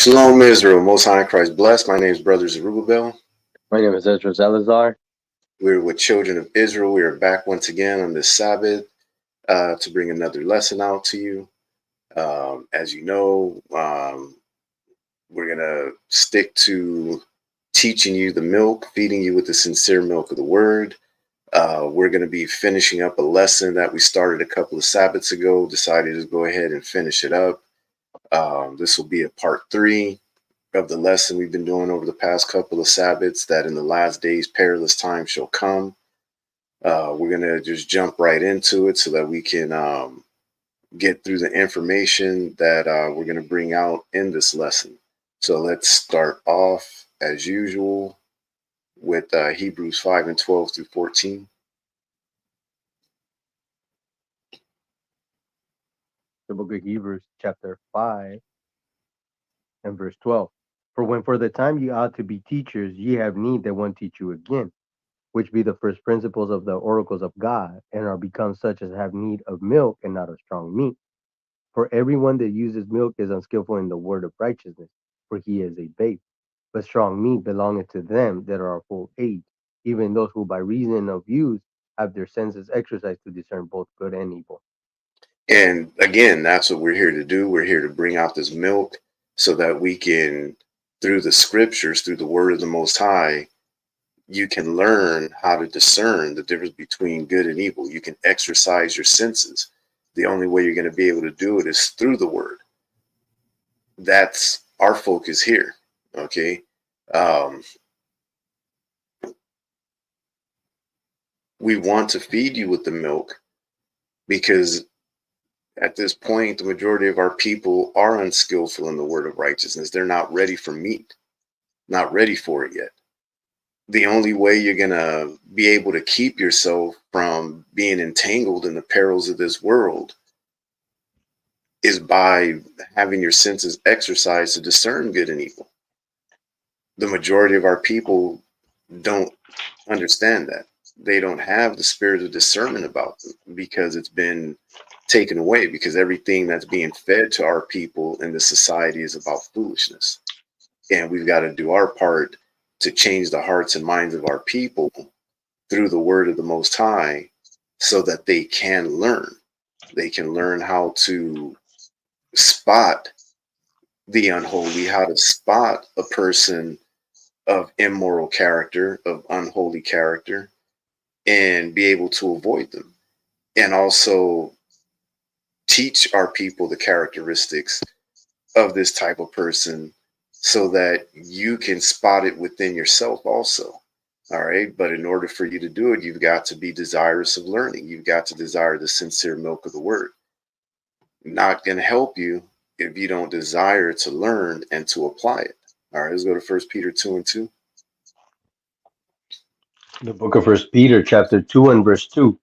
Shalom Israel, Most High in Christ bless. My name is Brother Zerubbabel. My name is Ezra Salazar. We're with Children of Israel. We are back once again on this Sabbath to bring another lesson out to you. As you know, we're going to stick to teaching you the milk, feeding you with the sincere milk of the word. We're going to be finishing up a lesson that we started a couple of Sabbaths ago, decided to go ahead and finish it up. This will be a part 3 of the lesson we've been doing over the past couple of Sabbaths, that in the last days perilous times shall come. We're going to just jump right into it so that we can get through the information that we're going to bring out in this lesson. So let's start off as usual with Hebrews 5:12 through 14. The book of Hebrews, chapter 5 and verse 12. For when for the time ye ought to be teachers, ye have need that one teach you again, which be the first principles of the oracles of God, and are become such as have need of milk and not of strong meat. For everyone that uses milk is unskillful in the word of righteousness, for he is a babe. But strong meat belongeth to them that are of full age, even those who by reason of use have their senses exercised to discern both good and evil. And again, that's what we're here to do. We're here to bring out this milk so that we can, through the scriptures, through the word of the Most High, you can learn how to discern the difference between good and evil. You can exercise your senses. The only way you're going to be able to do it is through the word. That's our focus here. Okay. We want to feed you with the milk because at this point, the majority of our people are unskillful in the word of righteousness. They're not ready for meat, not ready for it yet. The only way you're going to be able to keep yourself from being entangled in the perils of this world is by having your senses exercised to discern good and evil. The majority of our people don't understand that. They don't have the spirit of discernment about them because it's been taken away, because everything that's being fed to our people in the society is about foolishness. And we've got to do our part to change the hearts and minds of our people through the word of the Most High so that they can learn. They can learn how to spot the unholy, how to spot a person of immoral character, of unholy character, and be able to avoid them. And also teach our people the characteristics of this type of person so that you can spot it within yourself also. All right. But in order for you to do it, you've got to be desirous of learning. You've got to desire the sincere milk of the word. Not going to help you if you don't desire to learn and to apply it. All right. Let's go to 1 Peter 2:2. The book of First Peter, chapter 2 and verse 2.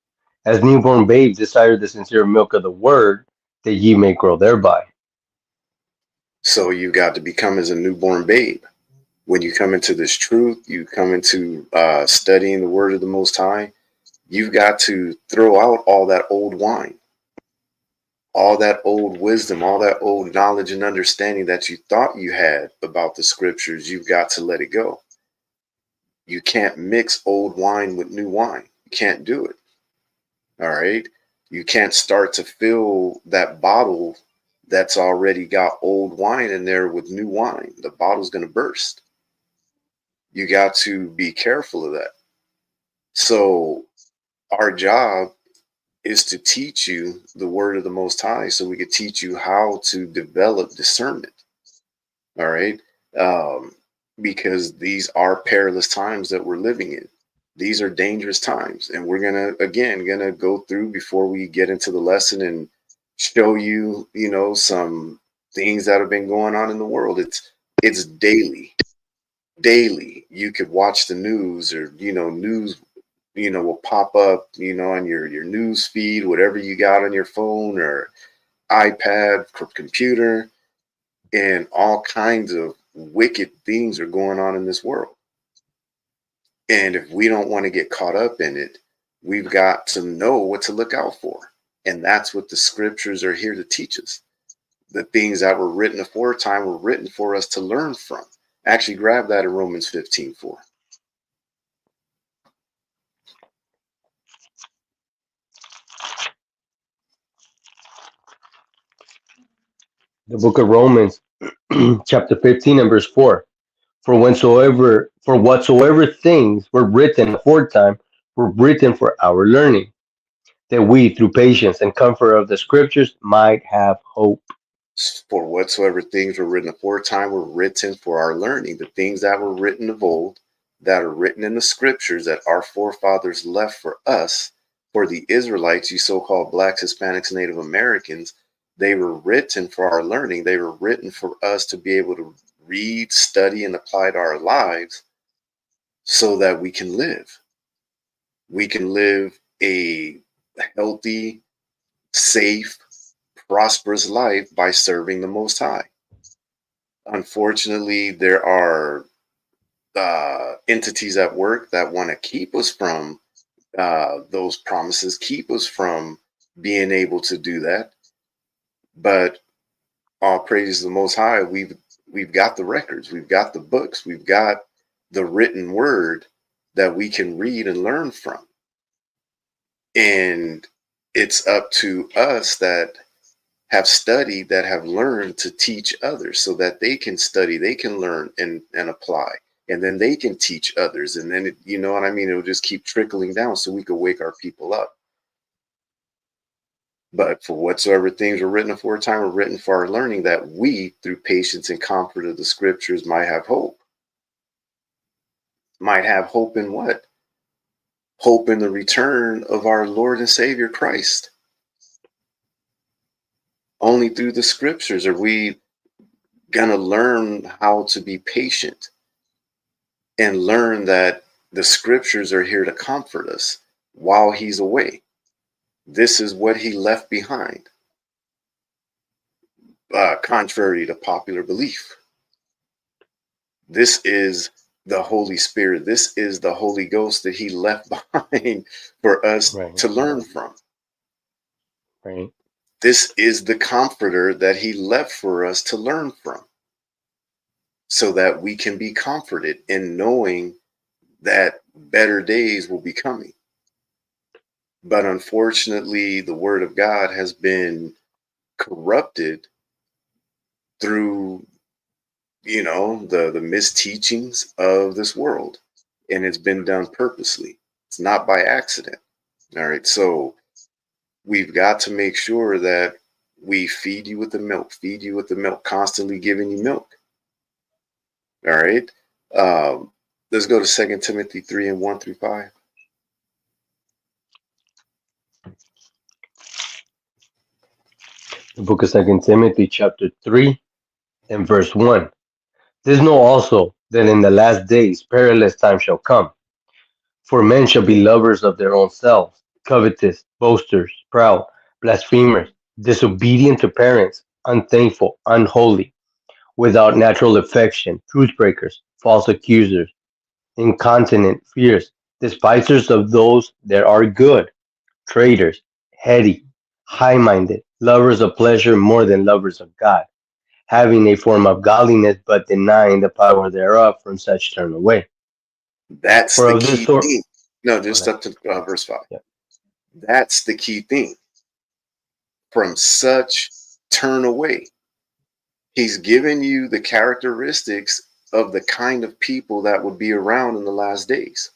As newborn babes desire the sincere milk of the word, that ye may grow thereby. So you've got to become as a newborn babe. When you come into this truth, you come into studying the word of the Most High, you've got to throw out all that old wine, all that old wisdom, all that old knowledge and understanding that you thought you had about the scriptures. You've got to let it go. You can't mix old wine with new wine. You can't do it. All right. You can't start to fill that bottle that's already got old wine in there with new wine. The bottle's going to burst. You got to be careful of that. So our job is to teach you the word of the Most High so we could teach you how to develop discernment. All right. Because these are perilous times that we're living in. These are dangerous times. And we're gonna go through before we get into the lesson and show you, some things that have been going on in the world. It's daily. Daily. You could watch the news or, news will pop up, on your news feed, whatever you got on your phone or iPad, computer, and all kinds of wicked things are going on in this world. And if we don't want to get caught up in it, we've got to know what to look out for. And that's what the scriptures are here to teach us. The things that were written aforetime were written for us to learn from. Actually, grab that in Romans 15:4. The book of Romans, chapter 15 and verse 4. For whatsoever things were written aforetime were written for our learning, that we, through patience and comfort of the scriptures, might have hope. For whatsoever things were written aforetime were written for our learning. The things that were written of old, that are written in the scriptures that our forefathers left for us, for the Israelites, you so-called blacks, Hispanics, Native Americans, they were written for our learning. They were written for us to be able to read, study, and apply to our lives so that we can live. We can live a healthy, safe, prosperous life by serving the Most High. Unfortunately, there are entities at work that want to keep us from those promises, keep us from being able to do that. But all praise the Most High, we've got the records, we've got the books, we've got the written word that we can read and learn from. And it's up to us that have studied, that have learned to teach others so that they can study, they can learn and apply, and then they can teach others. And then, you know what I mean? It'll just keep trickling down so we can wake our people up. But for whatsoever things were written aforetime were written for our learning, that we, through patience and comfort of the scriptures, might have hope. Might have hope in what? Hope in the return of our Lord and Savior Christ. Only through the scriptures are we gonna learn how to be patient and learn that the scriptures are here to comfort us while he's away. This is what he left behind, contrary to popular belief. This is the Holy Spirit. This is the Holy Ghost that he left behind for us Right, to learn from. right. This is the comforter that he left for us to learn from so that we can be comforted in knowing that better days will be coming. But unfortunately, the word of God has been corrupted through, the misteachings of this world. And it's been done purposely. It's not by accident. All right. So we've got to make sure that we feed you with the milk, constantly giving you milk. All right. Let's go to 2 Timothy 3 and 1 through 5. The book of Second Timothy, chapter 3 and verse 1. This know also that in the last days perilous times shall come. For men shall be lovers of their own selves, covetous, boasters, proud, blasphemers, disobedient to parents, unthankful, unholy, without natural affection, truth breakers, false accusers, incontinent, fierce, despisers of those that are good, traitors, heady, high-minded, lovers of pleasure more than lovers of God, having a form of godliness but denying the power thereof. From such turn away. That's For the of this key sort, thing. No, go just ahead. up to verse 5. Yeah. That's the key thing. From such turn away. He's given you the characteristics of the kind of people that would be around in the last days.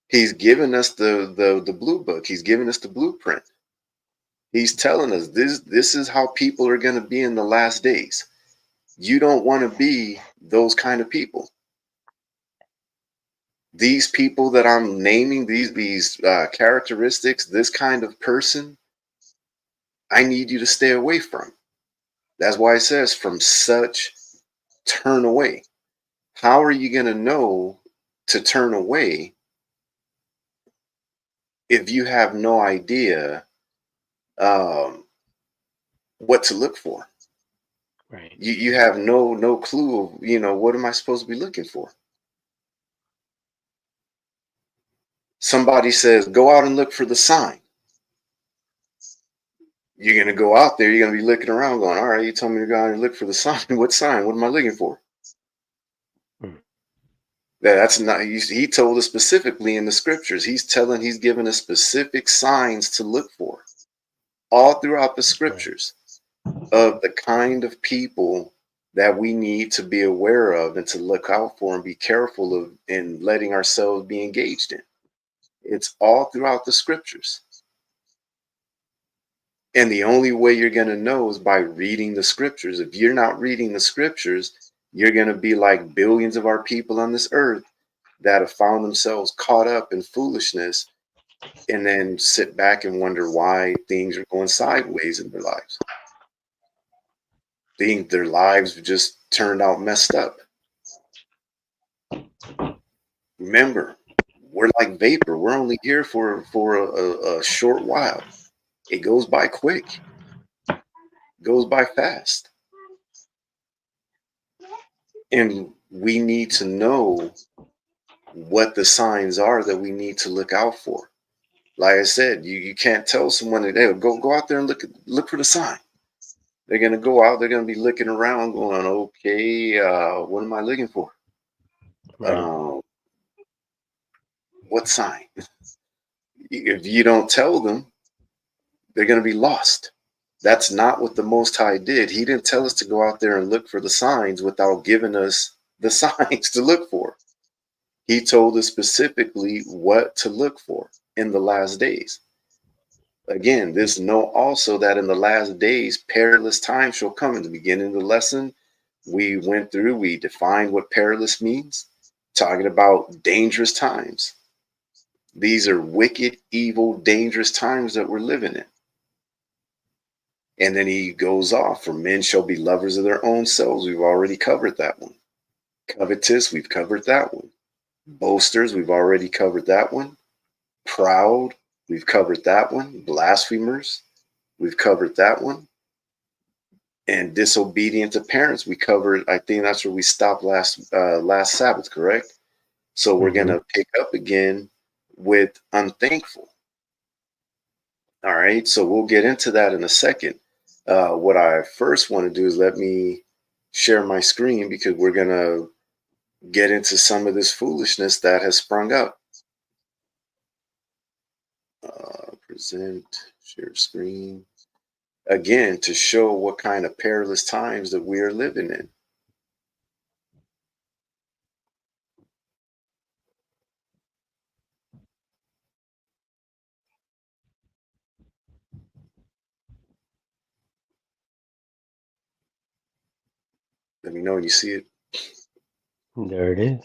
He's given us the blue book. He's given us the blueprint. He's telling us this is how people are going to be in the last days. You don't want to be those kind of people. These people that I'm naming, these characteristics, this kind of person, I need you to stay away from. That's why it says from such turn away. How are you going to know to turn away if you have no idea um, what to look for? Right. You have no clue of, what am I supposed to be looking for? Somebody says, go out and look for the sign. You're going to go out there, you're going to be looking around going, all right, you told me to go out and look for the sign. What sign? What am I looking for? Mm. That's not, he told us specifically in the scriptures. He's giving us specific signs to look for all throughout the Right. scriptures of the kind of people that we need to be aware of and to look out for and be careful of in letting ourselves be engaged in. It's all throughout the scriptures. And the only way you're going to know is by reading the scriptures. If you're not reading the scriptures, you're going to be like billions of our people on this earth that have found themselves caught up in foolishness and then sit back and wonder why things are going sideways in their lives. Their lives just turned out messed up. Remember, we're like vapor. We're only here for a short while. It goes by quick. It goes by fast. And we need to know what the signs are that we need to look out for. Like I said, you can't tell someone that hey, go out there and look for the sign. They're gonna go out. They're gonna be looking around, going, "Okay, what am I looking for? Right. Uh, what sign?" If you don't tell them, they're gonna be lost. That's not what the Most High did. He didn't tell us to go out there and look for the signs without giving us the signs to look for. He told us specifically what to look for in the last days. Again, this know also that in the last days, perilous times shall come. In the beginning of the lesson, we defined what perilous means, talking about dangerous times. These are wicked, evil, dangerous times that we're living in. And then he goes off, for men shall be lovers of their own selves. We've already covered that one. Covetous, we've covered that one. Boasters, we've already covered that one. Proud, we've covered that one. Blasphemers, we've covered that one. And disobedient to parents, we covered. I think that's where we stopped last Sabbath, correct? So we're Mm-hmm. gonna pick up again with unthankful. All right, so we'll get into that in a second. What I first want to do is let me share my screen because we're gonna get into some of this foolishness that has sprung up. Present, share screen again to show what kind of perilous times that we are living in. Let me know when you see it. There it is.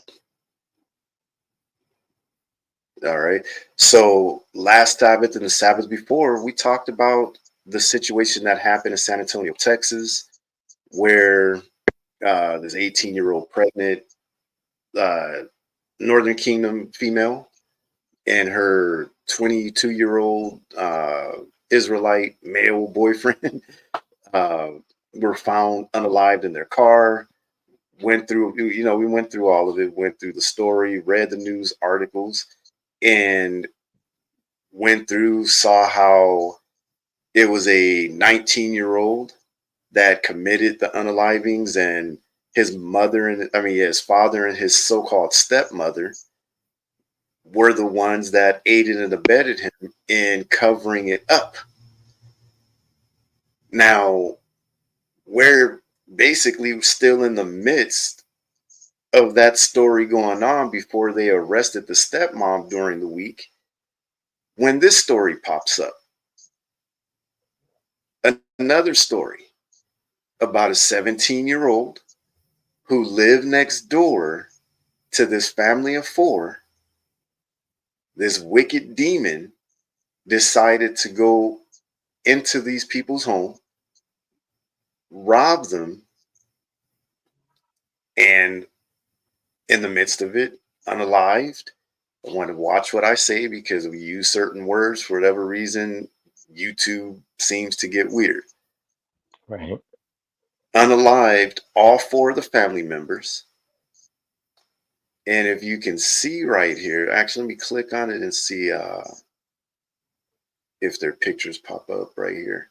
All right. So last Sabbath and the Sabbath before, we talked about the situation that happened in San Antonio, Texas, where this 18-year-old pregnant uh, Northern Kingdom female and her 22-year-old Israelite male boyfriend uh, were found unalived in their car. Went through, we went through all of it, went through the story, read the news articles, and went through, saw how it was a 19-year-old that committed the unalivings, and his father and his so-called stepmother were the ones that aided and abetted him in covering it up. Now, we're basically still in the midst of that story going on before they arrested the stepmom during the week when this story pops up. Another story about a 17-year-old who lived next door to this family of four. This wicked demon decided to go into these people's home, rob them, and in the midst of it, unalived. I want to watch what I say because we use certain words for whatever reason. YouTube seems to get weird. Right. Unalived all four of the family members. And if you can see right here, actually, let me click on it and see if their pictures pop up right here.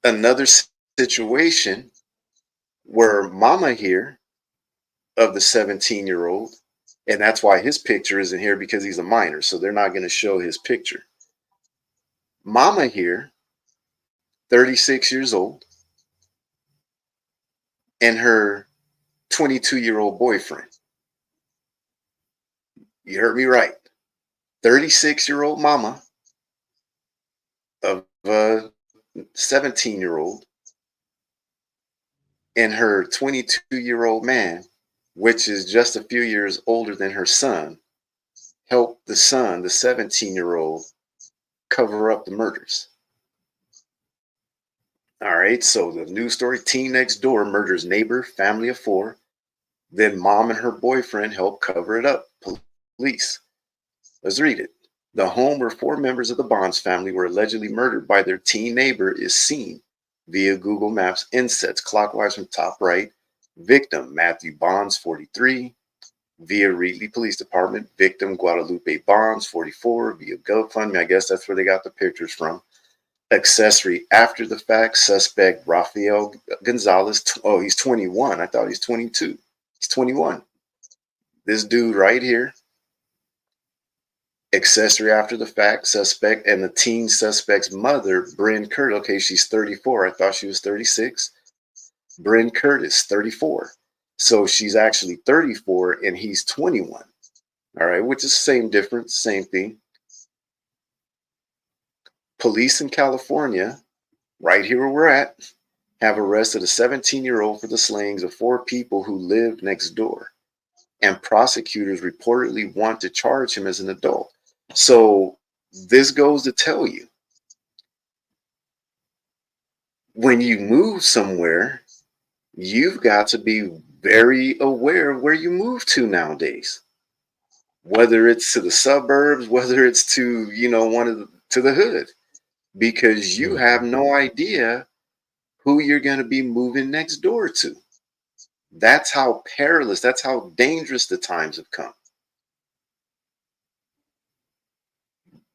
Another situation where mama here of the 17-year-old, and that's why his picture isn't here because he's a minor, so they're not going to show his picture. Mama here, 36 years old, and her 22-year-old boyfriend. You heard me right. 36-year-old mama of a 17-year-old and her 22-year-old man, which is just a few years older than her son, helped the son, the 17-year-old, cover up the murders. All right, so the news story: teen next door murders neighbor, family of four. Then mom and her boyfriend help cover it up. Police. Let's read it. The home where four members of the Bonds family were allegedly murdered by their teen neighbor is seen via Google Maps insets clockwise from top right. Victim Matthew Bonds, 43. Via Reedley Police Department. Victim Guadalupe Bonds, 44. Via GoFundMe. I guess that's where they got the pictures from. Accessory after the fact suspect Rafael Gonzalez. Oh, he's 21. I thought he's 22. He's 21. This dude right here. Accessory after the fact suspect, and the teen suspect's mother, Bryn Curtis. Okay, she's 34. I thought she was 36. Bryn Curtis, 34. So she's actually 34 and he's 21. All right, which is same difference, same thing. Police in California, right here where we're at, have arrested a 17-year-old for the slayings of four people who lived next door. And prosecutors reportedly want to charge him as an adult. So this goes to tell you, when you move somewhere, you've got to be very aware of where you move to nowadays. Whether it's to the suburbs, whether it's to, to the hood, because you have no idea who you're going to be moving next door to. That's how perilous, that's how dangerous the times have come.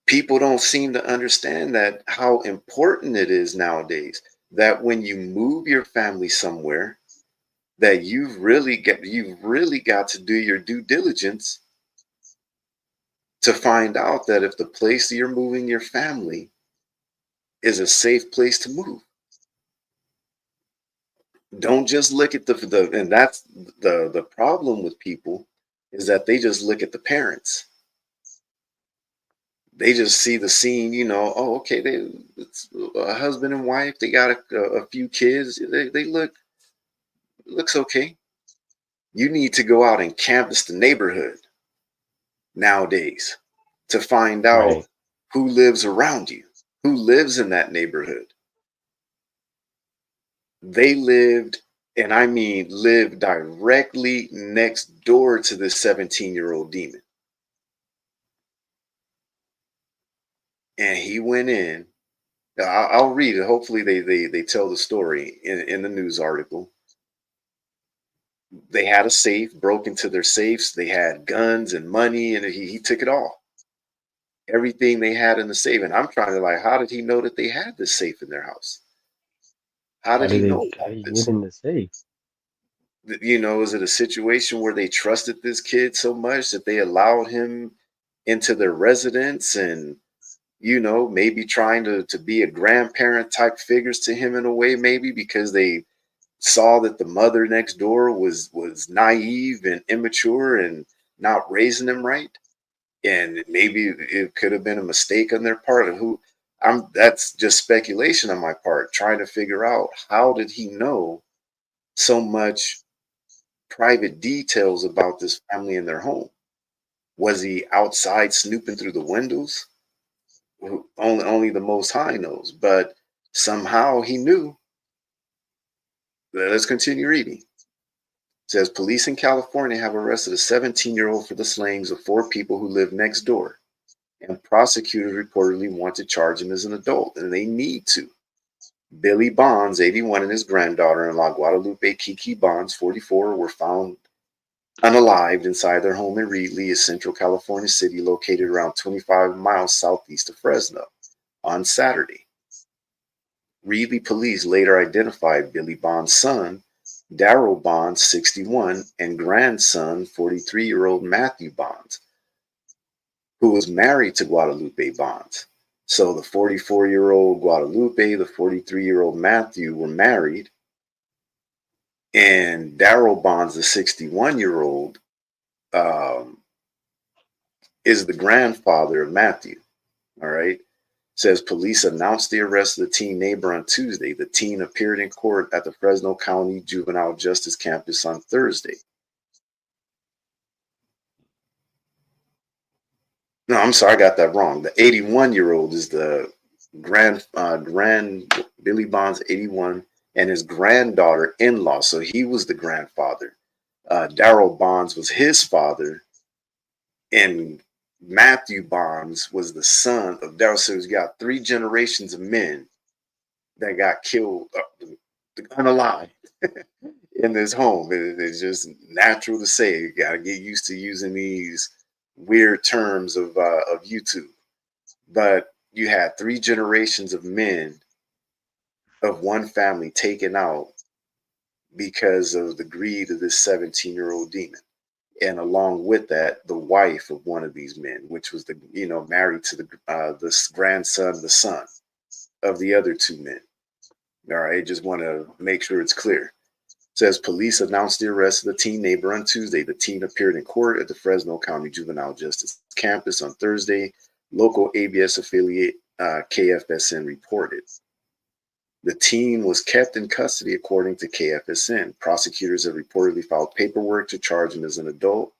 People don't seem to understand that how important it is nowadays that when you move your family somewhere, that you've really got to do your due diligence to find out that if the place you're moving your family is a safe place to move. Don't just look at the and that's the problem with people, is that they just look at the parents. They just see the scene, oh, okay, it's a husband and wife, they got a few kids, they looks okay. You need to go out and canvass the neighborhood nowadays to find out Right. who lives around you, who lives in that neighborhood. They lived, and I mean lived directly next door to this 17-year-old demon. And he went in. I'll read it. Hopefully they tell the story in the news article. They had a safe, broke into their safes. They had guns and money, and he took it all. Everything they had in the safe. And I'm trying to, like, how did he know that they had this safe in their house? How did he know How about did he get this? in the safe? Is it a situation where they trusted this kid so much that they allowed him into their residence, and maybe trying to be a grandparent type figures to him in a way, maybe because they saw that the mother next door was naive and immature and not raising him right, and maybe it could have been a mistake on their part. Of who I'm That's just speculation on my part, trying to figure out how did he know so much private details about this family and their home. Was he outside snooping through the windows? Only the Most High knows, but somehow he knew. Let's continue reading. It says police in California have arrested a 17-year-old for the slayings of four people who live next door, and prosecutors reportedly want to charge him as an adult, and they need to. Billy Bonds, 81, and his granddaughter-in-law Guadalupe Kiki Bonds, 44, were found unalived inside their home in Reedley, a central California city located around 25 miles southeast of Fresno, on Saturday. Reedley police later identified Billy Bond's son, Darrell Bond, 61, and grandson, 43-year-old Matthew Bonds, who was married to Guadalupe Bonds. So the 44-year-old Guadalupe, the 43-year-old Matthew were married, and Darrell Bonds, the 61-year-old, is the grandfather of Matthew. All right. Says police announced the arrest of the teen neighbor on Tuesday. The teen appeared in court at the Fresno County Juvenile Justice Campus on Thursday. No, I'm sorry, I got that wrong. The 81-year-old is the grand Billy Bonds, 81, and his granddaughter-in-law. So he was the grandfather. Darrell Bonds was his father, and Matthew Bonds was the son of Darrell. So he's got three generations of men that got killed unalive in this home. It's just natural to say. You got to get used to using these weird terms of YouTube. But you had three generations of men of one family taken out because of the greed of this 17-year-old demon. And along with that, the wife of one of these men, which was married to this grandson, the son of the other two men. All right, just want to make sure it's clear. Says police announced the arrest of the teen neighbor on Tuesday. The teen appeared in court at the Fresno County Juvenile Justice Campus on Thursday. Local ABS affiliate KFSN reported. The teen was kept in custody according to KFSN. Prosecutors have reportedly filed paperwork to charge him as an adult.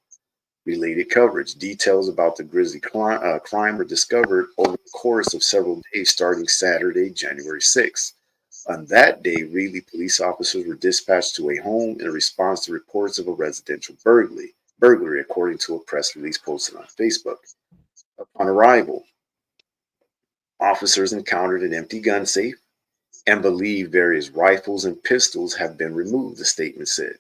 Related coverage. Details about the grisly crime were discovered over the course of several days starting Saturday, January 6th. On that day, Reedley police officers were dispatched to a home in response to reports of a residential burglary, according to a press release posted on Facebook. Upon arrival, officers encountered an empty gun safe and believe various rifles and pistols have been removed, the statement said.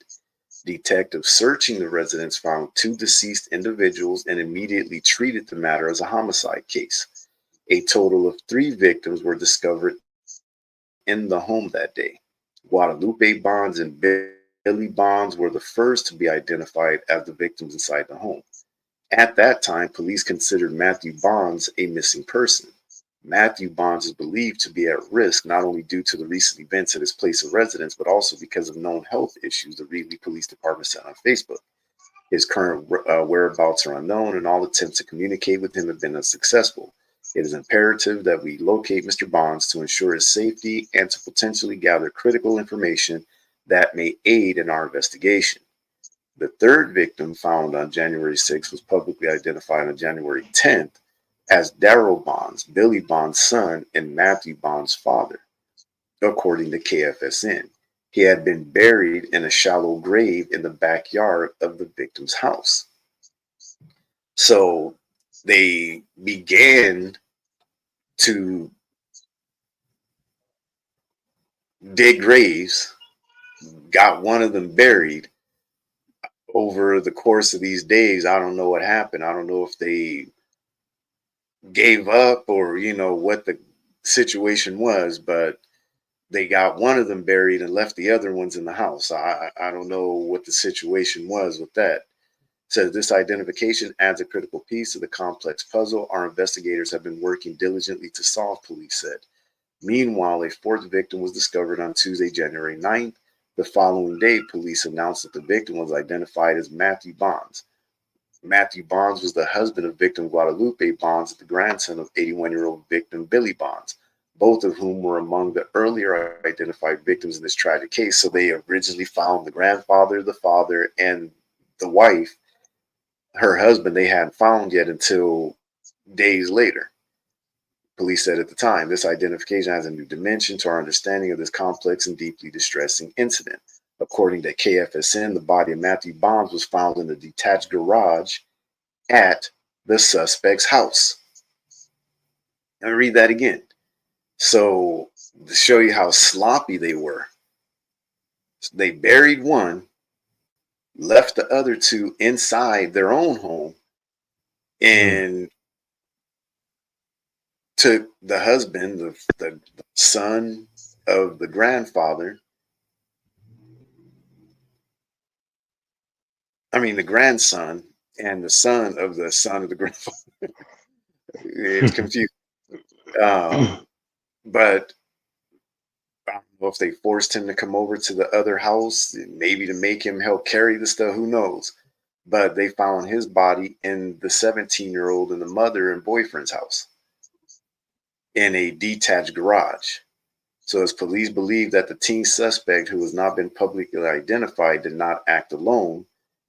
Detectives searching the residence found two deceased individuals and immediately treated the matter as a homicide case. A total of 3 victims were discovered in the home that day. Guadalupe Bonds and Billy Bonds were the first to be identified as the victims inside the home. At that time, police considered Matthew Bonds a missing person. Matthew Bonds is believed to be at risk not only due to the recent events at his place of residence, but also because of known health issues, the Reedley Police Department said on Facebook. His current whereabouts are unknown, and all attempts to communicate with him have been unsuccessful. It is imperative that we locate Mr. Bonds to ensure his safety and to potentially gather critical information that may aid in our investigation. The third victim, found on January 6th, was publicly identified on January 10th as Darrell Bonds, Billy Bonds' son, and Matthew Bonds' father, according to KFSN. He had been buried in a shallow grave in the backyard of the victim's house. So they began to dig graves, got one of them buried. Over the course of these days, I don't know what happened. I don't know if they gave up or, what the situation was, but they got one of them buried and left the other ones in the house. I don't know what the situation was with that. Says this identification adds a critical piece to the complex puzzle our investigators have been working diligently to solve, police said. Meanwhile, a fourth victim was discovered on Tuesday, January 9th. The following day, police announced that the victim was identified as Matthew Bonds. Matthew Bonds was the husband of victim Guadalupe Bonds, the grandson of 81-year-old victim Billy Bonds, both of whom were among the earlier identified victims in this tragic case. So they originally found the grandfather, the father, and the wife, her husband, they hadn't found yet until days later. Police said at the time, this identification adds a new dimension to our understanding of this complex and deeply distressing incident. According to KFSN, the body of Matthew Bonds was found in the detached garage at the suspect's house. Let me read that again. So, to show you how sloppy they were, they buried one, left the other two inside their own home, and took the husband, the son, of the grandfather, I mean, the grandson, and the son of the son of the grandfather. It's confusing. Um, but I don't know if they forced him to come over to the other house, maybe to make him help carry the stuff. Who knows? But they found his body in the 17-year-old and the mother and boyfriend's house in a detached garage. So, as police believe that the teen suspect, who has not been publicly identified, did not act alone,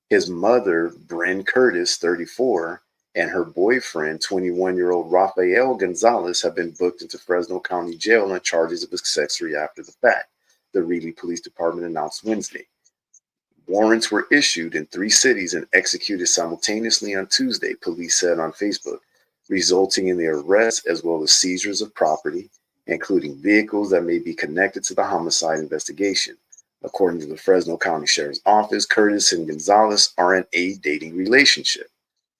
his mother, Bryn Curtis, 34, and her boyfriend, 21-year-old Rafael Gonzalez, have been booked into Fresno County Jail on charges of accessory after the fact, the Reedy Police Department announced Wednesday. Warrants were issued in 3 cities and executed simultaneously on Tuesday, police said on Facebook, resulting in the arrests as well as seizures of property, including vehicles that may be connected to the homicide investigation. According to the Fresno County Sheriff's Office, Curtis and Gonzalez are in a dating relationship.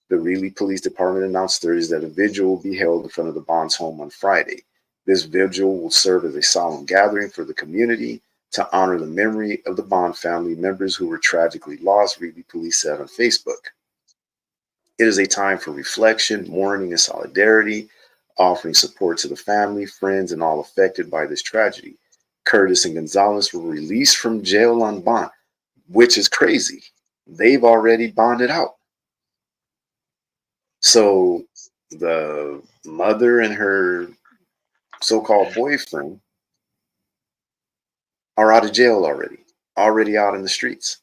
The Reedy Police Department announced Thursday that a vigil will be held in front of the Bonds' home on Friday. This vigil will serve as a solemn gathering for the community to honor the memory of the Bond family members who were tragically lost, Reedy Police said on Facebook. It is a time for reflection, mourning, and solidarity, offering support to the family, friends, and all affected by this tragedy. Curtis and Gonzalez were released from jail on bond, which is crazy. They've already bonded out. So the mother and her so-called boyfriend are out of jail already out in the streets.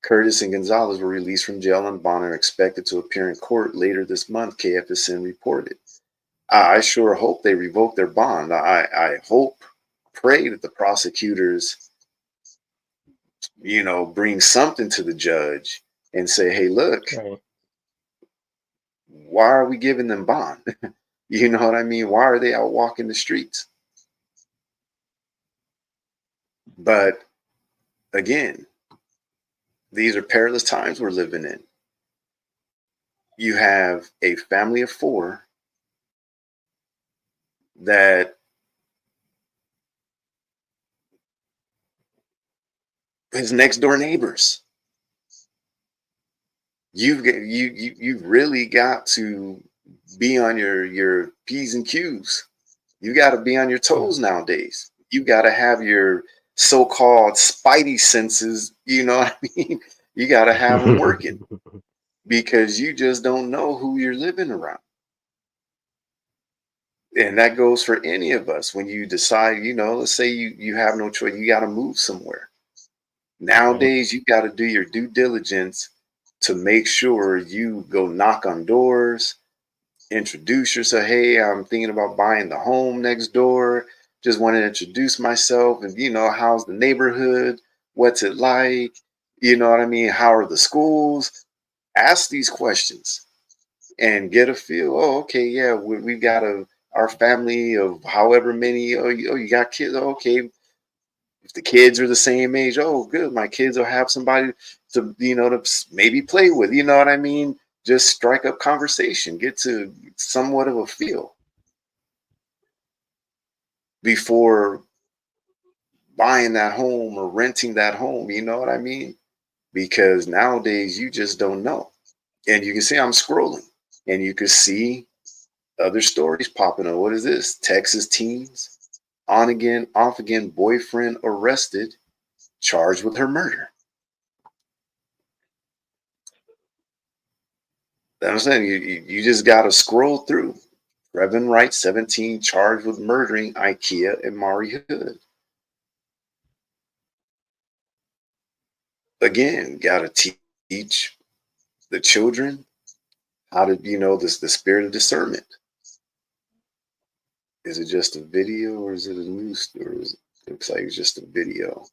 Curtis and Gonzalez were released from jail on bond and are expected to appear in court later this month, KFSN reported. I sure hope they revoke their bond. I hope, pray that the prosecutors, bring something to the judge and say, hey, look, Right. why are we giving them bond? You know what I mean? Why are they out walking the streets? But again, these are perilous times we're living in. You have a family of 4 that his next door neighbors. You've really got to be on your P's and Q's. You got to be on your Yeah. toes nowadays. You got to have your so-called spidey senses. You know what I mean? You got to have them working because you just don't know who you're living around. And that goes for any of us. When you decide, let's say you have no choice, you got to move somewhere. Right. Nowadays, you got to do your due diligence to make sure you go knock on doors, introduce yourself. Hey, I'm thinking about buying the home next door. Just want to introduce myself and, how's the neighborhood? What's it like? You know what I mean? How are the schools? Ask these questions and get a feel. Oh, okay, yeah, we've got our family of however many. Oh, you got kids. Oh, okay, if the kids are the same age, oh, good. My kids will have somebody to maybe play with. You know what I mean? Just strike up conversation, get to somewhat of a feel before buying that home or renting that home. You know what I mean? Because nowadays you just don't know. And you can see I'm scrolling and you can see other stories popping up. What is this? Texas teens, on again, off again, boyfriend arrested, charged with her murder. I'm saying you just got to scroll through. Reverend Wright, 17, charged with murdering IKEA and Maury Hood. Again, got to teach the children how to, this the spirit of discernment. Is it just a video or is it a news story? It looks like it's just a video.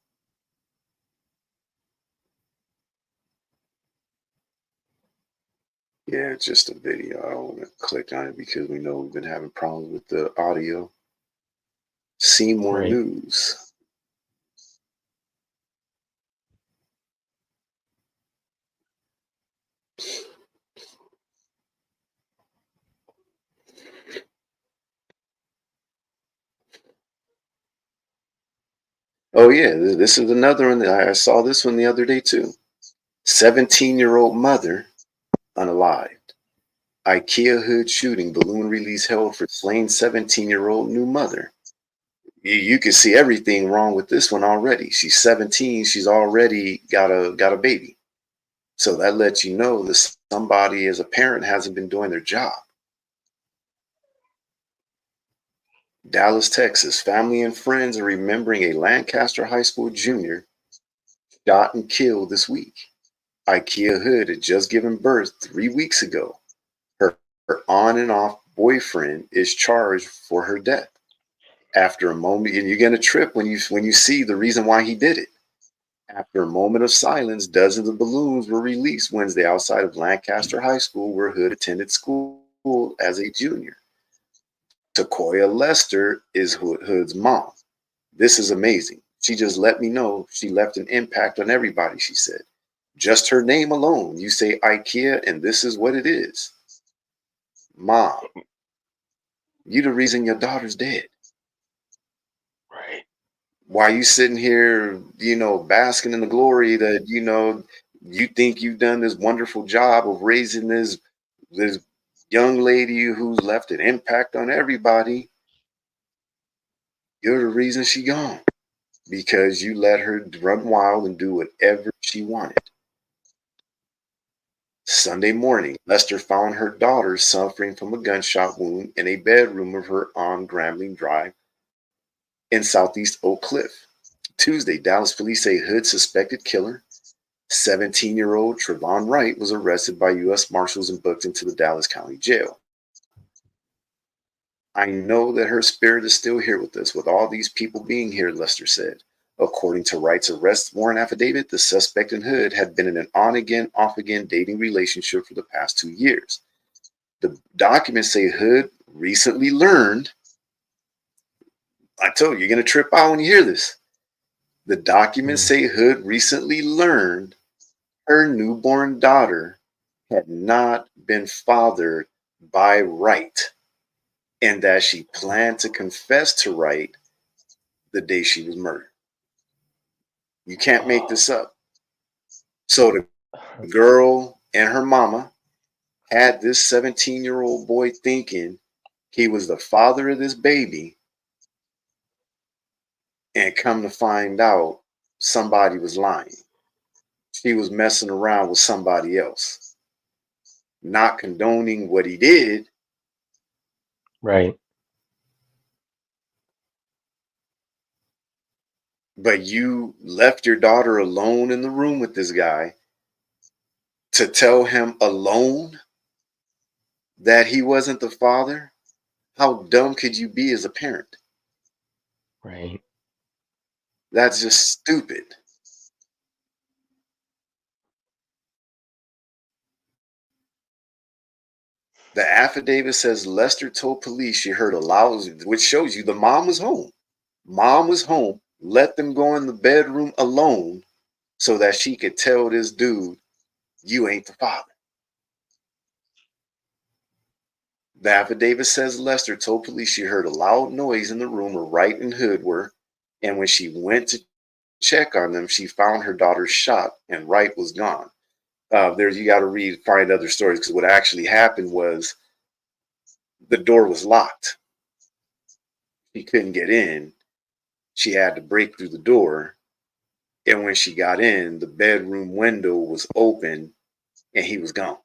Yeah, it's just a video. I don't want to click on it because we know we've been having problems with the audio. Seymour Right. News. Oh yeah, this is another one that I saw this one the other day too. 17-year-old mother unalived. IKEA hood shooting balloon release held for slain 17-year-old new mother. You can see everything wrong with this one already. She's 17. She's already got a baby. So that lets you know that somebody as a parent hasn't been doing their job. Dallas, Texas. Family and friends are remembering a Lancaster High School junior shot and killed this week. IKEA Hood had just given birth 3 weeks ago. Her on and off boyfriend is charged for her death. After a moment, and you're gonna trip when you see the reason why he did it. After a moment of silence, dozens of balloons were released Wednesday outside of Lancaster High School, where Hood attended school as a junior. Sequoia Lester is Hood's mom. This is amazing. She just let me know she left an impact on everybody, she said. Just her name alone. You say IKEA, and this is what it is. Mom, you the reason your daughter's dead. Right. Why you sitting here, basking in the glory that, you think you've done this wonderful job of raising this young lady who's left an impact on everybody. You're the reason she gone because you let her run wild and do whatever she wanted. Sunday morning, Lester found her daughter suffering from a gunshot wound in a bedroom of her on Grambling Drive in southeast Oak Cliff. Tuesday, Dallas police say Hood suspected killer, 17-year-old Trevon Wright, was arrested by U.S. Marshals and booked into the Dallas County Jail. I know that her spirit is still here with us, with all these people being here, Lester said. According to Wright's arrest warrant affidavit, the suspect and Hood had been in an on again, off again dating relationship for the past 2 years. The documents say Hood recently learned. I told you, you're going to trip out when you hear this. The documents Mm. say Hood recently learned her newborn daughter had not been fathered by Wright and that she planned to confess to Wright the day she was murdered. You can't make Oh. this up. So the girl and her mama had this 17-year-old boy thinking he was the father of this baby, and come to find out somebody was lying. She was messing around with somebody else, not condoning what he did, Right. but you left your daughter alone in the room with this guy to tell him alone that he wasn't the father. How dumb could you be as a parent? Right. That's just stupid. The affidavit says Lester told police she heard a loud, which shows you the mom was home. Mom was home, let them go in the bedroom alone so that she could tell this dude, you ain't the father. The affidavit says Lester told police she heard a loud noise in the room where Wright and Hood were, and when she went to check on them, she found her daughter shot and Wright was gone. There's you got to find other stories because what actually happened was the door was locked. She couldn't get in. She had to break through the door, and when she got in, the bedroom window was open, and he was gone.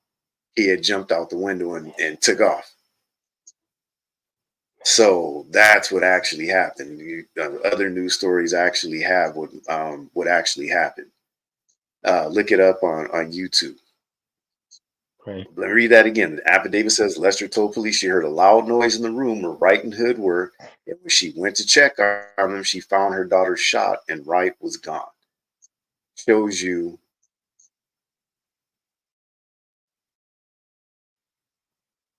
He had jumped out the window and took off. So that's what actually happened. Other news stories actually have what actually happened. Look it up on YouTube. Right. Let me read that again. The affidavit says Lester told police she heard a loud noise in the room where Wright and Hood were, and when she went to check on them, she found her daughter shot and Wright was gone. Shows you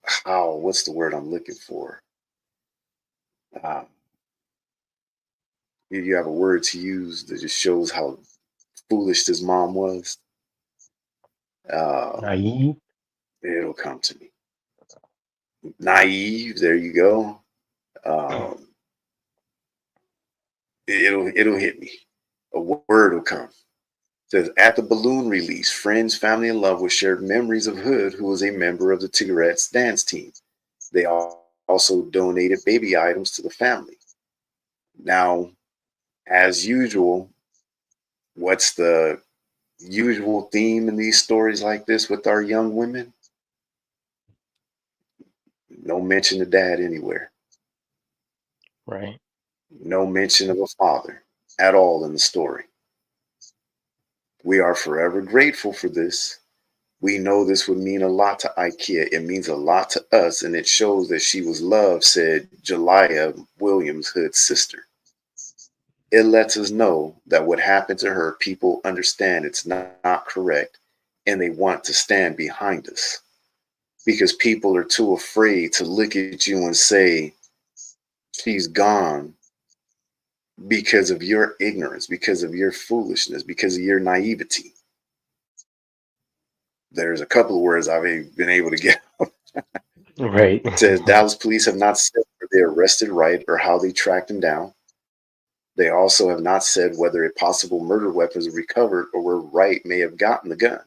how, what's the word I'm looking for? Um, you have a word to use that just shows how foolish this mom was. Um, Naive. it'll come to me. Naive. There you go. Um, It'll hit me. A word will come. It says at the balloon release, friends, family, and loved ones shared memories of Hood, who was a member of the Tigerette's dance team. They also donated baby items to the family. Now, as usual, what's the usual theme in these stories like this with our young women? No mention of dad anywhere. Right. No mention of a father at all in the story. We are forever grateful for this. We know this would mean a lot to IKEA. It means a lot to us, and it shows that she was loved, said Jelia Williams, Hood's sister. It lets us know that what happened to her, people understand it's not correct, and they want to stand behind us because people are too afraid to look at you and say, she's gone because of your ignorance, because of your foolishness, because of your naivety. There's a couple of words I've been able to get. Right. It says Dallas police have not said whether they arrested Wright or how they tracked him down. They also have not said whether a possible murder weapon was recovered or where Wright may have gotten the gun.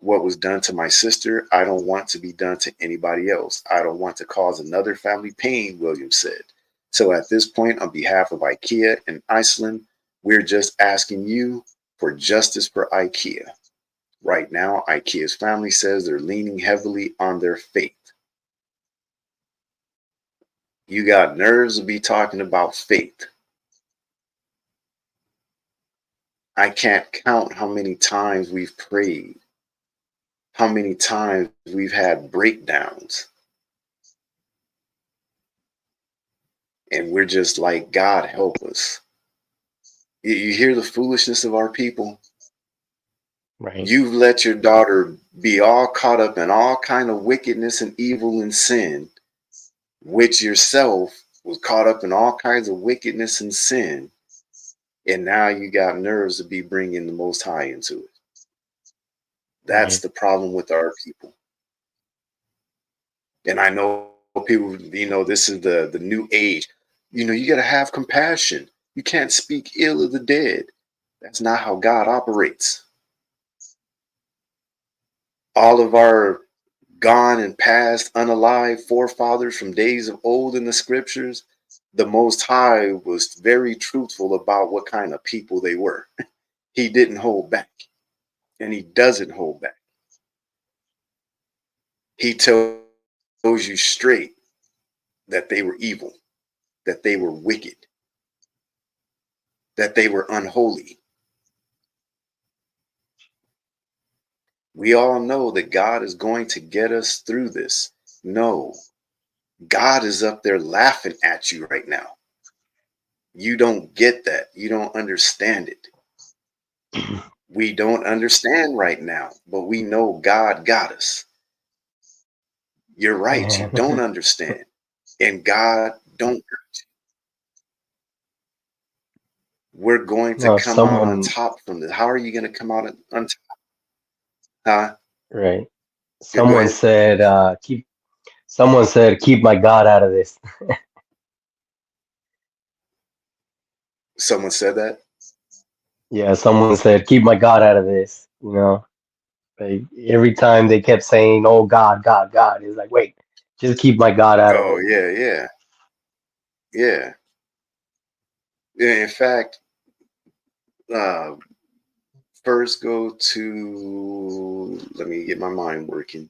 What was done to my sister, I don't want to be done to anybody else. I don't want to cause another family pain, Williams said. So at this point, on behalf of IKEA and Iceland, we're just asking you for justice for IKEA. Right now, IKEA's family says they're leaning heavily on their faith. You got nerves to be talking about faith. I can't count how many times we've prayed, how many times we've had breakdowns, and we're just like, God help us. You hear the foolishness of our people? Right. You've let your daughter be all caught up in all kind of wickedness and evil and sin, which yourself was caught up in all kinds of wickedness and sin, and now you got nerves to be bringing the Most High into it. That's Right. the problem with our people. And I know people, this is the new age. You got to have compassion. You can't speak ill of the dead. That's not how God operates. All of our gone and past, unalive forefathers from days of old in the scriptures, the Most High was very truthful about what kind of people they were. He didn't hold back, and he doesn't hold back. He tells you straight that they were evil, that they were wicked, that they were unholy. We all know that God is going to get us through this. No, God is up there laughing at you right now. You don't get that. You don't understand it. We don't understand right now, but we know God got us. You're right. You don't And understand. And God don't. We're going to no, come out on someone, top from this. How are you going to come out on top? Huh? right. Go Someone ahead. said, someone said, keep my God out of this. Someone said that. Yeah, someone said, keep my God out of this. Like every time they kept saying, oh, God, God, God. It's like, wait, just keep my God out of Oh, it. yeah, yeah, yeah. In fact, uh, first go to, let me get my mind working.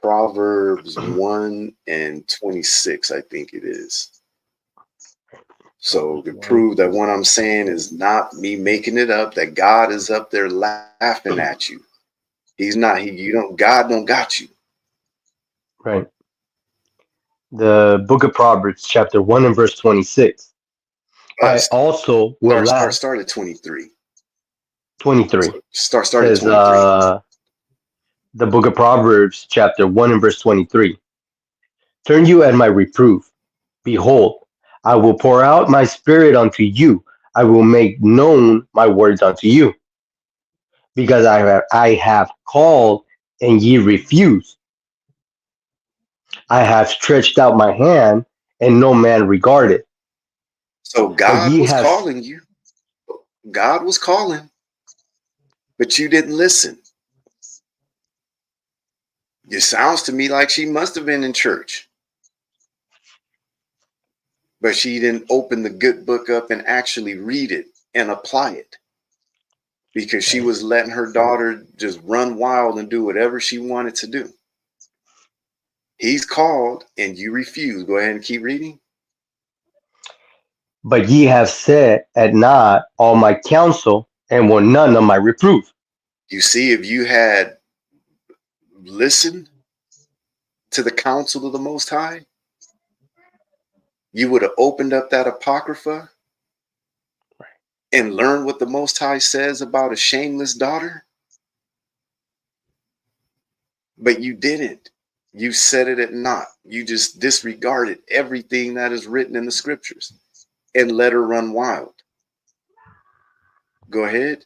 Proverbs 1 and 26, I think it is. So Proverbs to 1. prove that what I'm saying is not me making it up, that God is up there laughing at you. He's not, God don't got you. Right. The book of Proverbs, chapter 1 and verse 26. I also will laugh. Start at 23. 23 Start at says, 23. the book of Proverbs, chapter 1 and verse 23. Turn you at my reproof. Behold, I will pour out my spirit unto you. I will make known my words unto you. Because I have called and ye refuse. I have stretched out my hand and no man regarded. So But God ye was have calling you. God was calling, but you didn't listen. It sounds to me like she must have been in church, but she didn't open the good book up and actually read it and apply it because she right. was letting her daughter just run wild and do whatever she wanted to do. He's called and you refuse. Go ahead and keep reading. But ye have said at not all my counsel, and will none of my reproof. You see, if you had listened to the counsel of the Most High, you would have opened up that Apocrypha and learned what the Most High says about a shameless daughter. But you didn't. You set it at naught. You just disregarded everything that is written in the scriptures and let her run wild. Go ahead.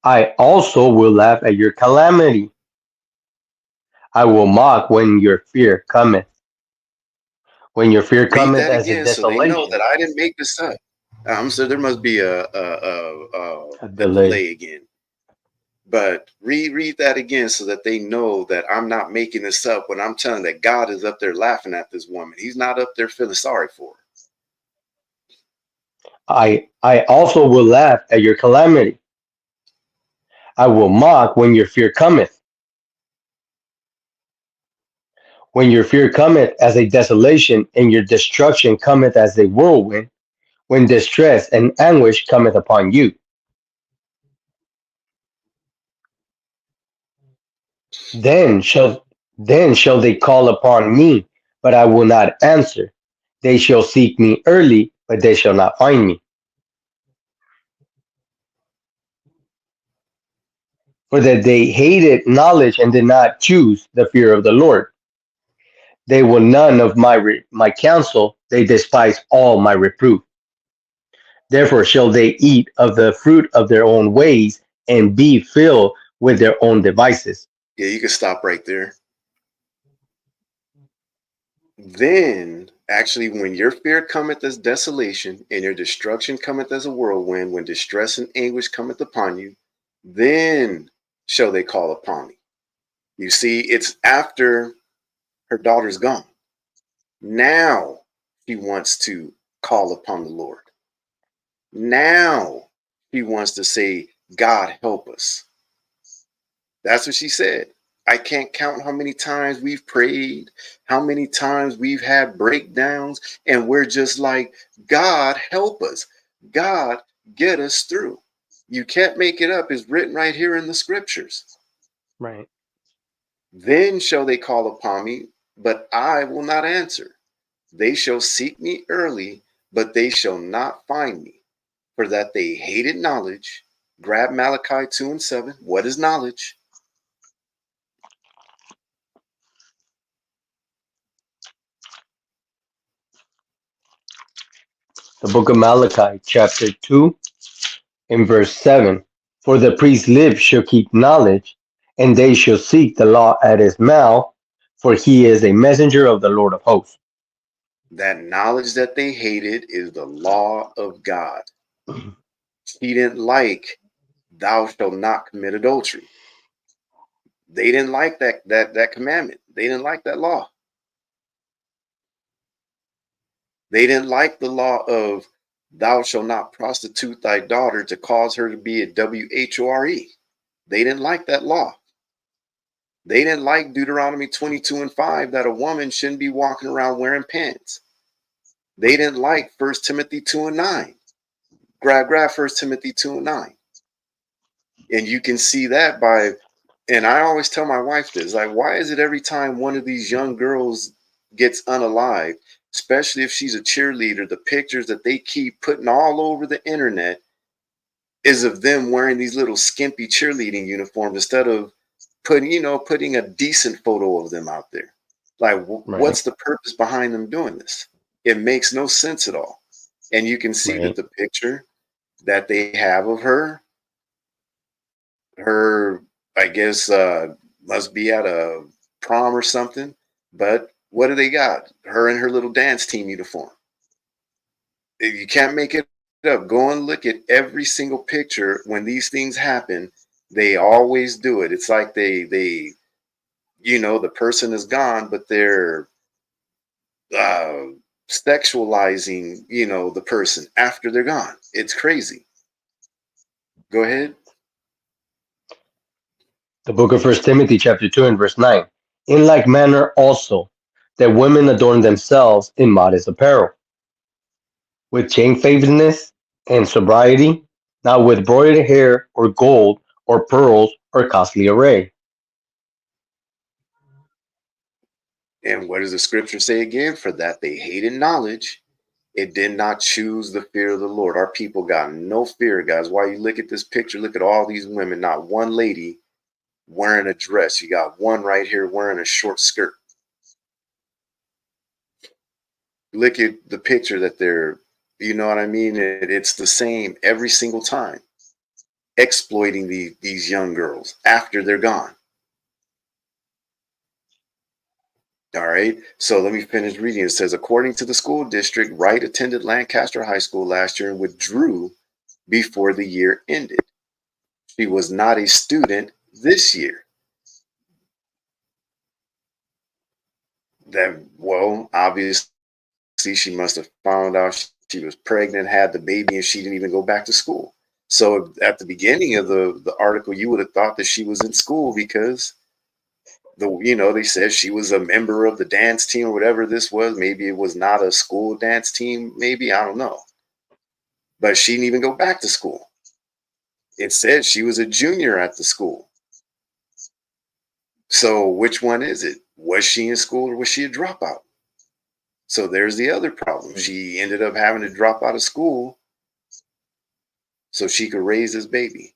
I also will laugh at your calamity. I will mock when your fear cometh. When your fear Read cometh that as a again so they know desolation. that I didn't make this up. I'm sure there must be A a delay. delay again. But read that again so that they know that I'm not making this up when I'm telling that God is up there laughing at this woman. He's not up there feeling sorry for her. I also will laugh at your calamity. I will mock when your fear cometh. When your fear cometh as a desolation, and your destruction cometh as a whirlwind, when distress and anguish cometh upon you. Then shall then shall they call upon me, but I will not answer. They shall seek me early, but they shall not find me. For that they hated knowledge and did not choose the fear of the Lord. They will none of my counsel, they despise all my reproof. Therefore shall they eat of the fruit of their own ways, and be filled with their own devices. Yeah, you can stop right there. Then, actually, when your fear cometh as desolation, and your destruction cometh as a whirlwind, when distress and anguish cometh upon you, then shall they call upon me. You see, it's after her daughter's gone. Now she wants to call upon the Lord. Now she wants to say, God, help us. That's what she said. I can't count how many times we've prayed, how many times we've had breakdowns, and we're just like, God, help us. God, get us through. You can't make it up. It's written right here in the scriptures. Right. Then shall they call upon me, but I will not answer. They shall seek me early, but they shall not find me, for that they hated knowledge. Grab Malachi 2 and 7. What is knowledge? The book of Malachi, chapter 2, in verse 7. For the priest's lips shall keep knowledge, and they shall seek the law at his mouth, for he is a messenger of the Lord of hosts. That knowledge that they hated is the law of God. He didn't like, thou shalt not commit adultery. They didn't like that commandment. They didn't like that law. They didn't like the law of thou shalt not prostitute thy daughter to cause her to be a WHORE. They didn't like that law. They didn't like Deuteronomy 22 and 5 that a woman shouldn't be walking around wearing pants. They didn't like 1 Timothy 2 and 9. Grab 1 Timothy 2 and 9. And you can see that by, and I always tell my wife this, like, why is it every time one of these young girls gets unalived, especially if she's a cheerleader, the pictures that they keep putting all over the internet is of them wearing these little skimpy cheerleading uniforms instead of putting a decent photo of them out there. Like, Right, what's the purpose behind them doing this? It makes no sense at all. And you can see that right, the picture that they have of her, I guess, must be at a prom or something. But What do they got? Her in her little dance team uniform. You can't make it up. Go and look at every single picture. When these things happen, they always do it. It's like they the person is gone, but they're uh, sexualizing, the person after they're gone. It's crazy. Go ahead. The book of First Timothy, chapter 2, and verse 9. In like manner also, that women adorn themselves in modest apparel, with shamefacedness and sobriety, not with broidered hair or gold or pearls or costly array. And what does the scripture say again? For that they hated knowledge, it did not choose the fear of the Lord. Our people got no fear, guys. Why you look at this picture, look at all these women, not one lady wearing a dress. You got one right here wearing a short skirt. Look at the picture that they're, you know what I mean? It's the same every single time, exploiting these young girls after they're gone. All right, so let me finish reading. It says, according to the school district, Wright attended Lancaster High School last year and withdrew before the year ended. She was not a student this year. Well, obviously, she must have found out she was pregnant, had the baby, and she didn't even go back to school. So at the beginning of the article, you would have thought that she was in school because they said she was a member of the dance team or whatever this was. Maybe it was not a school dance team. Maybe, I don't know. But she didn't even go back to school. It said she was a junior at the school. So which one is it? Was she in school or was she a dropout? So there's the other problem. She ended up having to drop out of school so she could raise this baby.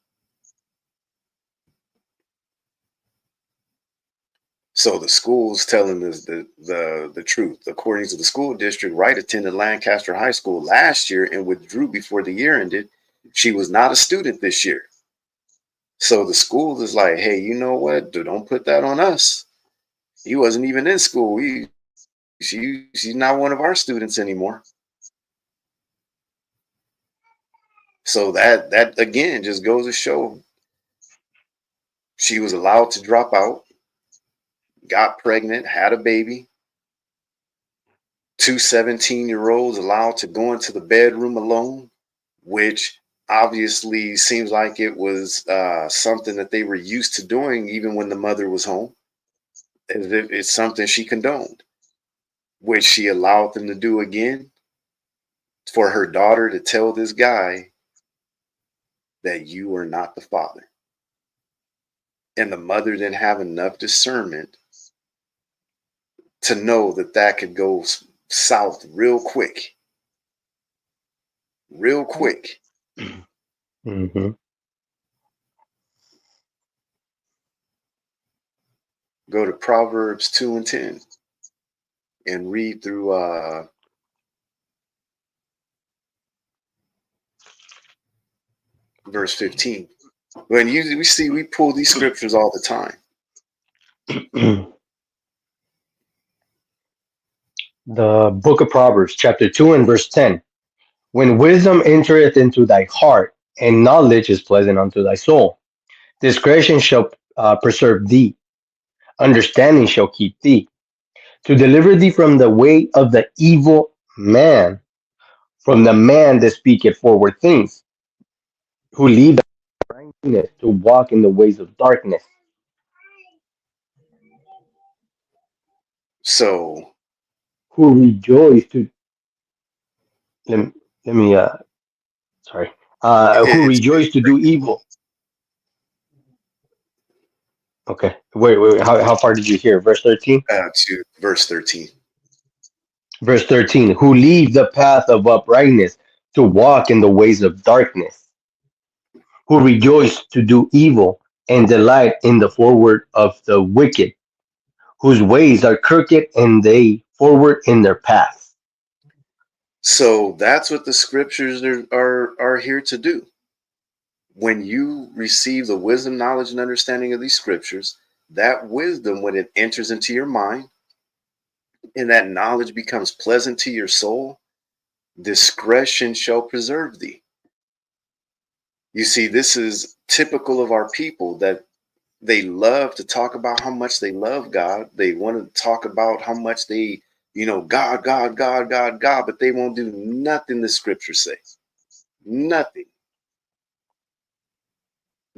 So the school's telling us the truth. According to the school district, Wright attended Lancaster High School last year and withdrew before the year ended. She was not a student this year. So the school is like, hey, you know what? Don't put that on us. He wasn't even in school. She's not one of our students anymore. So that again just goes to show she was allowed to drop out, got pregnant, had a baby. 2 17-year-olds allowed to go into the bedroom alone, which obviously seems like it was something that they were used to doing even when the mother was home, as if it's something she condoned, which she allowed them to do again for her daughter to tell this guy that you are not the father. And the mother didn't have enough discernment to know that could go south real quick. Real quick. Mm-hmm. Go to Proverbs 2 and 10 and read through verse 15. When we pull these scriptures all the time. The book of Proverbs, chapter 2, and verse 10. When wisdom entereth into thy heart, and knowledge is pleasant unto thy soul, discretion shall preserve thee, understanding shall keep thee, to deliver thee from the way of the evil man, from the man that speaketh forward things, who leave blindness to walk in the ways of darkness. So Who rejoice to let, let me sorry who it's rejoice to do evil. Okay, wait, how far did you hear? Verse 13. to verse 13. Verse 13, who leave the path of uprightness to walk in the ways of darkness, who rejoice to do evil and delight in the forward of the wicked, whose ways are crooked and they forward in their paths. So that's what the scriptures are here to do. When you receive the wisdom, knowledge, and understanding of these scriptures, that wisdom, when it enters into your mind, and that knowledge becomes pleasant to your soul, discretion shall preserve thee. You see, this is typical of our people, that they love to talk about how much they love God. They want to talk about how much they, God, God, God, God, God, but they won't do nothing the scriptures say. Nothing.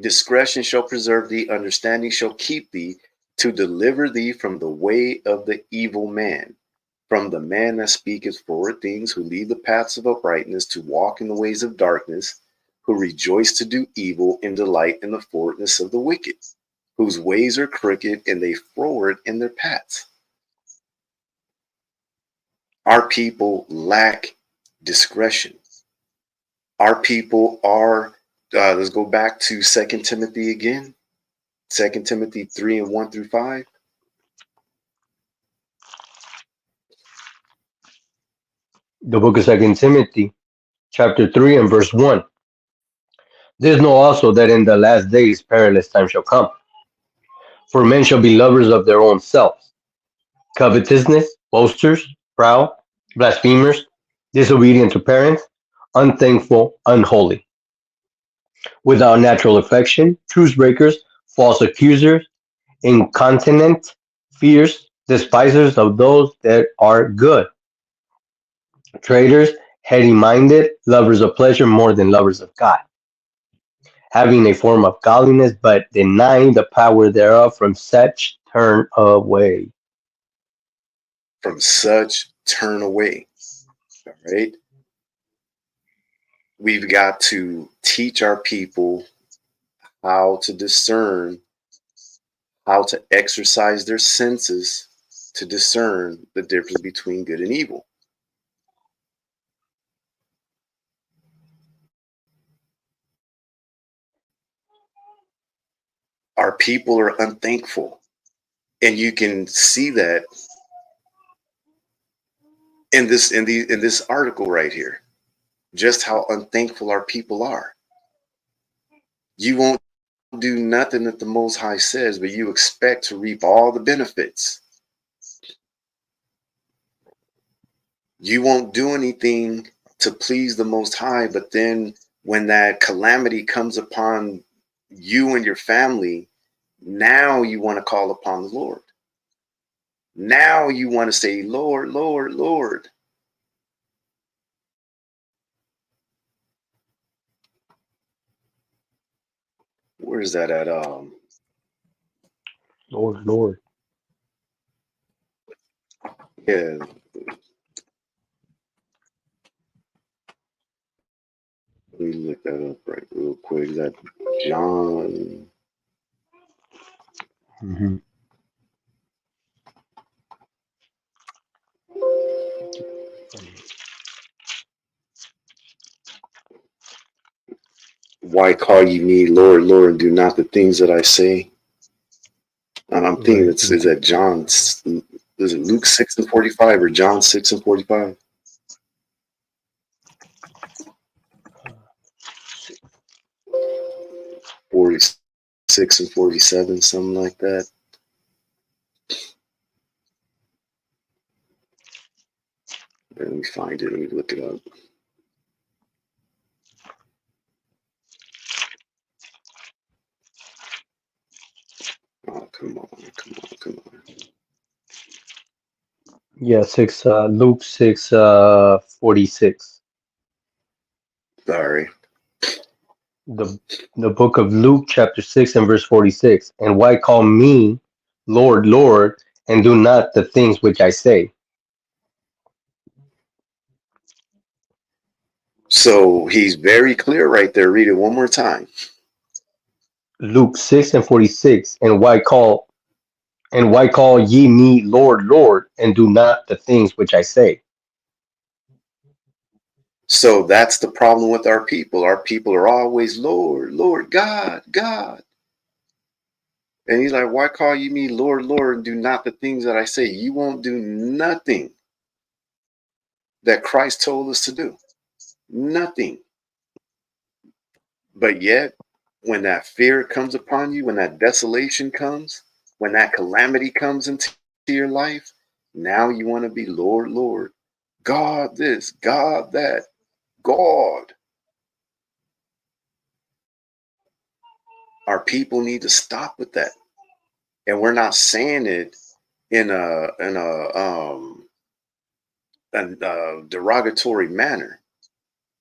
Discretion shall preserve thee, understanding shall keep thee, to deliver thee from the way of the evil man, from the man that speaketh forward things, who leave the paths of uprightness, to walk in the ways of darkness, who rejoice to do evil and delight in the forwardness of the wicked, whose ways are crooked and they froward in their paths. Our people lack discretion. Our people are, let's go back to 2 Timothy again, 2 Timothy 3 and 1 through 5. The book of 2 Timothy, chapter 3 and verse 1. This know also that in the last days perilous times shall come. For men shall be lovers of their own selves, covetousness, boasters, proud, blasphemers, disobedient to parents, unthankful, unholy, without natural affection, truce breakers, false accusers, incontinent, fierce, despisers of those that are good, traitors, heady-minded, lovers of pleasure more than lovers of God, having a form of godliness, but denying the power thereof. From such turn away. From such turn away. All right. We've got to teach our people how to discern, how to exercise their senses to discern the difference between good and evil. Our people are unthankful, and you can see that in this article right here, just how unthankful our people are. You won't do nothing that the Most High says, but you expect to reap all the benefits. You won't do anything to please the Most High, but then when that calamity comes upon you and your family, now you want to call upon the Lord. Now you want to say, Lord, Lord, Lord. Where is that at? Lord, Lord. Yeah. Let me look that up right real quick. Is that John? Mm-hmm. Why call ye me Lord, Lord, and do not the things that I say? And I'm thinking Right. is that John, is it Luke 6 and 45 or John 6 and 45? 46 and 47, something like that. Let me find it. Let me look it up. Oh, come on, come on, come on. Yeah, Luke 6, 46. Sorry. The the book of Luke, chapter 6 and verse 46. And why call me Lord, Lord, and do not the things which I say? So he's very clear right there. Read it one more time. Luke 6 and 46. And why call ye me Lord, Lord, and do not the things which I say? So that's the problem with our people. Our people are always Lord, Lord, God, God. And he's like, why call you me Lord, Lord, and do not the things that I say? You won't do nothing that Christ told us to do. Nothing. But yet, when that fear comes upon you, when that desolation comes, when that calamity comes into your life, Now you want to be Lord, Lord, God this, God that, God. Our people need to stop with that. And we're not saying it in a derogatory manner.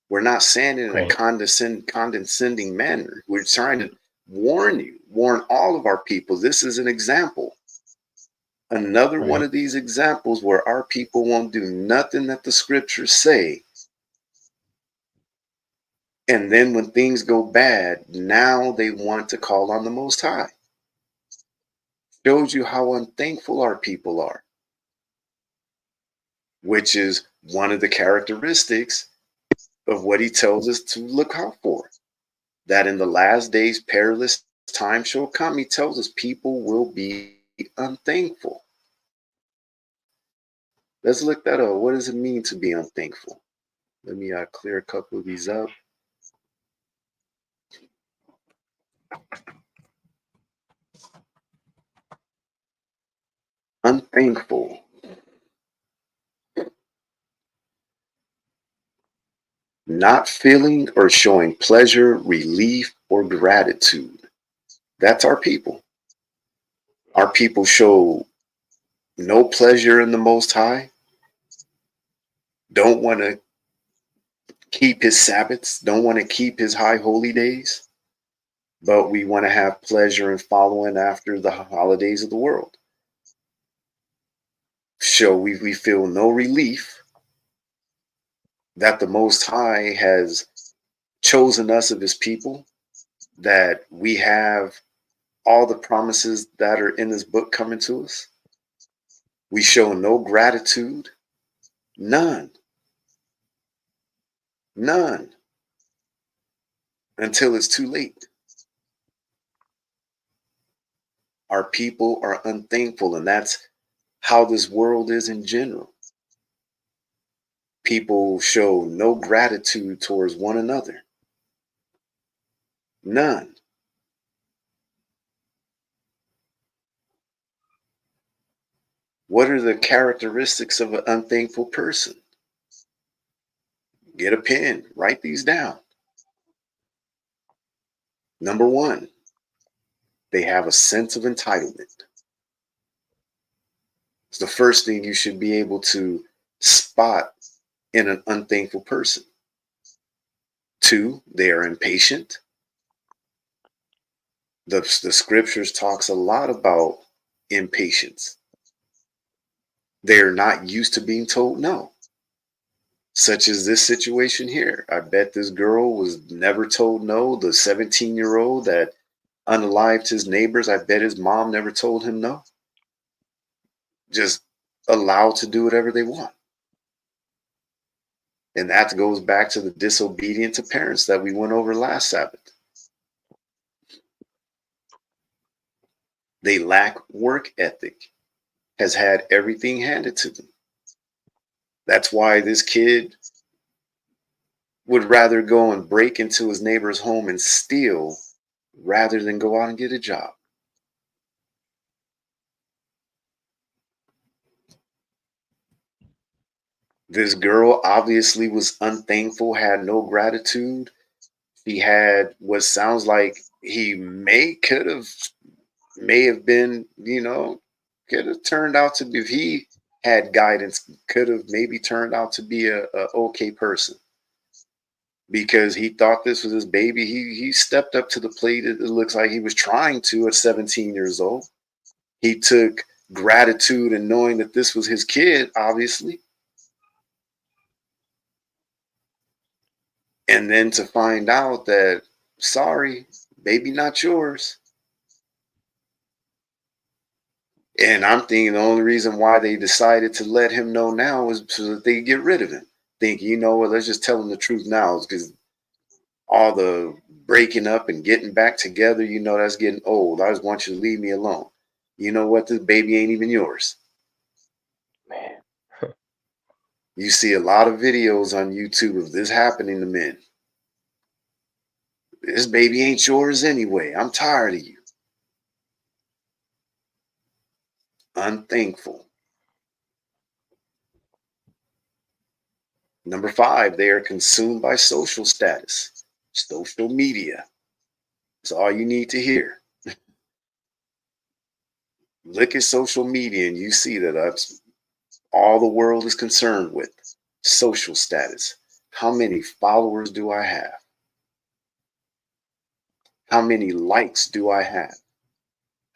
We're not saying it in a Right. condescending manner. We're trying to warn all of our people. This is an example. Another one Right. of these examples where our people won't do nothing that the scriptures say. And then when things go bad, now they want to call on the Most High. Shows you how unthankful our people are, which is one of the characteristics of what he tells us to look out for. That in the last days, perilous time shall come. He tells us people will be unthankful. Let's look that up. What does it mean to be unthankful? Let me clear a couple of these up. Unthankful. Not feeling or showing pleasure, relief, or gratitude. That's our people. Our people show no pleasure in the Most High, don't want to keep his Sabbaths, don't want to keep his high holy days, but we want to have pleasure in following after the holidays of the world. So we feel no relief that the Most High has chosen us of his people, that we have all the promises that are in this book coming to us. We show no gratitude, none, none, until it's too late. Our people are unthankful, and that's how this world is in general. People show no gratitude towards one another. None. What are the characteristics of an unthankful person? Get a pen, write these down. Number one, they have a sense of entitlement. It's the first thing you should be able to spot in an unthankful person. Two, they are impatient. The scriptures talks a lot about impatience. They're not used to being told no. Such as this situation here. I bet this girl was never told no. The 17-year-old that unalived his neighbors, I bet his mom never told him no. Just allowed to do whatever they want. And that goes back to the disobedience of parents that we went over last Sabbath. They lack work ethic, has had everything handed to them. That's why this kid would rather go and break into his neighbor's home and steal rather than go out and get a job. This girl obviously was unthankful, had no gratitude. He had what sounds like he may have been, could have turned out to be, if he had guidance, could have maybe turned out to be a okay person, because he thought this was his baby. He stepped up to the plate. It looks like he was trying to at 17 years old. He took gratitude in knowing that this was his kid, obviously. And then to find out that, sorry, baby, not yours. And I'm thinking the only reason why they decided to let him know now is so that they could get rid of him. Thinking, you know what, let's just tell him the truth now, because all the breaking up and getting back together, that's getting old. I just want you to leave me alone. You know what, this baby ain't even yours. Man. You see a lot of videos on YouTube of this happening to men. This baby ain't yours anyway. I'm tired of you. Unthankful. Number 5, they are consumed by social status, social media. That's all you need to hear. Look at social media and you see that that's all the world is concerned with. Social status. How many followers do I have? How many likes do I have?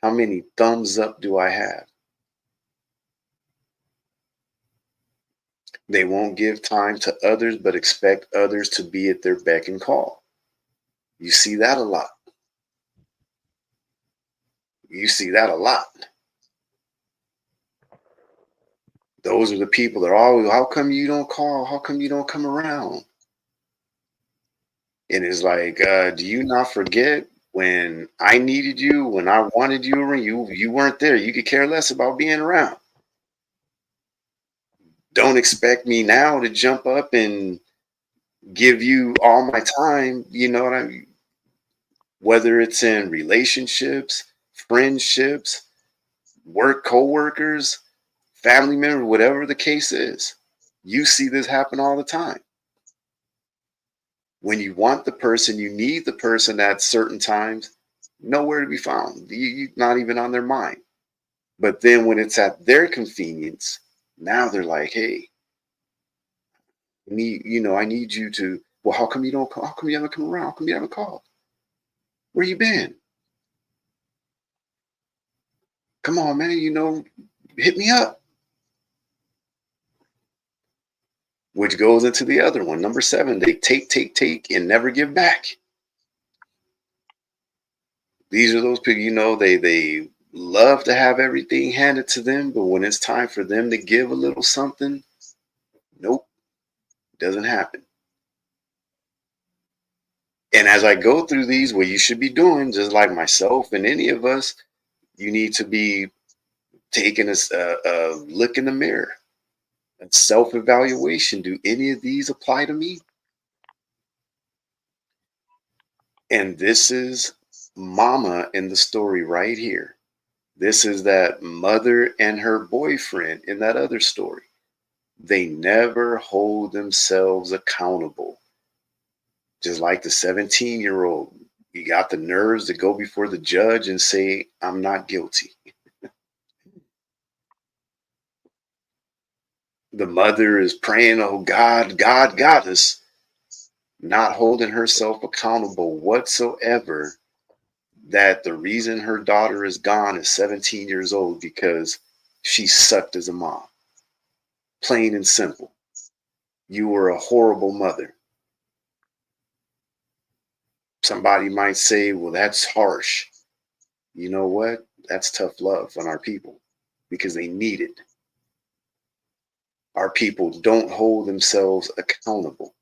How many thumbs up do I have? They won't give time to others, but expect others to be at their beck and call. You see that a lot. You see that a lot. Those are the people that are always, how come you don't call? How come you don't come around? And it's like, do you not forget when I needed you, when I wanted you, you weren't there. You could care less about being around. Don't expect me now to jump up and give you all my time. You know what I mean? Whether it's in relationships, friendships, work, co-workers, family members, whatever the case is. You see this happen all the time. When you want the person, you need the person at certain times, nowhere to be found. You not even on their mind. But then when it's at their convenience, now they're like, hey, I need you to, well, how come you don't call? How come you haven't come around? How come you haven't called? Where you been? Come on, man, hit me up. Which goes into the other one. Number 7, they take, and never give back. These are those people, they love to have everything handed to them, but when it's time for them to give a little something, nope, doesn't happen. And as I go through these, what you should be doing, just like myself and any of us, you need to be taking a look in the mirror, a self-evaluation. Do any of these apply to me? And this is mama in the story right here. This is that mother and her boyfriend in that other story. They never hold themselves accountable. Just like the 17-year-old, you got the nerves to go before the judge and say, I'm not guilty. The mother is praying, oh God, God got us, not holding herself accountable whatsoever, that the reason her daughter is gone is 17 years old because she sucked as a mom. Plain and simple. You were a horrible mother. Somebody might say, well, that's harsh. You know what? That's tough love on our people because they need it. Our people don't hold themselves accountable.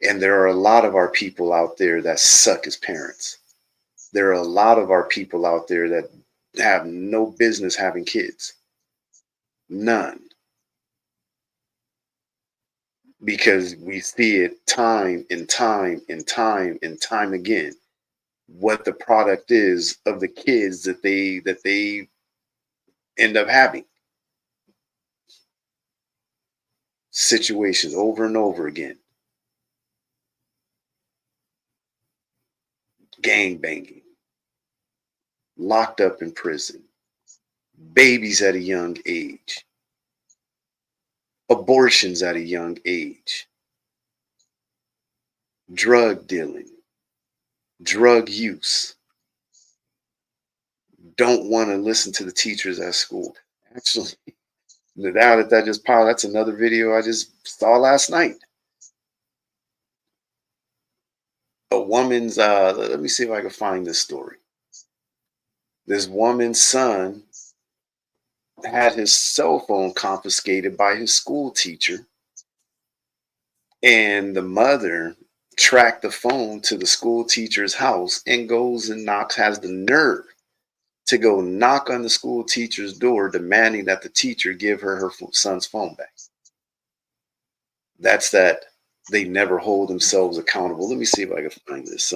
And there are a lot of our people out there that suck as parents. There are a lot of our people out there that have no business having kids. None. Because we see it time and time and time and time again what the product is of the kids that they end up having. Situations over and over again. Gang banging, locked up in prison, babies at a young age, abortions at a young age, drug dealing, drug use, don't want to listen to the teachers at school. Actually, now that just piled, that's another video I just saw last night. A woman's, let me see if I can find this story. This woman's son had his cell phone confiscated by his school teacher, and the mother tracked the phone to the school teacher's house and goes and has the nerve to go knock on the school teacher's door demanding that the teacher give her son's phone back. That's that they never hold themselves accountable. Let me see if I can find this.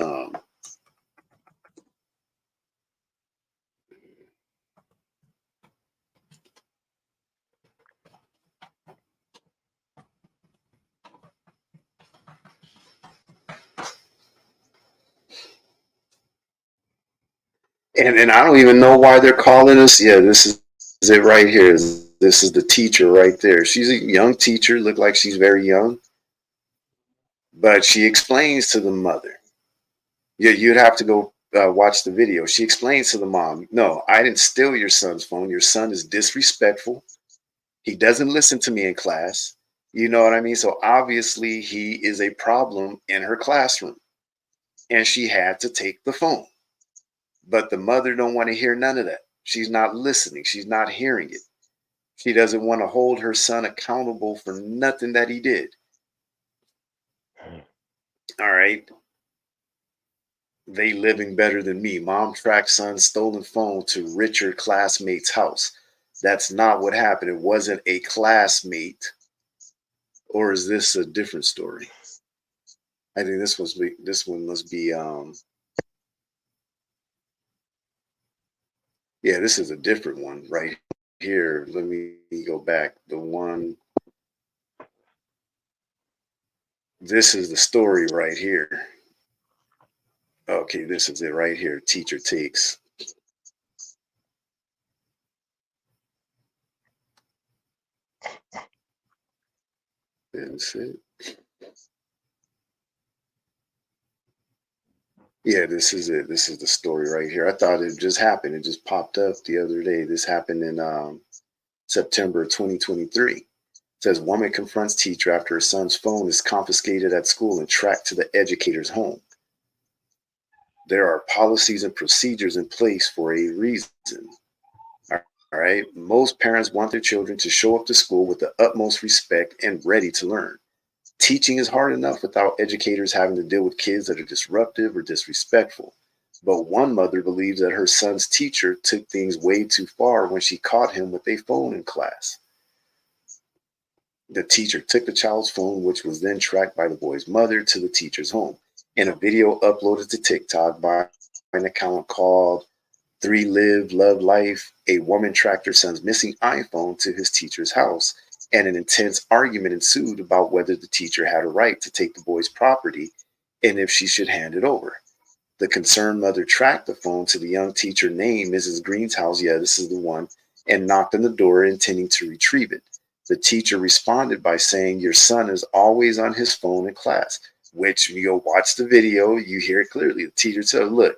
And I don't even know why they're calling us. Yeah, this is it right here. This is the teacher right there. She's a young teacher, look like she's very young, but she explains to the mother. Yeah, you'd have to go watch the video. She explains to the mom, no, I didn't steal your son's phone. Your son is disrespectful. He doesn't listen to me in class. You know what I mean? So obviously he is a problem in her classroom. And she had to take the phone. But the mother don't want to hear none of that. She's not listening. She's not hearing it. She doesn't want to hold her son accountable for nothing that he did. All right. They living better than me. Mom tracked son's stolen phone to richer classmate's house. That's not what happened. It wasn't a classmate. Or is this a different story? I think this one must be yeah, this is a different one right here. Let me go back. The one this is the story right here. Okay, this is it right here. Teacher takes. That's it. Yeah, this is it. This is the story right here. I thought it just happened. It just popped up the other day. This happened in September 2023. It says woman confronts teacher after her son's phone is confiscated at school and tracked to the educator's home. There are policies and procedures in place for a reason. All right. Most parents want their children to show up to school with the utmost respect and ready to learn. Teaching is hard enough without educators having to deal with kids that are disruptive or disrespectful. But one mother believes that her son's teacher took things way too far when she caught him with a phone in class. The teacher took the child's phone, which was then tracked by the boy's mother to the teacher's home. In a video uploaded to TikTok by an account called 3Live Love Life, a woman tracked her son's missing iPhone to his teacher's house, and an intense argument ensued about whether the teacher had a right to take the boy's property and if she should hand it over. The concerned mother tracked the phone to the young teacher named Mrs. Green's house, yeah, this is the one, and knocked on the door intending to retrieve it. The teacher responded by saying, your son is always on his phone in class, which you go watch the video, you hear it clearly. The teacher said, look,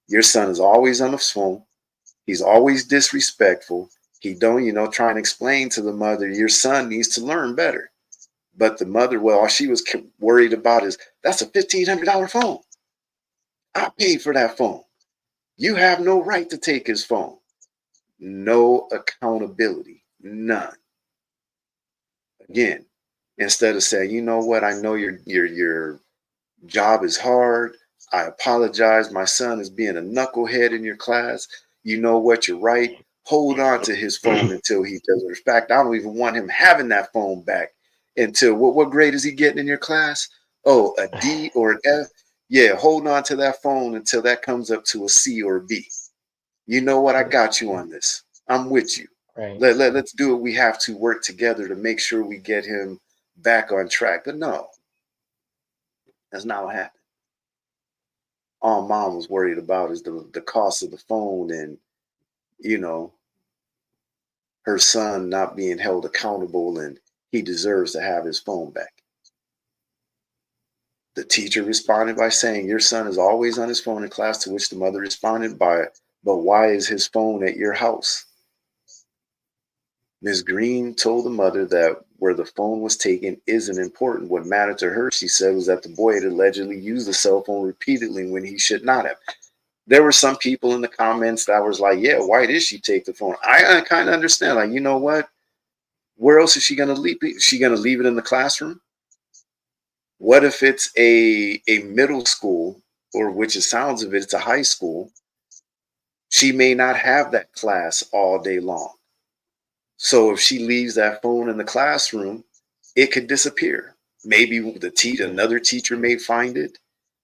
your son is always on his phone. He's always disrespectful. He don't, trying to explain to the mother, your son needs to learn better. But the mother, well, all she was worried about is, that's a $1,500 phone. I paid for that phone. You have no right to take his phone. No accountability, none. Again, instead of saying, you know what, I know your job is hard. I apologize. My son is being a knucklehead in your class. You know what, you're right. Hold on to his phone until he does it. In fact, I don't even want him having that phone back until what grade is he getting in your class? Oh, a D or an F? Yeah, hold on to that phone until that comes up to a C or a B. You know what? I got you on this. I'm with you. Right. Let's do it. We have to work together to make sure we get him back on track. But no, that's not what happened. All mom was worried about is the cost of the phone and, you know, her son not being held accountable and he deserves to have his phone back. The teacher responded by saying, your son is always on his phone in class, to which the mother responded by, but why is his phone at your house? Ms. Green told the mother that where the phone was taken isn't important. What mattered to her, she said, was that the boy had allegedly used the cell phone repeatedly when he should not have. There were some people in the comments that was like, yeah, why did she take the phone? I kind of understand. Like, you know what? Where else is she going to leave it? Is she going to leave it in the classroom? What if it's a middle school, or which it sounds of it, it's a high school? She may not have that class all day long. So if she leaves that phone in the classroom, it could disappear. Maybe another teacher may find it.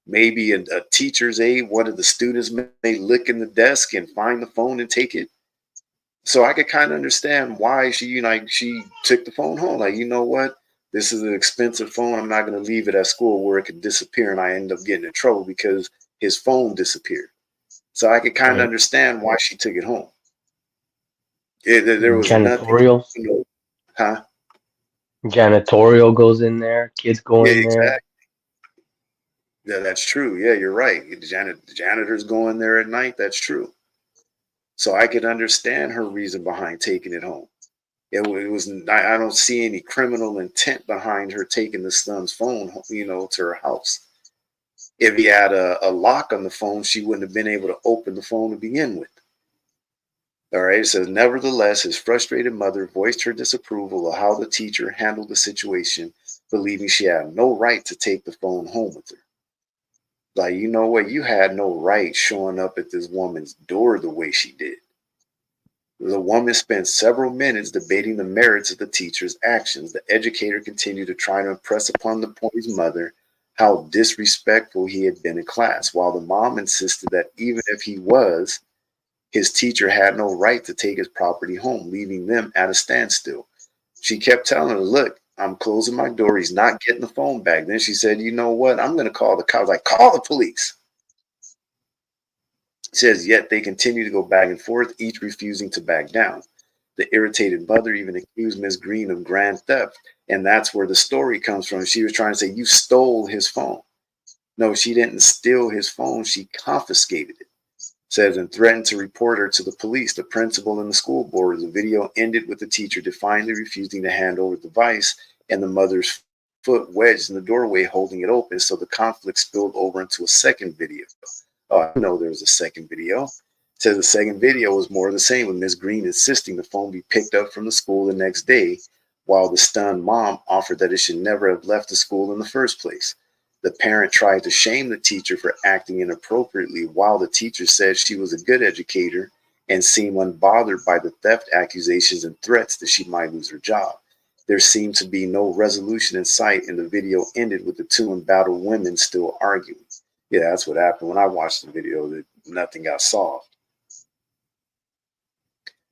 Maybe a teacher's aide, one of the students may look in the desk and find the phone and take it. So I could kind of understand why she took the phone home. Like, you know what? This is an expensive phone. I'm not going to leave it at school where it could disappear and I end up getting in trouble because his phone disappeared. So I could kind of Right. understand why she took it home. There was nothing, Janitorial. huh? Janitorial goes in there. Kids go Yeah, in there. exactly. Yeah, that's true. Yeah, you're right. The janitors go in there at night. That's true. So I could understand her reason behind taking it home. It was. I don't see any criminal intent behind her taking the son's phone, to her house. If he had a lock on the phone, she wouldn't have been able to open the phone to begin with. All right. It says, nevertheless, his frustrated mother voiced her disapproval of how the teacher handled the situation, believing she had no right to take the phone home with her. Like, you know what? You had no right showing up at this woman's door the way she did. The woman spent several minutes debating the merits of the teacher's actions. The educator continued to try to impress upon the boy's mother how disrespectful he had been in class, while the mom insisted that even if he was, his teacher had no right to take his property home, leaving them at a standstill. She kept telling her, look, I'm closing my door. He's not getting the phone back. Then she said, you know what? I'm going to call the cops. Like, call the police. It says, yet they continue to go back and forth, each refusing to back down. The irritated mother even accused Miss Green of grand theft. And that's where the story comes from. She was trying to say, you stole his phone. No, she didn't steal his phone. She confiscated it. Says, and threatened to report her to the police, the principal, and the school board. The video ended with the teacher defiantly refusing to hand over the device and the mother's foot wedged in the doorway holding it open. So the conflict spilled over into a second video. Oh, I know there was a second video. It says the second video was more of the same, with Miss Green insisting the phone be picked up from the school the next day, while the stunned mom offered that it should never have left the school in the first place. The parent tried to shame the teacher for acting inappropriately, while the teacher said she was a good educator and seemed unbothered by the theft accusations and threats that she might lose her job. There seemed to be no resolution in sight, and the video ended with the two embattled women still arguing. Yeah, that's what happened when I watched the video, that nothing got solved.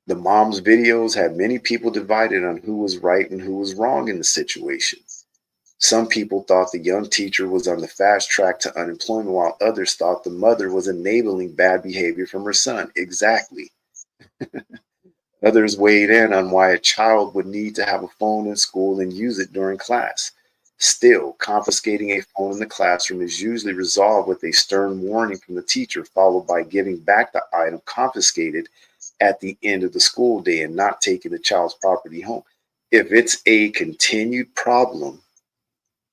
The mom's videos had many people divided on who was right and who was wrong in the situation. Some people thought the young teacher was on the fast track to unemployment, while others thought the mother was enabling bad behavior from her son. Exactly. Others weighed in on why a child would need to have a phone in school and use it during class. Still, confiscating a phone in the classroom is usually resolved with a stern warning from the teacher, followed by giving back the item confiscated at the end of the school day and not taking the child's property home. If it's a continued problem,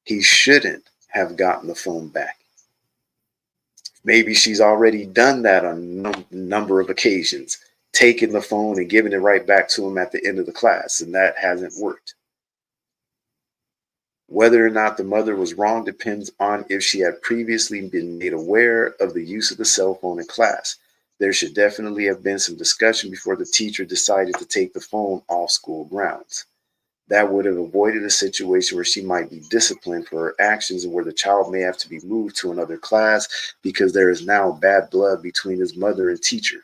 he shouldn't have gotten the phone back. Maybe she's already done that on a number of occasions, taking the phone and giving it right back to him at the end of the class, and that hasn't worked. Whether or not the mother was wrong depends on if she had previously been made aware of the use of the cell phone in class. There should definitely have been some discussion before the teacher decided to take the phone off school grounds. That would have avoided a situation where she might be disciplined for her actions and where the child may have to be moved to another class because there is now bad blood between his mother and teacher.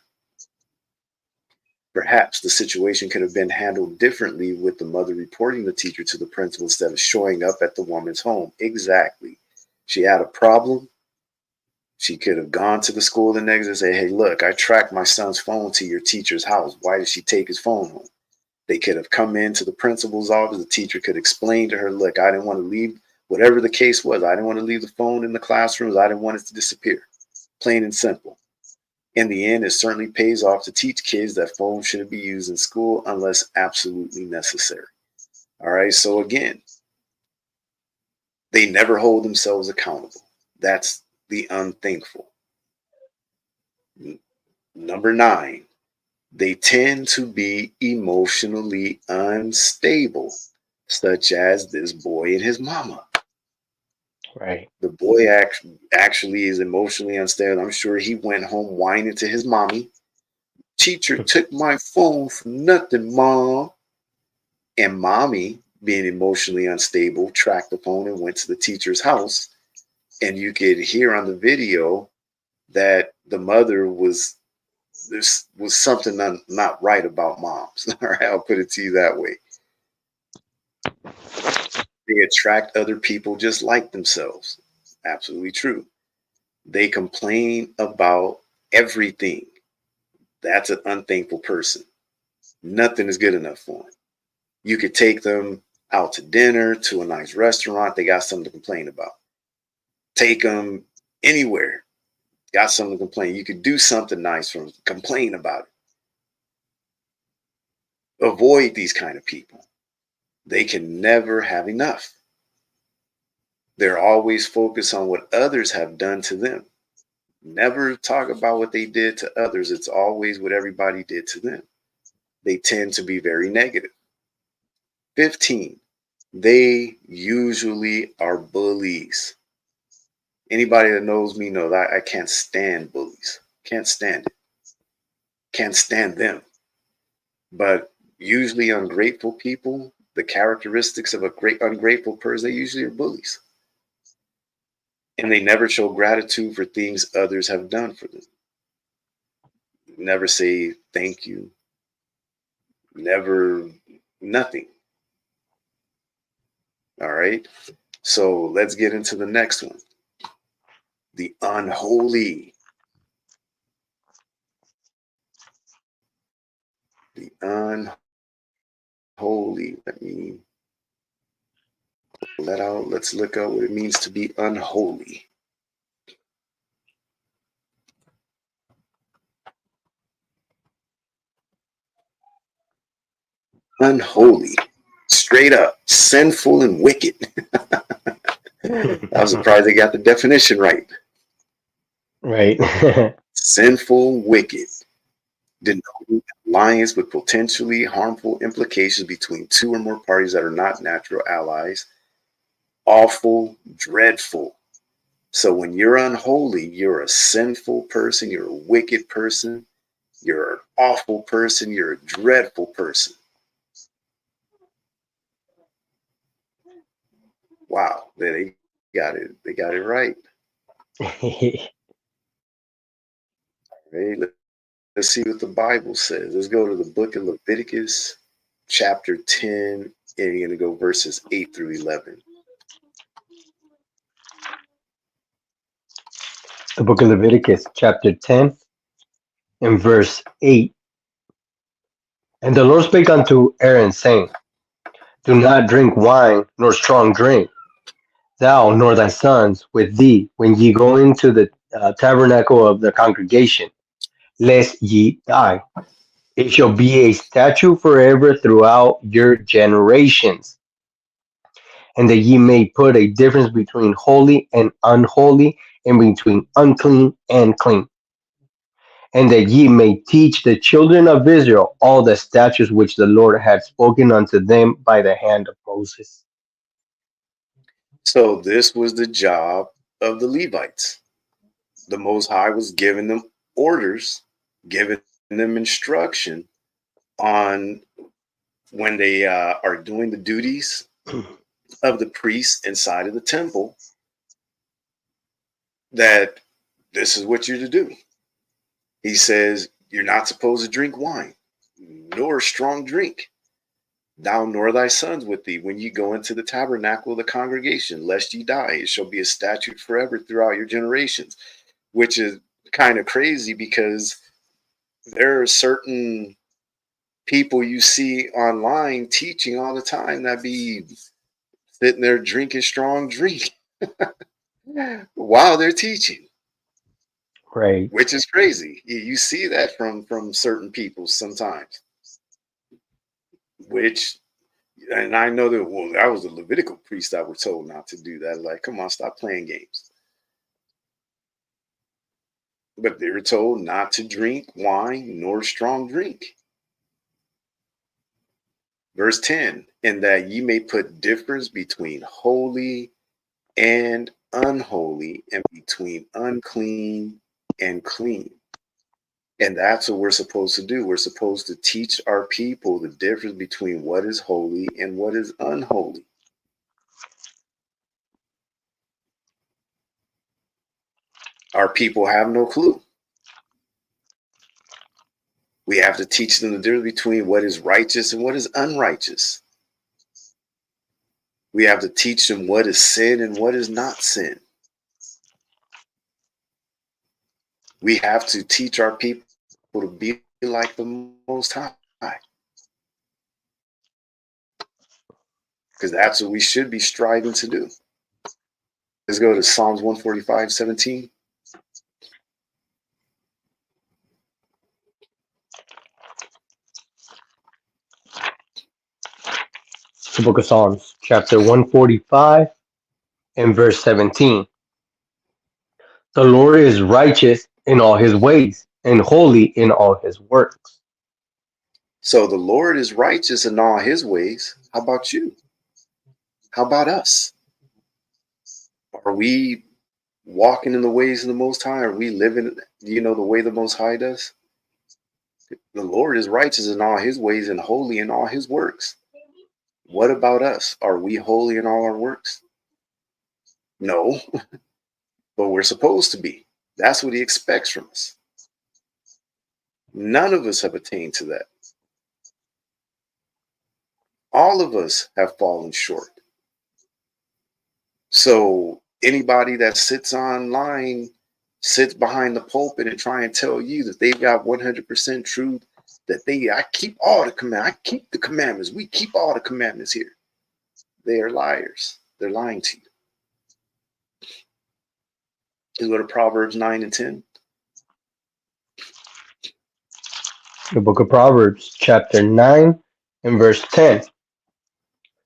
Perhaps the situation could have been handled differently with the mother reporting the teacher to the principal instead of showing up at the woman's home. Exactly. She had a problem. She could have gone to the school the next day and say, hey, look, I tracked my son's phone to your teacher's house. Why did she take his phone home? They could have come into the principal's office. The teacher could explain to her, look, I didn't want to leave, whatever the case was. I didn't want to leave the phone in the classrooms. I didn't want it to disappear. Plain and simple. In the end, it certainly pays off to teach kids that phones shouldn't be used in school unless absolutely necessary. All right. So again, they never hold themselves accountable. That's the unthankful. Number 9, they tend to be emotionally unstable, such as this boy and his mama. Right. The boy actually is emotionally unstable. I'm sure he went home whining to his mommy. Teacher took my phone for nothing, mom. And mommy, being emotionally unstable, tracked the phone and went to the teacher's house. And you could hear on the video that the mother was, this was something not right about moms. All right, I'll put it to you that way. They attract other people just like themselves. Absolutely true. They complain about everything. That's an unthankful person. Nothing is good enough for them. You could take them out to dinner, to a nice restaurant. They got something to complain about. Take them anywhere. Got something to complain. You could do something nice for them. Complain about it. Avoid these kind of people. They can never have enough. They're always focused on what others have done to them. Never talk about what they did to others. It's always what everybody did to them. They tend to be very negative. 15, they usually are bullies. Anybody that knows me knows I can't stand bullies. Can't stand it. Can't stand them. But usually ungrateful people, the characteristics of a great ungrateful person, they usually are bullies. And they never show gratitude for things others have done for them. Never say thank you. Never, nothing. All right. So let's get into the next one. The unholy. The unholy. Let me pull that out. Let's look up what it means to be unholy. Unholy. Straight up. Sinful and wicked. I was surprised they got the definition right. Right. Sinful, wicked. Denoting alliance with potentially harmful implications between two or more parties that are not natural allies. Awful, dreadful. So when you're unholy, you're a sinful person, you're a wicked person, you're an awful person, you're a dreadful person. Wow, they got it. They got it right. Right? Let's see what the Bible says. Let's go to the book of Leviticus, chapter 10, and you're going to go verses 8 through 11. The book of Leviticus, chapter 10, and verse 8. And the Lord spake unto Aaron, saying, Do not drink wine, nor strong drink, thou nor thy sons with thee, when ye go into the tabernacle of the congregation, lest ye die. It shall be a statute forever throughout your generations, and that ye may put a difference between holy and unholy, and between unclean and clean, and that ye may teach the children of Israel all the statutes which the Lord had spoken unto them by the hand of Moses. So this was the job of the Levites. The Most High was giving them orders, giving them instruction on when they are doing the duties of the priests inside of the temple, that this is what you're to do. He says, you're not supposed to drink wine, nor strong drink, thou nor thy sons with thee, when you go into the tabernacle of the congregation, lest ye die. It shall be a statute forever throughout your generations, which is kind of crazy because there are certain people you see online teaching all the time that be sitting there drinking strong drink while they're teaching, Right. which is crazy. You see that from certain people sometimes, which, and I know that, well, that was the Levitical priests that were told not to do that. Like, come on, stop playing games. But they were told not to drink wine nor strong drink. Verse 10, in that ye may put difference between holy and unholy, and between unclean and clean. And that's what we're supposed to do. We're supposed to teach our people the difference between what is holy and what is unholy. Our people have no clue. We have to teach them the difference between what is righteous and what is unrighteous. We have to teach them what is sin and what is not sin. We have to teach our people to be like the Most High, because that's what we should be striving to do. Let's go to Psalms 145:17. The book of Psalms, chapter 145 and verse 17. The Lord is righteous in all his ways and holy in all his works. So the Lord is righteous in all his ways. How about you? How about us? Are we walking in the ways of the Most High? Are we living, the way the Most High does? The Lord is righteous in all his ways and holy in all his works. What about us? Are we holy in all our works? No, but we're supposed to be. That's what he expects from us. None of us have attained to that. All of us have fallen short. So anybody that sits online, sits behind the pulpit and try and tell you that they've got 100% truth, that I keep all the commandments, I keep the commandments, we keep all the commandments here. They are liars. They're lying to you. You go to Proverbs 9 and 10. The book of Proverbs, chapter 9 and verse 10.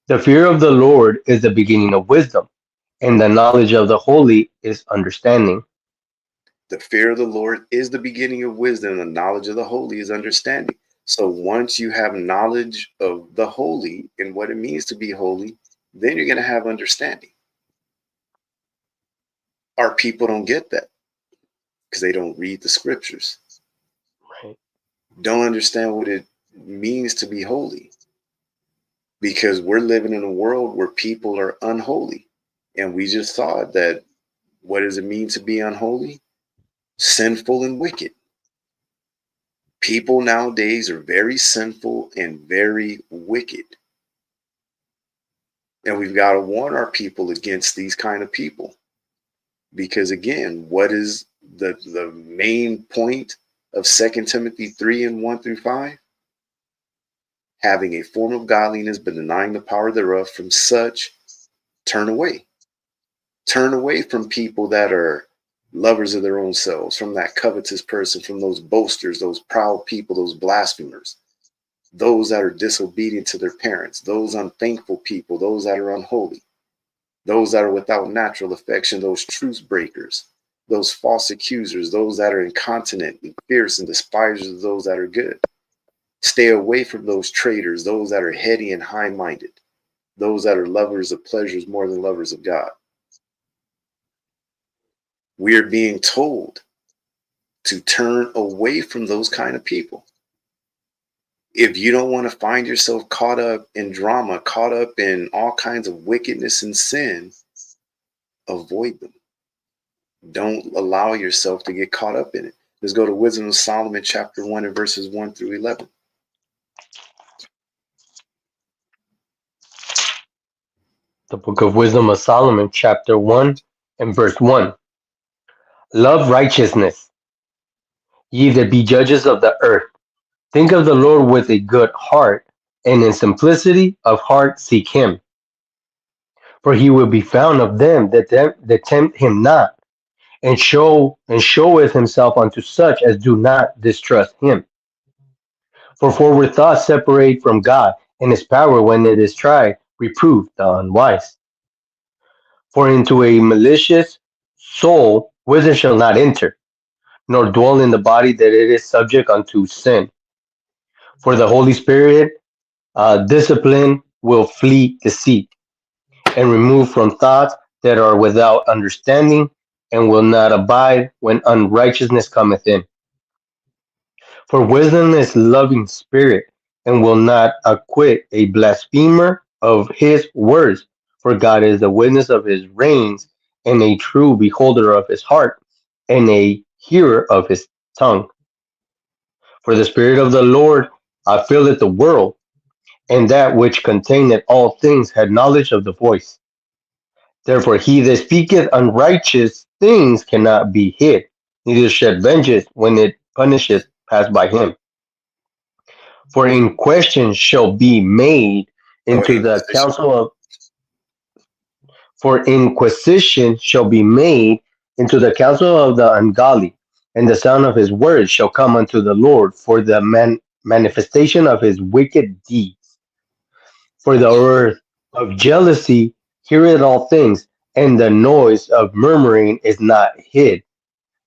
The fear of the Lord is the beginning of wisdom, and the knowledge of the holy is understanding. The fear of the Lord is the beginning of wisdom, and the knowledge of the holy is understanding. So once you have knowledge of the holy and what it means to be holy, then you're going to have understanding. Our people don't get that because they don't read the scriptures. Right. Don't understand what it means to be holy, because we're living in a world where people are unholy. And we just thought that, what does it mean to be unholy? Sinful and wicked. People nowadays are very sinful and very wicked. And we've got to warn our people against these kind of people. Because again, what is the main point of 2 Timothy 3 and 1 through 5? Having a form of godliness but denying the power thereof, from such turn away. Turn away from people that are lovers of their own selves, from that covetous person, from those boasters, those proud people, those blasphemers, those that are disobedient to their parents, those unthankful people, those that are unholy, those that are without natural affection, those truce breakers, those false accusers, those that are incontinent and fierce and despisers of those that are good. Stay away from those traitors, those that are heady and high-minded, those that are lovers of pleasures more than lovers of God. We are being told to turn away from those kind of people. If you don't want to find yourself caught up in drama, caught up in all kinds of wickedness and sin, avoid them. Don't allow yourself to get caught up in it. Let's go to Wisdom of Solomon, chapter 1 and verses 1 through 11. The book of Wisdom of Solomon, chapter 1 and verse 1. Love righteousness, ye that be judges of the earth. Think of the Lord with a good heart, and in simplicity of heart seek him. For he will be found of them that tempt him not, and showeth himself unto such as do not distrust him. For forward thoughts separate from God, and his power, when it is tried, reprove the unwise. For into a malicious soul wisdom shall not enter, nor dwell in the body that it is subject unto sin. For the Holy Spirit discipline will flee deceit, and remove from thoughts that are without understanding, and will not abide when unrighteousness cometh in. For wisdom is loving spirit, and will not acquit a blasphemer of his words. For God is the witness of his reins, and a true beholder of his heart, and a hearer of his tongue. For the Spirit of the Lord filleth the world, and that which containeth all things had knowledge of the voice. Therefore he that speaketh unrighteous things cannot be hid. neither shed vengeance when it punisheth pass by him. For in question shall be made Oh, into the Inquisition. council of for inquisition shall be made into the council of the ungodly, and the sound of his words shall come unto the Lord for the manifestation of his wicked deeds. For the earth of jealousy heareth all things, and the noise of murmuring is not hid.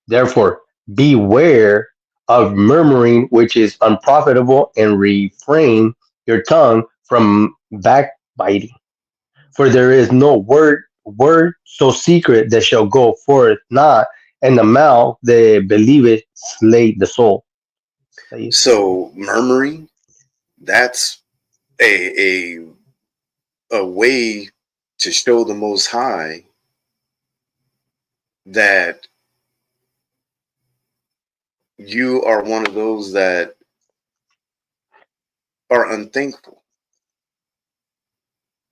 Therefore, beware of murmuring, which is unprofitable, and refrain your tongue from backbiting. For there is no word so secret that shall go forth not, and the mouth that believeth slay the soul. So murmuring, that's a a a way to show the Most High that you are one of those that are unthankful,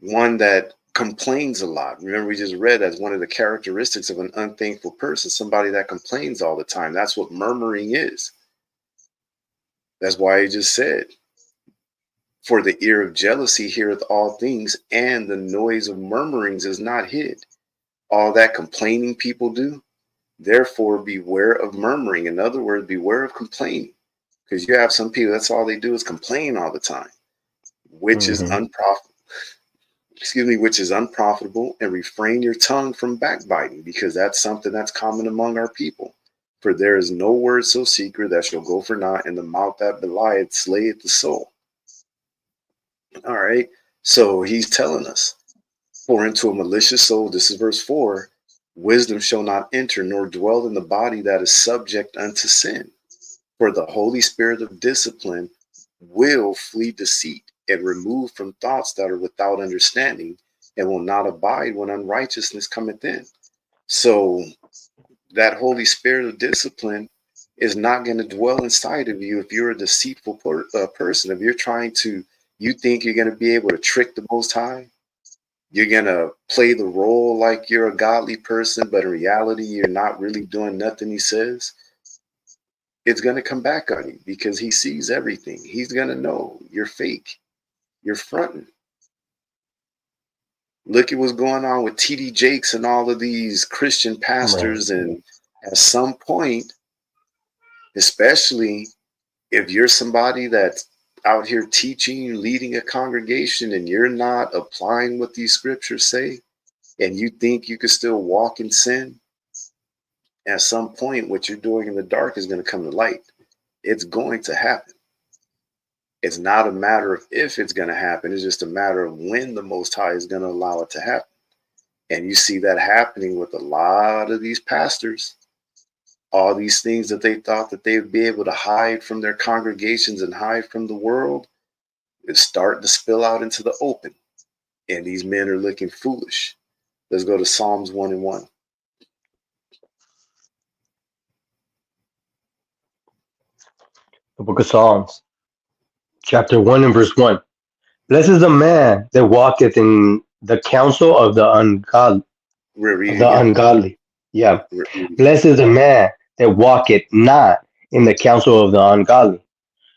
one that complains a lot. Remember, we just read as one of the characteristics of an unthankful person, somebody that complains all the time. That's what murmuring is. That's why he just said, for the ear of jealousy heareth all things, and the noise of murmurings is not hid. All that complaining people do, therefore beware of murmuring. In other words, beware of complaining. Because you have some people, that's all they do is complain all the time, which is Mhm. which is unprofitable, and refrain your tongue from backbiting, because that's something that's common among our people. For there is no word so secret that shall go for naught, and the mouth that belieth slayeth the soul. All right. So he's telling us, for into a malicious soul, this is verse 4, wisdom shall not enter, nor dwell in the body that is subject unto sin. For the Holy Spirit of discipline will flee deceit, and remove from thoughts that are without understanding, and will not abide when unrighteousness cometh in. So that Holy Spirit of discipline is not going to dwell inside of you if you're a deceitful person. If you're trying to, you think you're going to be able to trick the Most High, you're going to play the role like you're a godly person, but in reality, you're not really doing nothing he says. It's going to come back on you because he sees everything. He's going to know you're fake, you're fronting. Look at what's going on with TD Jakes and all of these Christian Right. pastors. And at some point, especially if you're somebody that's out here teaching, leading a congregation, and you're not applying what these scriptures say, and you think you can still walk in sin, at some point, what you're doing in the dark is going to come to light. It's going to happen. It's not a matter of if it's going to happen. It's just a matter of when the Most High is going to allow it to happen. And you see that happening with a lot of these pastors. All these things that they thought that they would be able to hide from their congregations and hide from the world is starting to spill out into the open. And these men are looking foolish. Let's go to Psalms 1 and 1. The book of Psalms, chapter 1 and verse 1. Blessed is the man that walketh in the counsel of the ungodly. We'll Of read the again. ungodly. Yeah. Read again. Blessed is the man that walketh not in the counsel of the ungodly,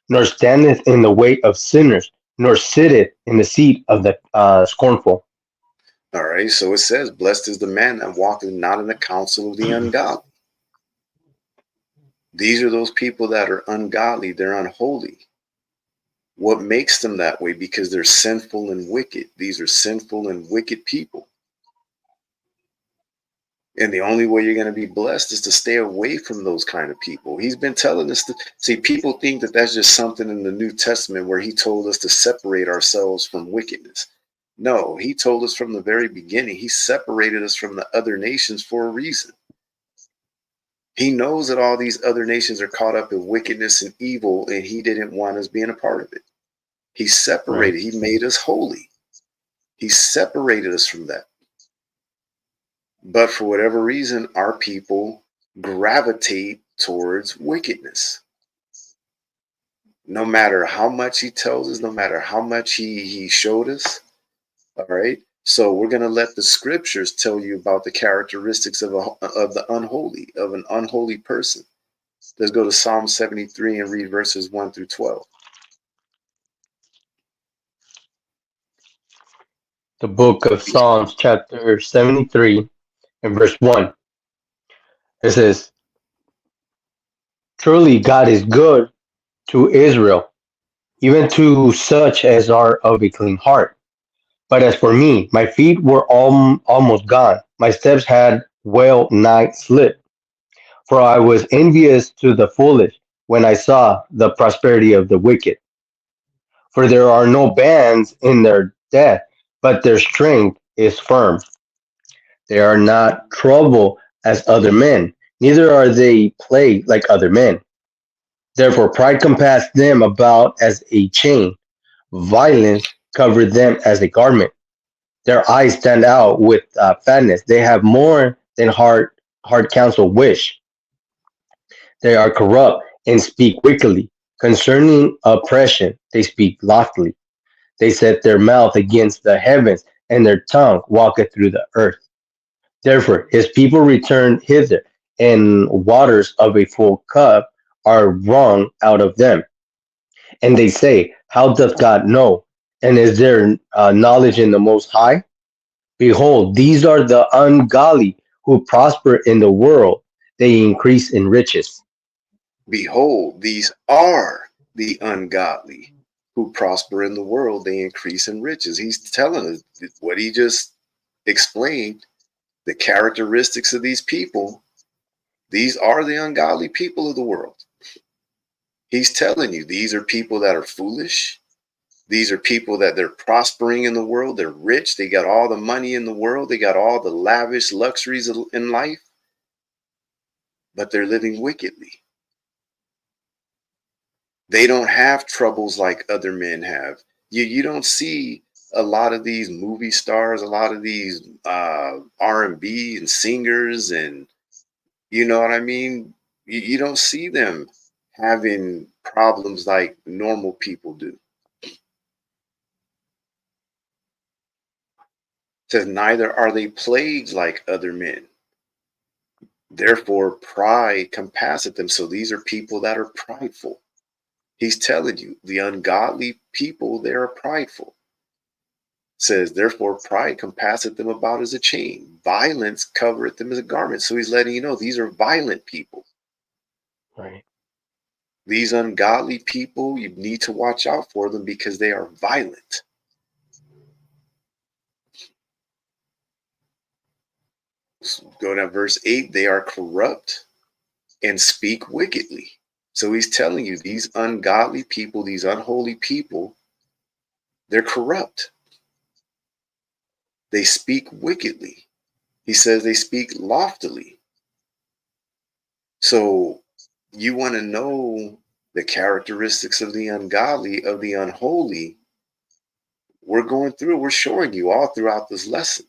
nor standeth in the way of sinners, nor sitteth in the seat of the scornful. All right. So it says, blessed is the man that walketh not in the counsel of the ungodly. These are those people that are ungodly. They're unholy. What makes them that way? Because they're sinful and wicked. These are sinful and wicked people. And the only way you're going to be blessed is to stay away from those kind of people. He's been telling us to see, people think that that's just something in the New Testament where he told us to separate ourselves from wickedness. No, he told us from the very beginning. He separated us from the other nations for a reason. He knows that all these other nations are caught up in wickedness and evil, and he didn't want us being a part of it. He Right. separated, he made us holy. He separated us from that. But for whatever reason, our people gravitate towards wickedness. No matter how much he tells us, no matter how much he showed us. All right. So we're going to let the scriptures tell you about the characteristics of the unholy, of an unholy person. Let's go to Psalm 73 and read verses 1 through 12. The book of Psalms, chapter 73, and verse 1. It says, "Truly God is good to Israel, even to such as are of a clean heart. But as for me, my feet were almost gone. My steps had well nigh slipped. For I was envious to the foolish when I saw the prosperity of the wicked. For there are no bands in their death, but their strength is firm. They are not troubled as other men, neither are they plagued like other men. Therefore pride compassed them about as a chain, violence covered them as a garment. Their eyes stand out with fatness. They have more than hard counsel wish. They are corrupt and speak wickedly. Concerning oppression, they speak loftily. They set their mouth against the heavens, and their tongue walketh through the earth. Therefore his people return hither, and waters of a full cup are wrung out of them. And they say, how doth God know? And is there knowledge in the Most High? Behold, these are the ungodly who prosper in the world. They increase in riches. Behold, these are the ungodly who prosper in the world. They increase in riches. He's telling us what he just explained, the characteristics of these people. These are the ungodly people of the world. He's telling you these are people that are foolish. These are people that they're prospering in the world. They're rich. They got all the money in the world. They got all the lavish luxuries in life, but they're living wickedly. They don't have troubles like other men have. You don't see a lot of these movie stars, a lot of these R&B and singers, and you know what I mean? You don't see them having problems like normal people do. It says, neither are they plagued like other men. Therefore, pride compasseth them. So these are people that are prideful. He's telling you, the ungodly people, they are prideful. It says, therefore, pride compasseth them about as a chain. Violence covereth them as a garment. So he's letting you know these are violent people. Right. These ungodly people, you need to watch out for them because they are violent. So go down verse 8, they are corrupt and speak wickedly. So he's telling you these ungodly people, these unholy people, they're corrupt. They speak wickedly. He says they speak loftily. So you want to know the characteristics of the ungodly, of the unholy. We're going through, we're showing you all throughout this lesson,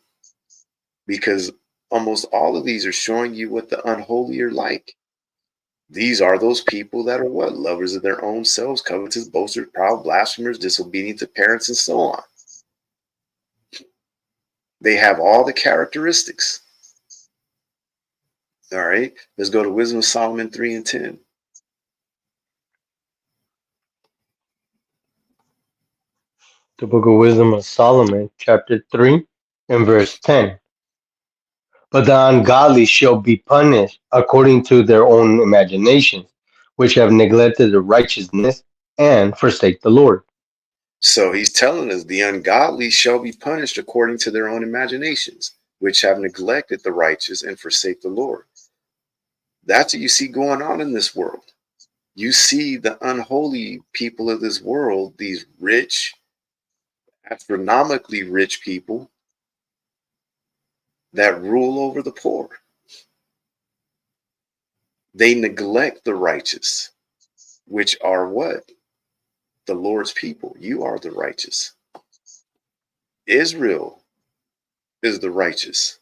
because almost all of these are showing you what the unholy are like. These are those people that are what? Lovers of their own selves, covetous, boasters, proud, blasphemers, disobedient to parents, and so on. They have all the characteristics. All right, let's go to Wisdom of Solomon 3 and 10. The book of Wisdom of Solomon, chapter 3, and verse 10. But the ungodly shall be punished according to their own imaginations, which have neglected the righteousness and forsake the Lord. So he's telling us the ungodly shall be punished according to their own imaginations, which have neglected the righteous and forsake the Lord. That's what you see going on in this world. You see the unholy people of this world, these rich, astronomically rich people that rule over the poor. They neglect the righteous, which are what? The Lord's people. You are the righteous. Israel is the righteous.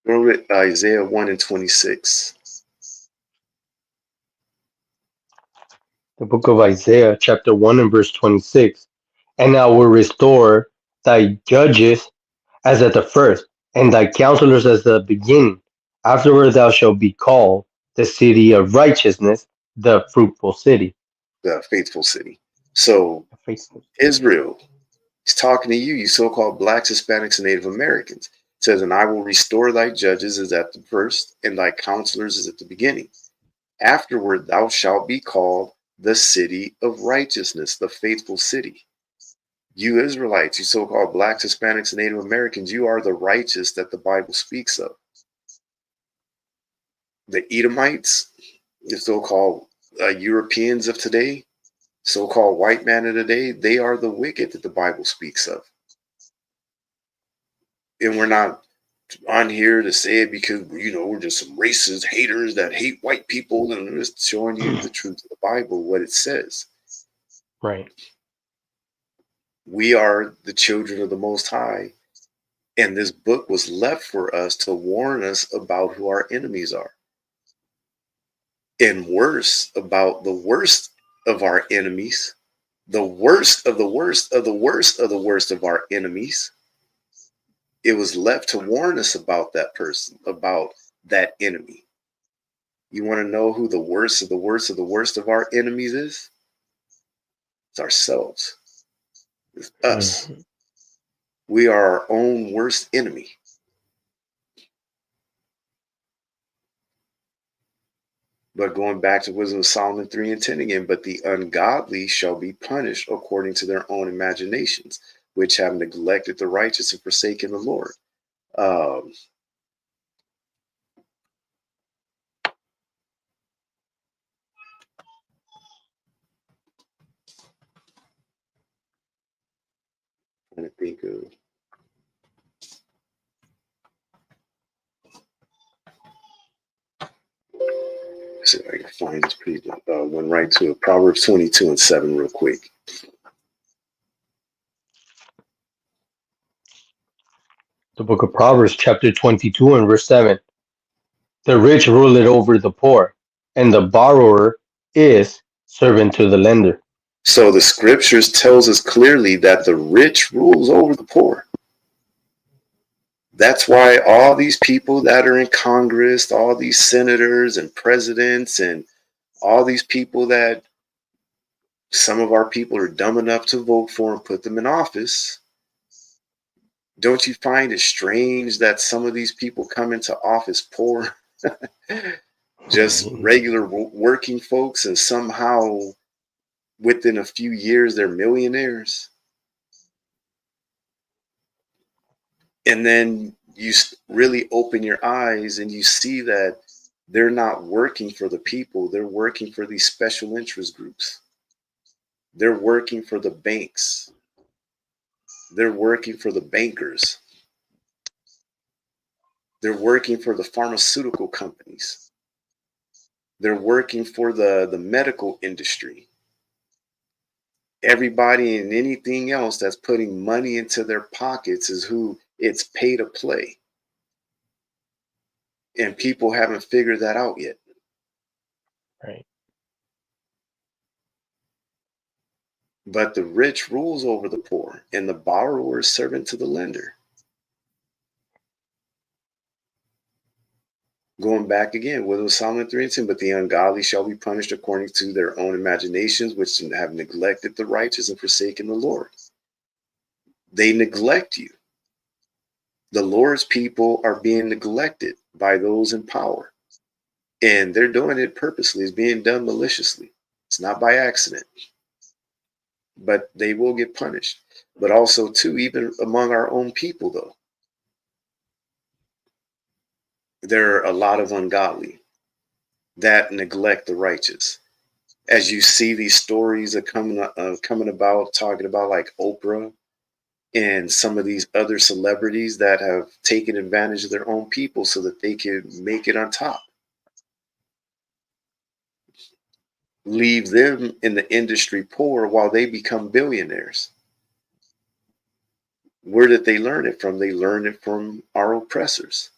Go to Isaiah 1 and 26. The book of Isaiah, chapter 1 and verse 26. And I will restore thy judges as at the first, and thy counselors as the beginning. Afterward thou shalt be called the city of righteousness, the fruitful city. the faithful city. So Faithful. Israel, he's talking to you, you so-called blacks, Hispanics, and Native Americans. It says, and I will restore thy judges as at the first, and thy counselors as at the beginning. Afterward thou shalt be called the city of righteousness, the faithful city. You Israelites, you so-called blacks, Hispanics, and Native Americans, you are the righteous that the Bible speaks of. The Edomites, the so-called Europeans of today, so-called white man of today, they are the wicked that the Bible speaks of. And we're not on here to say it because, we're just some racist haters that hate white people. And I'm just showing you the truth of the Bible, what it says. Right. We are the children of the Most High. And this book was left for us to warn us about who our enemies are. And worse, about the worst of our enemies, the worst of the worst of the worst of the worst of our enemies. It was left to warn us about that person, about that enemy. You want to know who the worst of the worst of the worst of our enemies is? It's ourselves. It's us. Mm-hmm. We are our own worst enemy. But going back to Wisdom of Solomon 3 and 10 again, but the ungodly shall be punished according to their own imaginations, which have neglected the righteous and forsaken the Lord. Trying to think of. See if I can find this pretty. Went right to it. Proverbs 22 and 7 real quick. The book of Proverbs, chapter 22 and verse 7. The rich ruleth over the poor, and the borrower is servant to the lender. So the scriptures tells us clearly that the rich rules over the poor. That's why all these people that are in Congress, all these senators and presidents, and all these people that some of our people are dumb enough to vote for and put them in office. Don't you find it strange that some of these people come into office poor, just regular working folks, and somehow within a few years they're millionaires? And then you really open your eyes and you see that they're not working for the people. They're working for these special interest groups. They're working for the banks. They're working for the bankers. They're working for the pharmaceutical companies. They're working for the medical industry. Everybody and anything else that's putting money into their pockets is who it's pay to play. And people haven't figured that out yet. Right. But the rich rules over the poor, and the borrower is servant to the lender. Going back again, what was Solomon 3 and 10? But the ungodly shall be punished according to their own imaginations, which have neglected the righteous and forsaken the Lord. They neglect you. The Lord's people are being neglected by those in power. And they're doing it purposely. It's being done maliciously. It's not by accident. But they will get punished. But also, too, even among our own people, though, there are a lot of ungodly that neglect the righteous. As you see these stories are coming about, talking about like Oprah and some of these other celebrities that have taken advantage of their own people so that they can make it on top. Leave them in the industry poor while they become billionaires. Where did they learn it from? They learned it from our oppressors.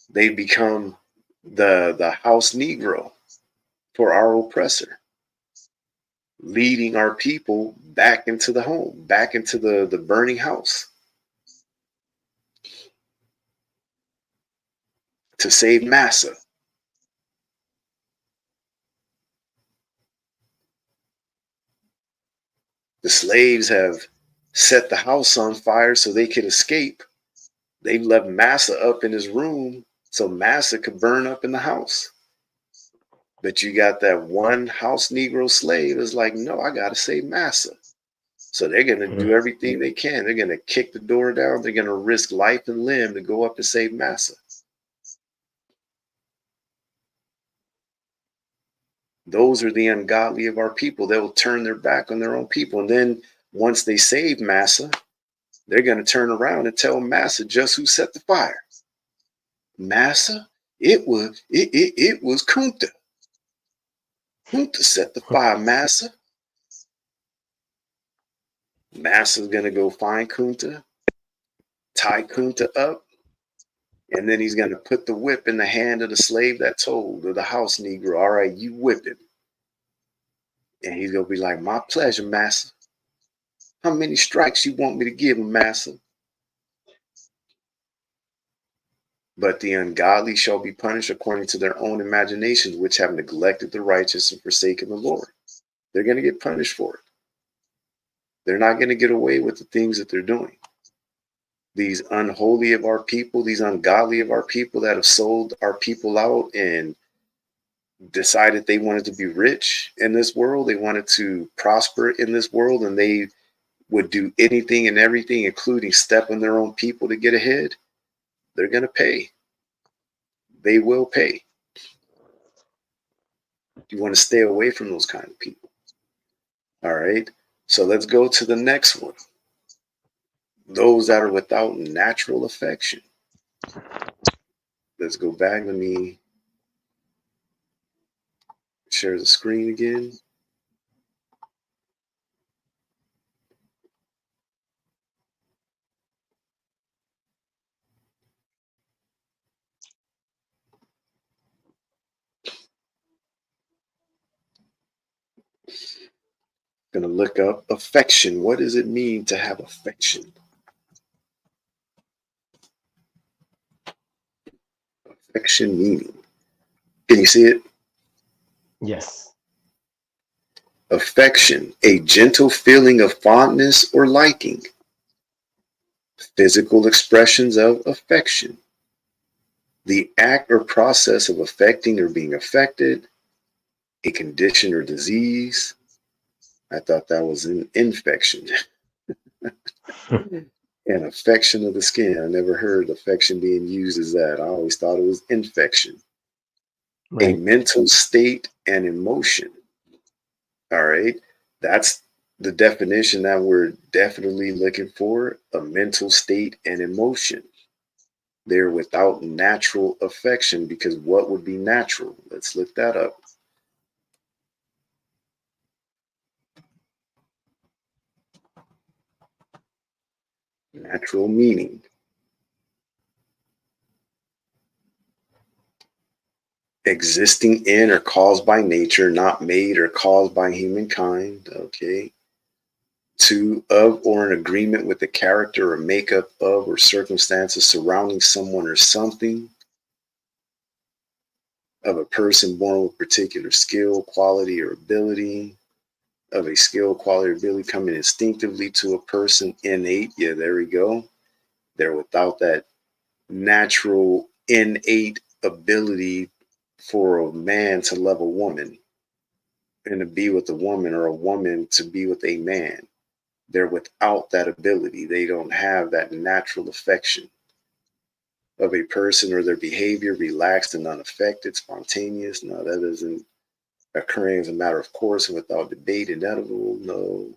They become the house Negro for our oppressor. leading our people back into the home, back into the burning house to save Massa. The slaves have set the house on fire so they could escape. They've left Massa up in his room so Massa could burn up in the house. But you got that one house Negro slave is like, no, I got to save Massa. So they're going to do everything they can. They're going to kick the door down. They're going to risk life and limb to go up and save Massa. Those are the ungodly of our people. They will turn their back on their own people. And then once they save Massa, they're going to turn around and tell Massa just who set the fire. Massa, it was Kunta. Kunta set the fire, Massa. Massa's going to go find Kunta, tie Kunta up, and then he's going to put the whip in the hand of the slave that told, or the house Negro. All right, you whip him. And he's going to be like, my pleasure, Massa. How many strikes you want me to give him, Massa? But the ungodly shall be punished according to their own imaginations, which have neglected the righteous and forsaken the Lord. They're going to get punished for it. They're not going to get away with the things that they're doing. These unholy of our people, these ungodly of our people that have sold our people out and decided they wanted to be rich in this world, they wanted to prosper in this world, and they would do anything and everything, including step on their own people to get ahead. They're going to pay. They will pay. You want to stay away from those kind of people. All right. So let's go to the next one. Those that are without natural affection. Let's go back. Let me share the screen again. Going to look up affection. What does it mean to have affection? Affection meaning. Can you see it? Yes. Affection, a gentle feeling of fondness or liking. Physical expressions of affection. The act or process of affecting or being affected. A condition or disease. I thought that was an infection. And affection of the skin. I never heard affection being used as that. I always thought it was infection. Right. A mental state and emotion. All right. That's the definition that we're definitely looking for. A mental state and emotion. They're without natural affection, because what would be natural? Let's look that up. Natural meaning. Existing in or caused by nature, not made or caused by humankind. Okay. To, of, or in agreement with the character or makeup of or circumstances surrounding someone or something. Of a person born with particular skill, quality, or ability. Of a skill, quality, or ability coming instinctively to a person, innate. Yeah, there we go. They're without that natural, innate ability for a man to love a woman and to be with a woman, or a woman to be with a man. They're without that ability. They don't have that natural affection. Of a person or their behavior, relaxed and unaffected, spontaneous. No, that isn't occurring as a matter of course and without debate, inevitable. No.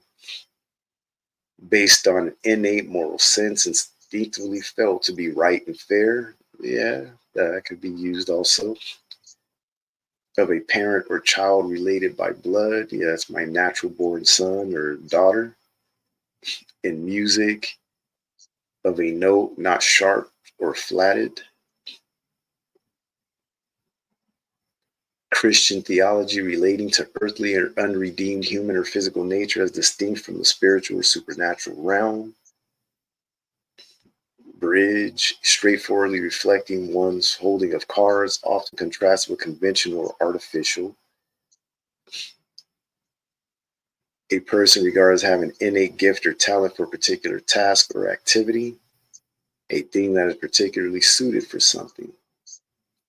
Based on innate moral sense, instinctively felt to be right and fair. Yeah, that could be used also. Of a parent or child related by blood. Yeah, that's my natural born son or daughter. In music. Of a note not sharp or flatted. Christian theology relating to earthly or unredeemed human or physical nature as distinct from the spiritual or supernatural realm. Bridge, straightforwardly reflecting one's holding of cards, often contrasted with conventional or artificial. A person regarded as having an innate gift or talent for a particular task or activity. A thing that is particularly suited for something.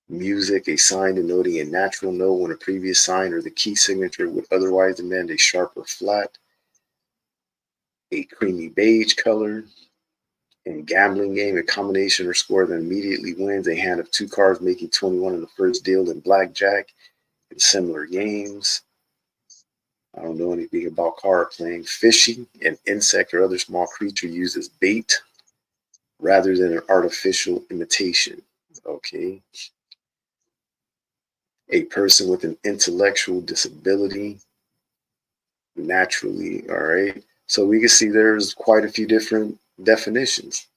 Music, a sign denoting a natural note when a previous sign or the key signature would otherwise demand a sharp or flat. A creamy beige color. In gambling game, a combination or score that immediately wins. A hand of 2 cards making 21 in the first deal in blackjack and similar games. I don't know anything about card playing. Fishing, an insect or other small creature used as bait rather than an artificial imitation. Okay. A person with an intellectual disability. Naturally, all right. So we can see there's quite a few different definitions.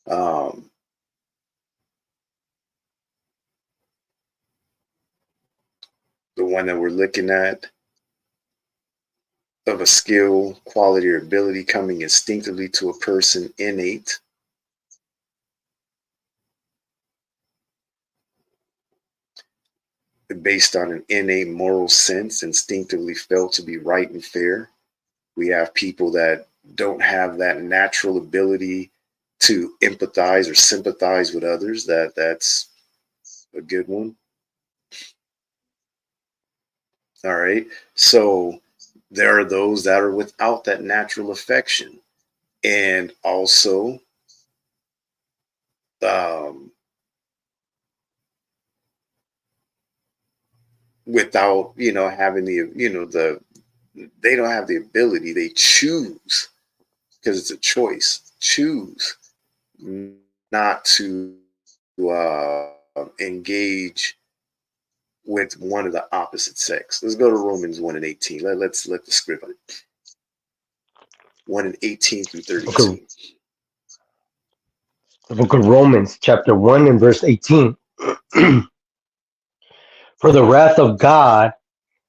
The one that we're looking at of a skill, quality, or ability coming instinctively to a person, innate. Based on an innate moral sense, instinctively felt to be right and fair. We have people that don't have that natural ability to empathize or sympathize with others. That's a good one. All right. So there are those that are without that natural affection, and also without having they don't have the ability. They choose, because it's a choice, choose not to engage with one of the opposite sex. Let's go to Romans 1:18. Let's let the script on it. 1:18 through 32. Okay. The book of Romans, chapter 1 and verse 18. For the wrath of God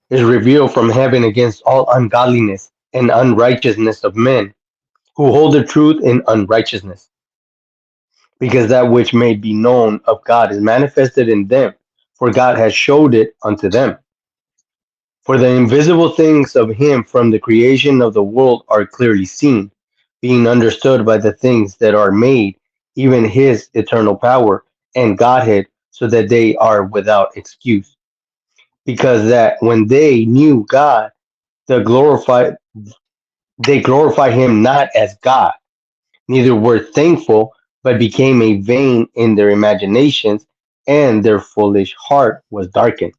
is revealed from heaven against all ungodliness and unrighteousness of men who hold the truth in unrighteousness, because that which may be known of God is manifested in them, for God has showed it unto them. For the invisible things of him from the creation of the world are clearly seen, being understood by the things that are made, even his eternal power and Godhead, so that they are without excuse. Because that when they knew God, they glorified him not as God, neither were thankful, but became a vain in their imaginations, and their foolish heart was darkened.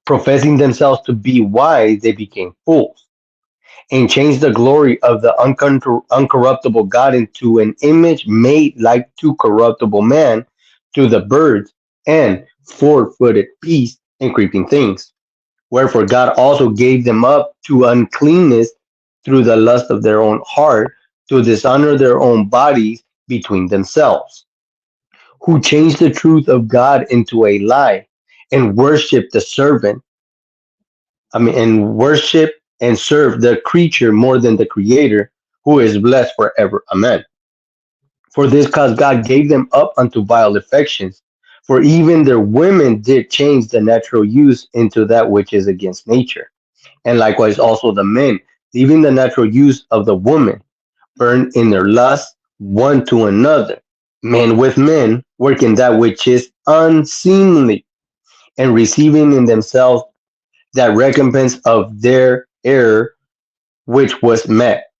Professing themselves to be wise, they became fools, and changed the glory of the uncorruptible God into an image made like to corruptible man, to the birds, and four-footed beasts, and creeping things. Wherefore God also gave them up to uncleanness through the lust of their own heart, to dishonor their own bodies between themselves, who changed the truth of God into a lie, and worship the servant, and worship and serve the creature more than the Creator, who is blessed forever. Amen. For this cause God gave them up unto vile affections, for even their women did change the natural use into that which is against nature. And likewise also the men, leaving the natural use of the woman, burned in their lust one to another, men with men, working that which is unseemly, and receiving in themselves that recompense of their error which was met.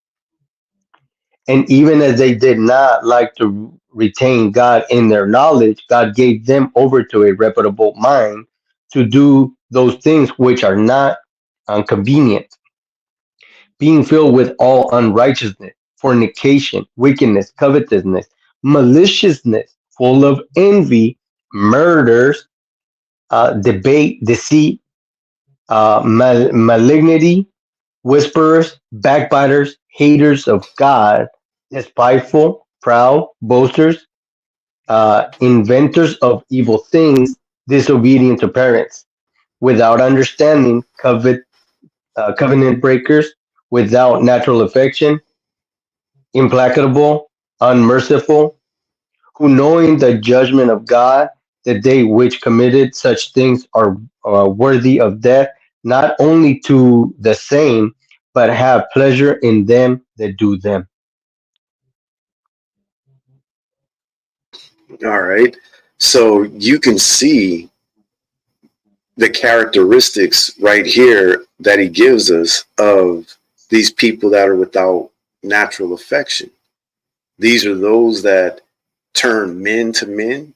And even as they did not like to retain God in their knowledge, God gave them over to a reputable mind to do those things which are not convenient, being filled with all unrighteousness, fornication, wickedness, covetousness, maliciousness, full of envy, murders, debate, deceit, malignity, whisperers, backbiters, haters of God, despiteful, proud, boasters, inventors of evil things, disobedient to parents, without understanding, covenant breakers, without natural affection, implacable, unmerciful, who knowing the judgment of God, that they which committed such things are worthy of death, not only to the same, but have pleasure in them that do them. All right. So you can see the characteristics right here that he gives us of these people that are without natural affection. These are those that turn men to men,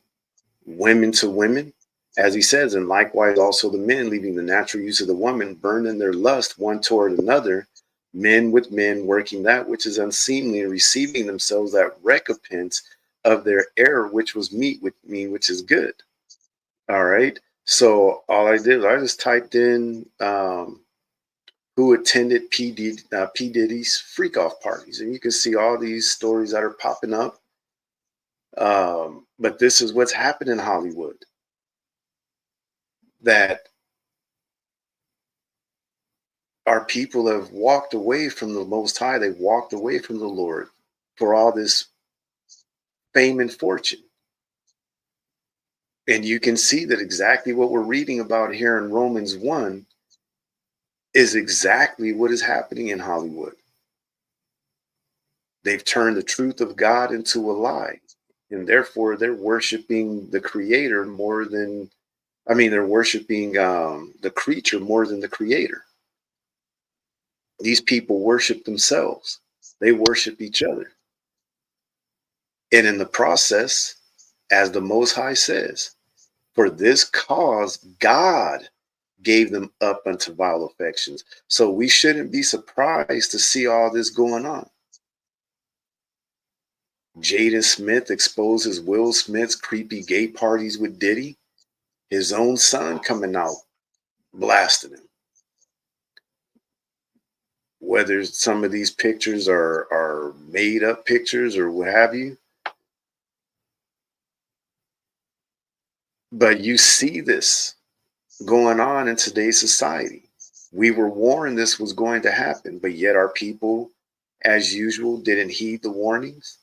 women to women, as he says, and likewise also the men, leaving the natural use of the woman, burning their lust one toward another, men with men, working that which is unseemly, and receiving themselves that recompense of their error, which was meat with me, which is good. All right. So all I did, I just typed in who attended P. Diddy's freak off parties, and you can see all these stories that are popping up. But this is what's happened in Hollywood. That our people have walked away from the Most High. They've walked away from the Lord for all this fame and fortune. And you can see that exactly what we're reading about here in Romans 1 is exactly what is happening in Hollywood. They've turned the truth of God into a lie. And therefore, they're worshiping the creator more than, they're worshiping the creature more than the creator. These people worship themselves. They worship each other. And in the process, as the Most High says, for this cause, God gave them up unto vile affections. So we shouldn't be surprised to see all this going on. Jaden Smith exposes Will Smith's creepy gay parties with Diddy. His own son coming out blasting him. Whether some of these pictures are made up pictures or what have you. But you see this going on in today's society. We were warned this was going to happen, but yet our people, as usual, didn't heed the warnings.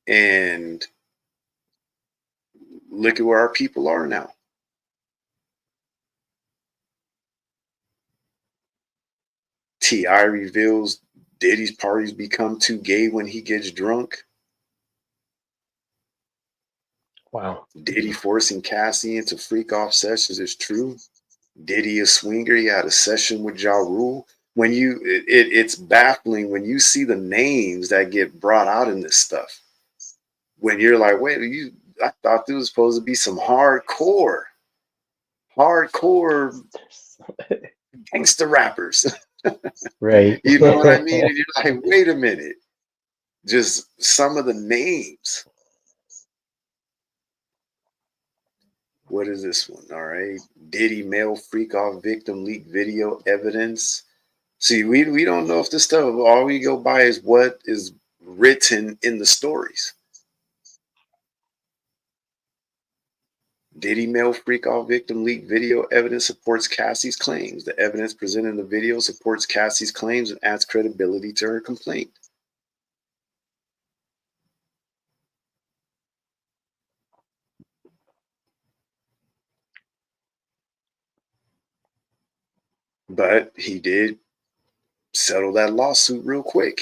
And look at where our people are now. T.I. reveals Diddy's parties become too gay when he gets drunk. Wow. Diddy forcing Cassie into freak off sessions is true. Diddy a swinger. He had a session with Ja Rule. When it's baffling when you see the names that get brought out in this stuff. When you're like, wait, I thought there was supposed to be some hardcore gangster rappers. Right. You know what I mean? And you're like, wait a minute. Just some of the names. What is this one? All right. Diddy male freak off victim leak video evidence. See, we don't know if this stuff, all we go by is what is written in the stories. Diddy male freak off victim leak video evidence supports Cassie's claims. The evidence presented in the video supports Cassie's claims and adds credibility to her complaint. But he did settle that lawsuit real quick.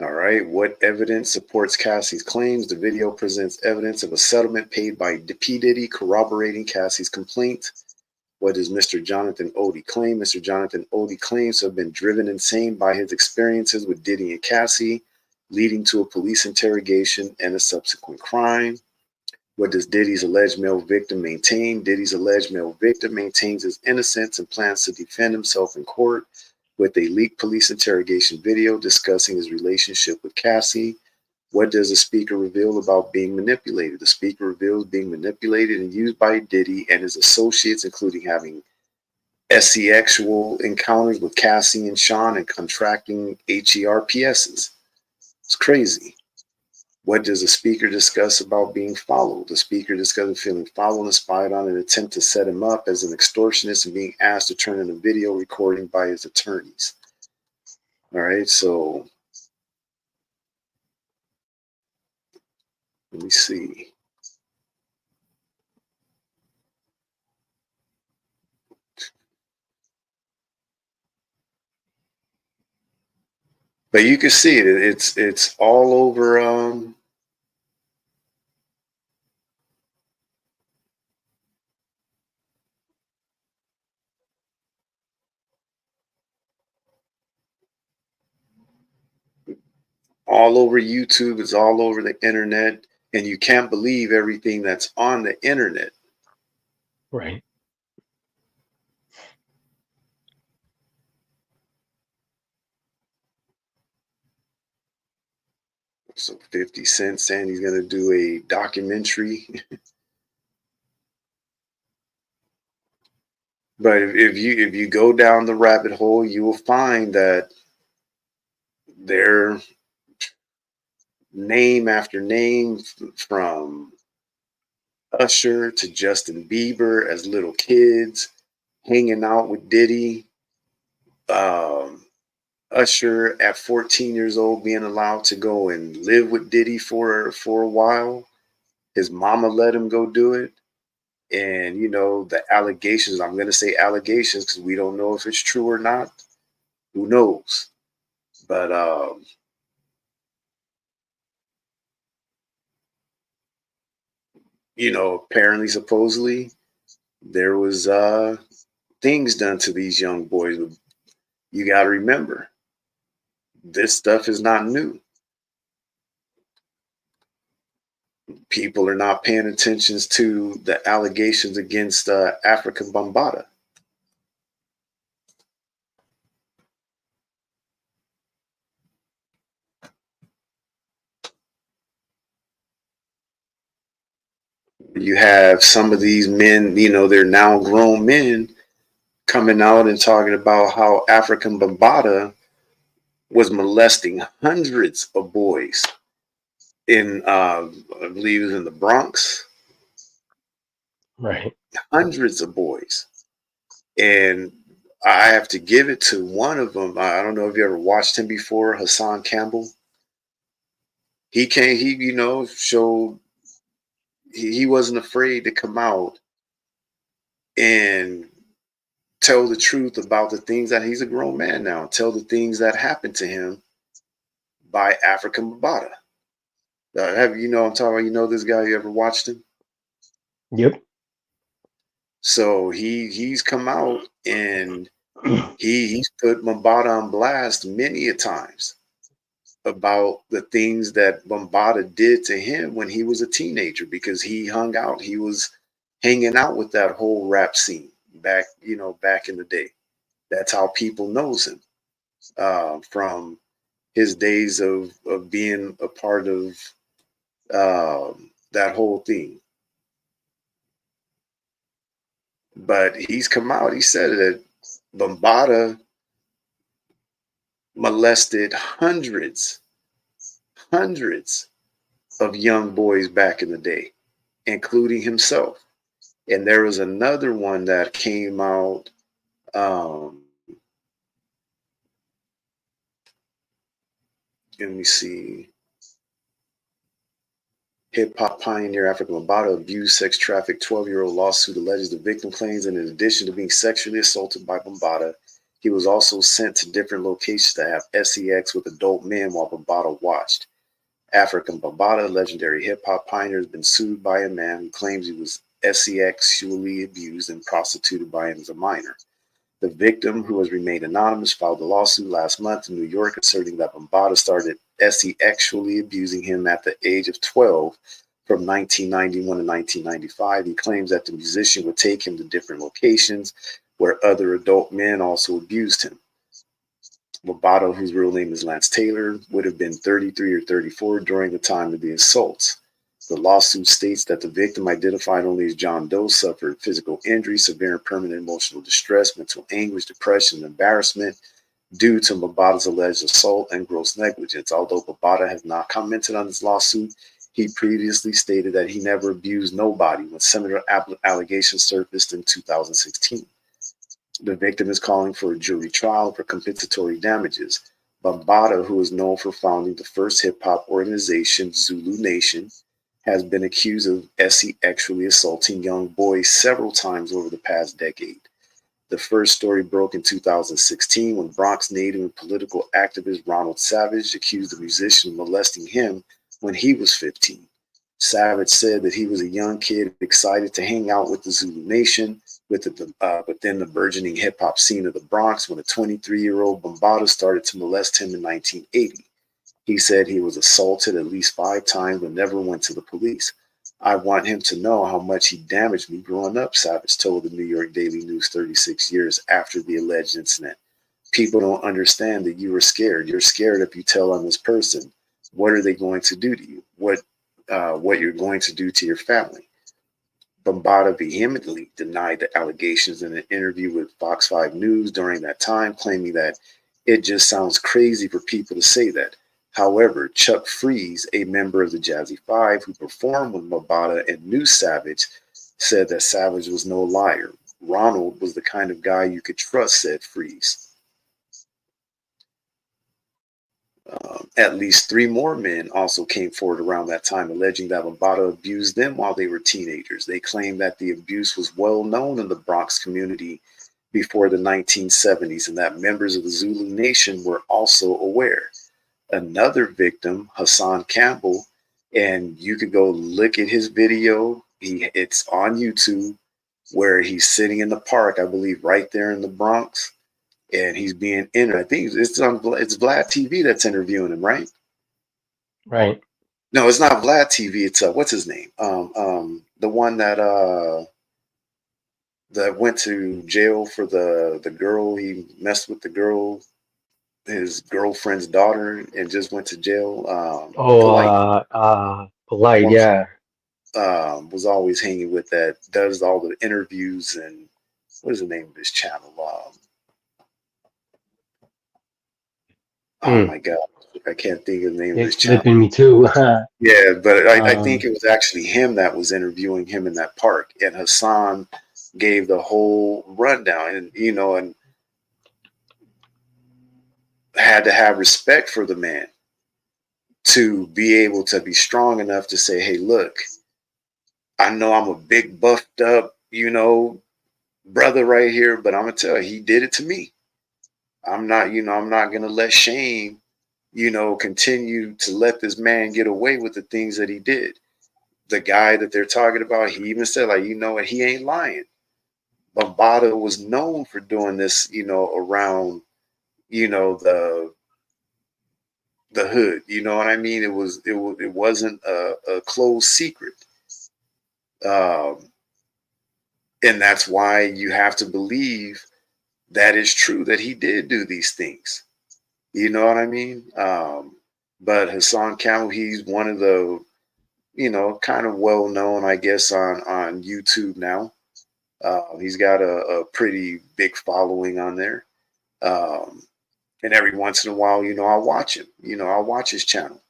All right. What evidence supports Cassie's claims? The video presents evidence of a settlement paid by P. Diddy corroborating Cassie's complaint. What does Mr. Jonathan Odie claim? Mr. Jonathan Odie claims to have been driven insane by his experiences with Diddy and Cassie, leading to a police interrogation and a subsequent crime. What does Diddy's alleged male victim maintain? Diddy's alleged male victim maintains his innocence and plans to defend himself in court with a leaked police interrogation video discussing his relationship with Cassie. What does the speaker reveal about being manipulated? The speaker reveals being manipulated and used by Diddy and his associates, including having sexual encounters with Cassie and Sean and contracting HERPSs. It's crazy. What does a speaker discuss about being followed? The speaker discusses feeling followed and spied on in an attempt to set him up as an extortionist and being asked to turn in a video recording by his attorneys. All right, so let me see. But you can see it. It's all over. All over YouTube. It's all over the internet, and you can't believe everything that's on the internet. Right. So 50 Cent saying he's going to do a documentary. But if you go down the rabbit hole, you will find that their name after name, from Usher to Justin Bieber as little kids, hanging out with Diddy. Usher at 14 years old being allowed to go and live with Diddy for a while. His mama let him go do it. And the allegations, I'm going to say allegations because we don't know if it's true or not. Who knows? But apparently, supposedly, there was things done to these young boys. You got to remember, this stuff is not new. People are not paying attention to the allegations against African Bambaataa. You have some of these men, they're now grown men coming out and talking about how African Bambaataa was molesting hundreds of boys in, I believe it was in the Bronx. Right. Hundreds of boys. And I have to give it to one of them. I don't know if you ever watched him before, Hassan Campbell. He came, showed he wasn't afraid to come out and tell the truth about the things that he's a grown man now, tell the things that happened to him by African Bambaataa. I'm talking about, this guy, you ever watched him? Yep. So he's come out and he's put Bambaataa on blast many a times about the things that Bambaataa did to him when he was a teenager, because he was hanging out with that whole rap scene back in the day. That's how people knows him, from his days of being a part of that whole thing. But he's come out, he said that Bambaataa molested hundreds of young boys back in the day, including himself. And there was another one that came out. Let me see. Hip hop pioneer African Bambaataa abused, sex trafficked 12-year-old lawsuit alleges the victim claims that in addition to being sexually assaulted by Bambaataa, he was also sent to different locations to have sex with adult men while Bambaataa watched. African Bambaataa, legendary hip hop pioneer, has been sued by a man who claims he was sexually abused and prostituted by him as a minor. The victim, who has remained anonymous, filed a lawsuit last month in New York asserting that Bambaataa started sexually abusing him at the age of 12 from 1991 to 1995. He claims that the musician would take him to different locations where other adult men also abused him. Bambaataa, whose real name is Lance Taylor, would have been 33 or 34 during the time of the assaults. The lawsuit states that the victim, identified only as John Doe, suffered physical injury, severe and permanent emotional distress, mental anguish, depression, and embarrassment due to Mabata's alleged assault and gross negligence. Although Mabata has not commented on this lawsuit, he previously stated that he never abused nobody when similar allegations surfaced in 2016. The victim is calling for a jury trial for compensatory damages. Bambaataa, who is known for founding the first hip-hop organization, Zulu Nation, has been accused of sexually assaulting young boys several times over the past decade. The first story broke in 2016 when Bronx native and political activist Ronald Savage accused the musician of molesting him when he was 15. Savage said that he was a young kid excited to hang out with the Zulu Nation within the burgeoning hip hop scene of the Bronx when a 23-year-old Bambaataa started to molest him in 1980. He said he was assaulted at least 5 times but never went to the police. I want him to know how much he damaged me growing up, Savage told the New York Daily News 36 years after the alleged incident. People don't understand that you were scared. You're scared if you tell on this person. What are they going to do to you? What you're going to do to your family? Bambaataa vehemently denied the allegations in an interview with Fox 5 News during that time, claiming that it just sounds crazy for people to say that. However, Chuck Freeze, a member of the Jazzy Five who performed with Bambaataa and knew Savage, said that Savage was no liar. Ronald was the kind of guy you could trust, said Freeze. At least 3 more men also came forward around that time, alleging that Bambaataa abused them while they were teenagers. They claimed that the abuse was well known in the Bronx community before the 1970s and that members of the Zulu Nation were also aware. Another victim, Hassan Campbell, and you could go look at his video. It's on YouTube, where he's sitting in the park, I believe, right there in the Bronx, and he's being interviewed. I think it's Vlad TV that's interviewing him, right? Right. No, it's not Vlad TV. It's what's his name? The one that went to jail for the girl. He messed with the girl, his girlfriend's daughter, and just went to jail. Polite. Polite, One yeah. was always hanging with that. Does all the interviews and what is the name of his channel? Oh my God, I can't think of the name of his It's channel. slipping me too. Yeah, but I think it was actually him that was interviewing him in that park, and Hassan gave the whole rundown, and and had to have respect for the man to be able to be strong enough to say, "Hey, look, I know I'm a big buffed up, brother right here, but I'm gonna tell you, he did it to me. I'm not gonna let shame, continue to let this man get away with the things that he did." The guy that they're talking about, he even said, like, what, he ain't lying. Bambaataa was known for doing this, around, the hood. You know what I mean? It wasn't a closed secret. Um, and that's why you have to believe that it's true that he did do these things. You know what I mean? But Hassan Campbell, he's one of the, kind of well known, I guess, on YouTube now. He's got a pretty big following on there. And every once in a while, I'll watch him. I'll watch his channel.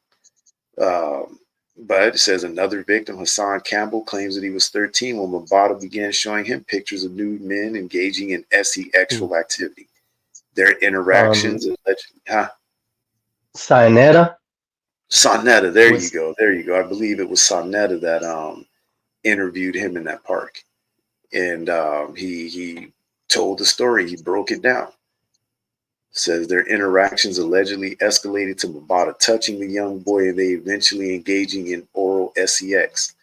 But it says another victim, Hassan Campbell, claims that he was 13 when Bambaataa began showing him pictures of nude men engaging in sexual activity. Their interactions, Sinetta Sonetta, there you was go. There you go. I believe it was Sonetta that interviewed him in that park. And he told the story. He broke it down. Says their interactions allegedly escalated to Bambaataa touching the young boy and they eventually engaging in oral sex.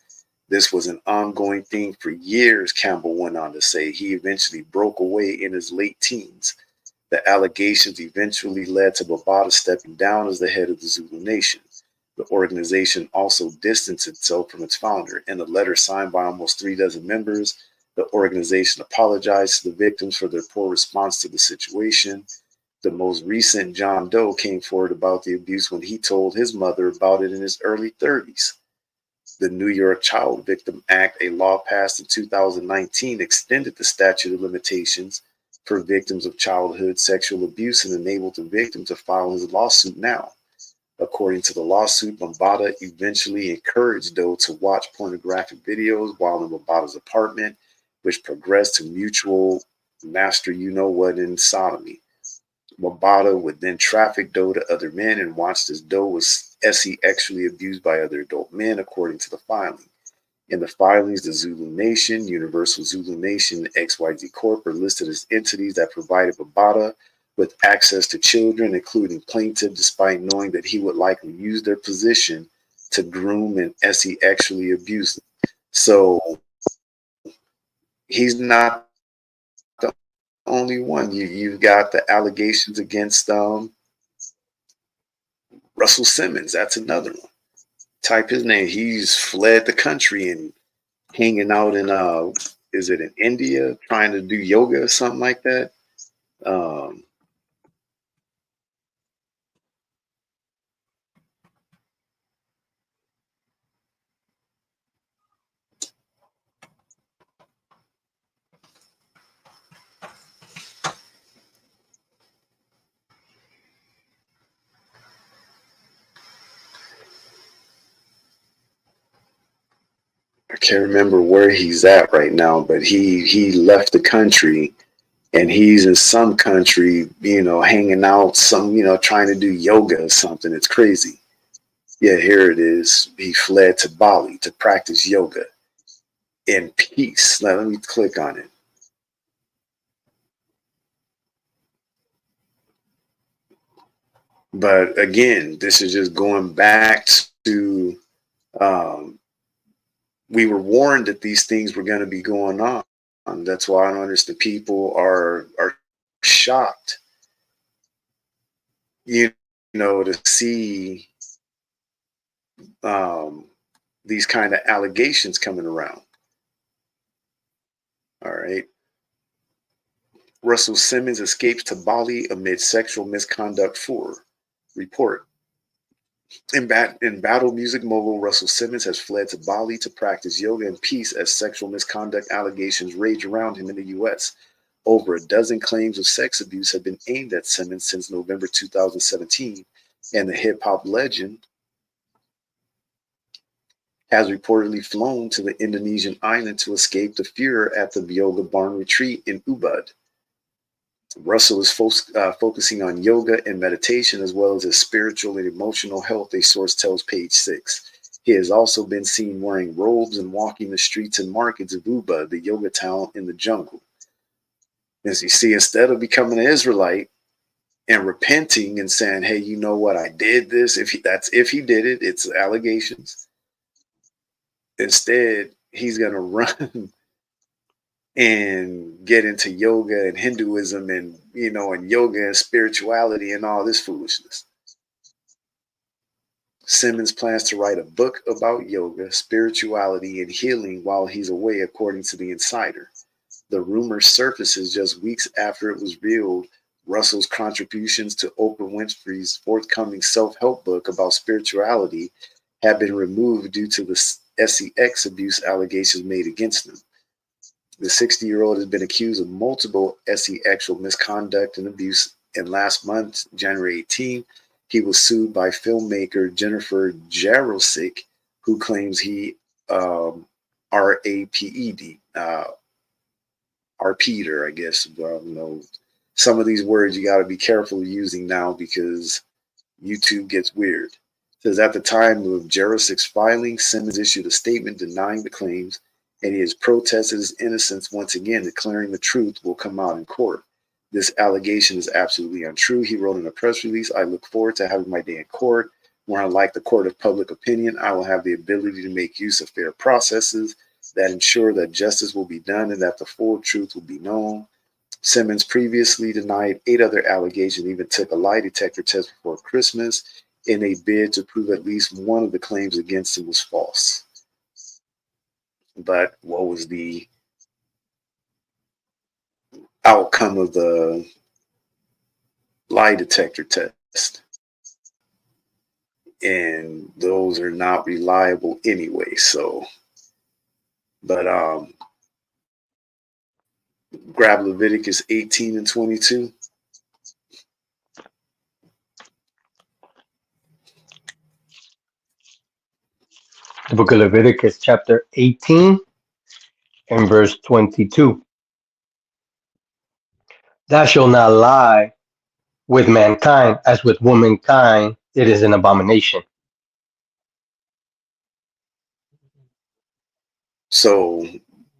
This was an ongoing thing for years, Campbell went on to say. He eventually broke away in his late teens. The allegations eventually led to Bambaataa stepping down as the head of the Zulu Nation. The organization also distanced itself from its founder. In a letter signed by almost 3 dozen members, the organization apologized to the victims for their poor response to the situation. The most recent, John Doe, came forward about the abuse when he told his mother about it in his early 30s. the New York Child Victim Act, a law passed in 2019, extended the statute of limitations for victims of childhood sexual abuse and enabled the victim to file his lawsuit now. According to the lawsuit, Bambaataa eventually encouraged Doe to watch pornographic videos while in Bambaataa's apartment, which progressed to mutual master you-know-what in sodomy. Bambaataa would then traffic Doe to other men and watched as Doe was sexually abused by other adult men, according to the filing. In the filings, the Zulu Nation, Universal Zulu Nation, and XYZ Corp are listed as entities that provided Bambaataa with access to children, including plaintiff, despite knowing that he would likely use their position to groom and sexually abuse them. So he's not the only one. You've got the allegations against Russell Simmons. That's another one. Type his name. He's fled the country and hanging out in is it in India trying to do yoga or something like that. um I can't remember where he's at right now, but he left the country and he's in some country, hanging out, some, trying to do yoga or something. It's crazy. Yeah, here it is. He fled to Bali to practice yoga in peace. Now, let me click on it. But again, this is just going back to um, we were warned that these things were going to be going on. That's why I don't understand. People are shocked, you to see um, these kind of allegations coming around. All right. Russell Simmons escapes to Bali amid sexual misconduct report. In battle music mogul Russell Simmons has fled to Bali to practice yoga in peace as sexual misconduct allegations rage around him in the U.S. Over a dozen claims of sex abuse have been aimed at Simmons since November 2017, and the hip hop legend has reportedly flown to the Indonesian island to escape the fear at the yoga barn retreat in Ubud. Russell is focusing on yoga and meditation as well as his spiritual and emotional health, a source tells Page 6. He has also been seen wearing robes and walking the streets and markets of Ubud, the yoga town in the jungle. As you see, instead of becoming an Israelite and repenting and saying, hey, you know what, I did this, if he did it, it's allegations. Instead, he's going to run and get into yoga and Hinduism and, and yoga and spirituality and all this foolishness. Simmons plans to write a book about yoga, spirituality, and healing while he's away, according to the Insider. The rumor surfaces just weeks after it was revealed Russell's contributions to Oprah Winfrey's forthcoming self-help book about spirituality had been removed due to the sex abuse allegations made against him. The 60-year-old has been accused of multiple sexual misconduct and abuse, and last month, January 18, he was sued by filmmaker Jennifer Jarosik, who claims he raped, Arpeter, I guess. Some of these words you got to be careful using now because YouTube gets weird. It says at the time of Jarosik's filing, Simmons issued a statement denying the claims, and he has protested his innocence once again, declaring the truth will come out in court. This allegation is absolutely untrue, he wrote in a press release. I look forward to having my day in court, where unlike the court of public opinion, I will have the ability to make use of fair processes that ensure that justice will be done and that the full truth will be known. Simmons previously denied 8 other allegations, even took a lie detector test before Christmas in a bid to prove at least one of the claims against him was false. But what was the outcome of the lie detector test? and those are not reliable anyway. So, but grab Leviticus 18 and 22. The book of Leviticus, chapter 18 and verse 22. Thou shalt not lie with mankind, as with womankind it is an abomination. So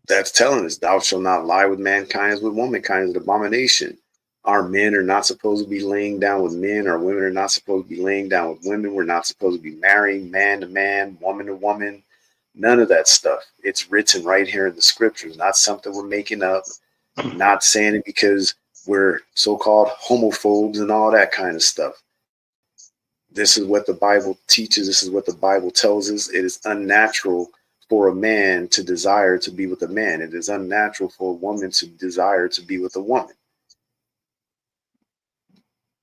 that's telling us, thou shalt not lie with mankind as with womankind is an abomination. Our men are not supposed to be laying down with men. Our women are not supposed to be laying down with women. We're not supposed to be marrying man to man, woman to woman. None of that stuff. It's written right here in the scriptures, not something we're making up, not saying it because we're so-called homophobes and all that kind of stuff. This is what the Bible teaches. This is what the Bible tells us. It is unnatural for a man to desire to be with a man. It is unnatural for a woman to desire to be with a woman.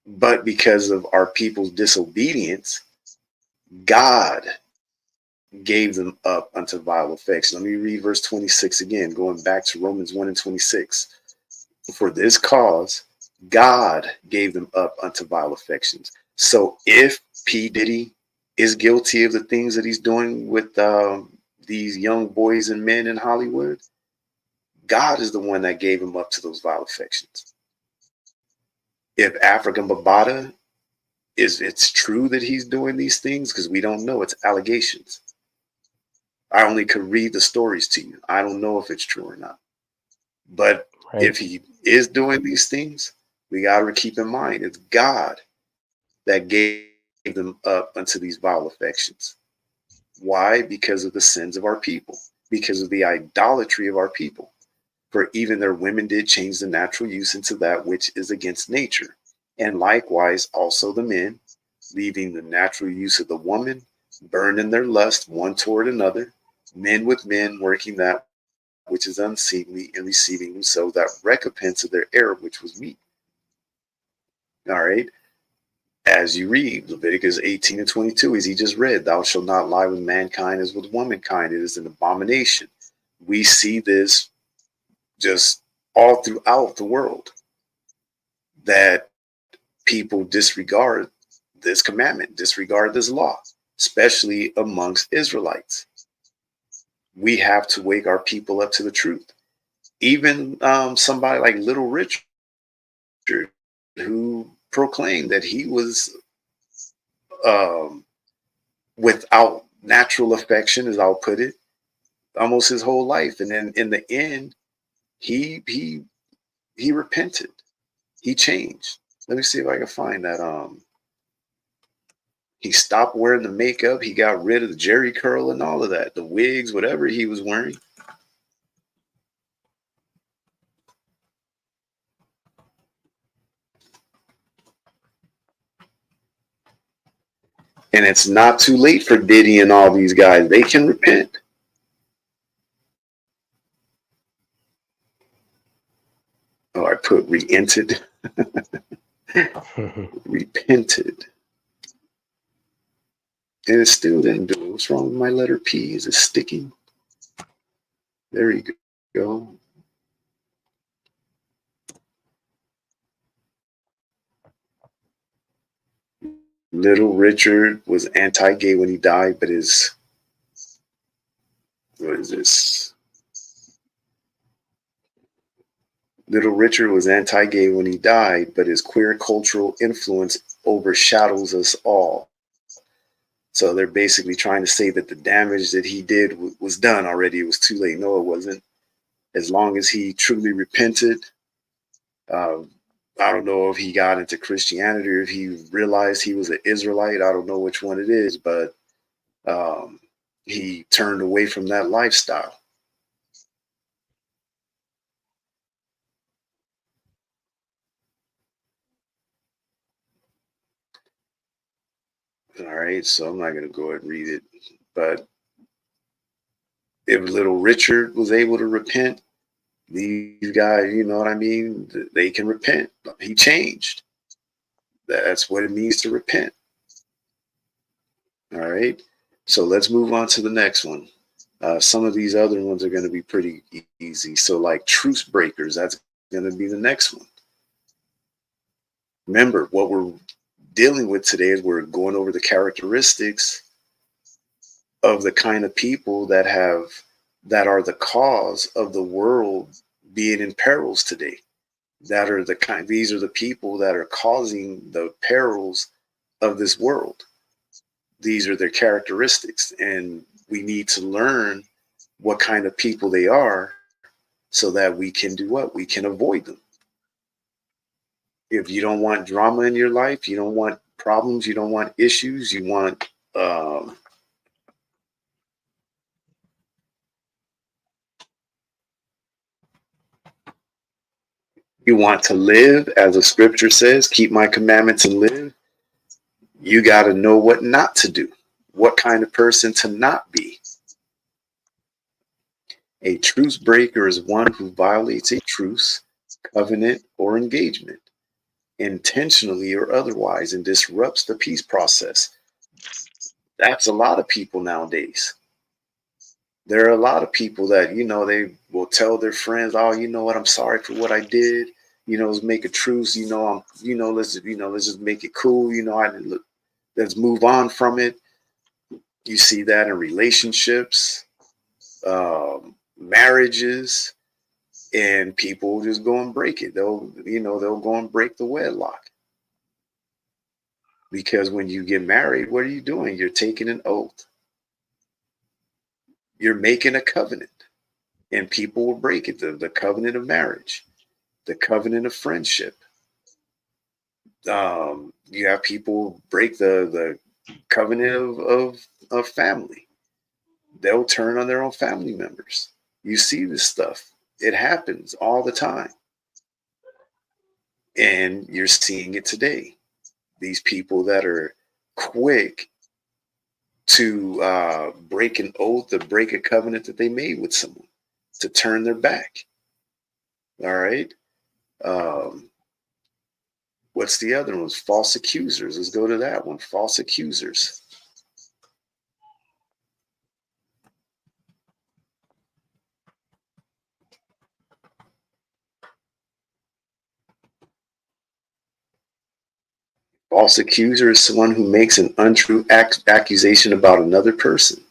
But because of our people's disobedience, God gave them up unto vile affection. Let me read verse 26 again, going back to Romans 1 and 26. For this cause, God gave them up unto vile affections. So if P. Diddy is guilty of the things that he's doing with these young boys and men in Hollywood, God is the one that gave him up to those vile affections. If African Babata it's true that he's doing these things, because we don't know, it's allegations. I only could read the stories to you. I don't know if it's true or not. But Right? if he is doing these things, we got to keep in mind it's God that gave them up unto these vile affections. Why? Because of the sins of our people, because of the idolatry of our people. For even their women did change the natural use into that which is against nature. And likewise also the men, leaving the natural use of the woman, burned in their lust one toward another, men with men working that which is unseemly, and receiving themselves that recompense of their error, which was meat. All right. As you read Leviticus 18 and 22, as he just read, thou shalt not lie with mankind as with womankind. It is an abomination. We see this just all throughout the world, that people disregard this commandment, disregard this law, especially amongst Israelites. We have to wake our people up to the truth. Even somebody like Little Richard, who proclaimed that he was um, without natural affection, as I'll put it, almost his whole life, and then in the end, he repented, he changed. Let me see if I can find that. He stopped wearing the makeup. He got rid of the jerry curl and all of that, the wigs, whatever he was wearing. And it's not too late for Diddy and all these guys. They can repent. Oh, I put re-entered. Repented. And it still didn't do it. What's wrong with my letter P? Is it sticking? There you go. Little Richard was anti-gay when he died, but his, what is this? Little Richard was anti-gay when he died, but his queer cultural influence overshadows us all. So they're basically trying to say that the damage that he did was done already. It was too late. No, it wasn't. As long as he truly repented, uh, I don't know if he got into Christianity or if he realized he was an Israelite. I don't know which one it is, but he turned away from that lifestyle. All right, so I'm not going to go ahead and read it. But if little Richard was able to repent, these guys, you know what I mean? They can repent. He changed. That's what it means to repent. All right. So let's move on to the next one. Some of these other ones are going to be pretty easy. So, like truce breakers, that's going to be the next one. Remember, what we're dealing with today is we're going over the characteristics of the kind of people that are the cause of the world being in perils today. That are the kind. These are the people that are causing the perils of this world. These are their characteristics, and we need to learn what kind of people they are so that we can do what? We can avoid them. If you don't want drama in your life, you don't want problems, you don't want issues, um, you want to live, as the scripture says, keep my commandments and live. You got to know what not to do, what kind of person to not be. A truce breaker is one who violates a truce, covenant, or engagement, intentionally or otherwise, and disrupts the peace process. That's a lot of people nowadays. There are a lot of people that, they will tell their friends, oh, you know what, I'm sorry for what I did. Let's make a truce. Let's just make it cool. Let's move on from it. You see that in relationships, marriages, and people just go and break it. They'll go and break the wedlock. Because when you get married, what are you doing? You're taking an oath. You're making a covenant, and people will break it. The covenant of marriage, the covenant of friendship. You have people break the covenant of family. They'll turn on their own family members. You see this stuff. It happens all the time. And you're seeing it today. These people that are quick to break an oath, to break a covenant that they made with someone, to turn their back. All right. Um, what's the other ones? False accusers. Let's go to that one. False accusers. False accuser is someone who makes an untrue accusation about another person.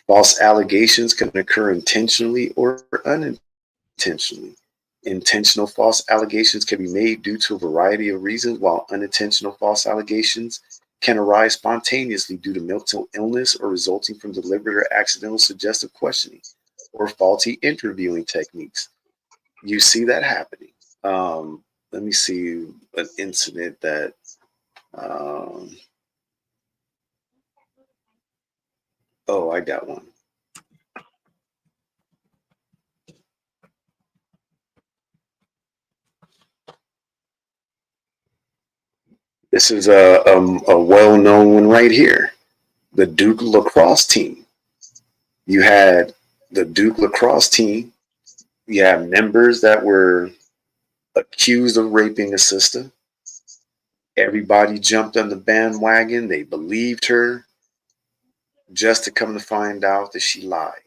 False allegations can occur intentionally or unintentionally. Intentional false allegations can be made due to a variety of reasons, while unintentional false allegations can arise spontaneously due to mental illness or resulting from deliberate or accidental suggestive questioning or faulty interviewing techniques. You see that happening. Let me see an incident that um, oh, I got one. This is a well-known one right here. The Duke lacrosse team. You had the Duke lacrosse team. You have members that were accused of raping a sister. Everybody jumped on the bandwagon. They believed her, just to come to find out that she lied.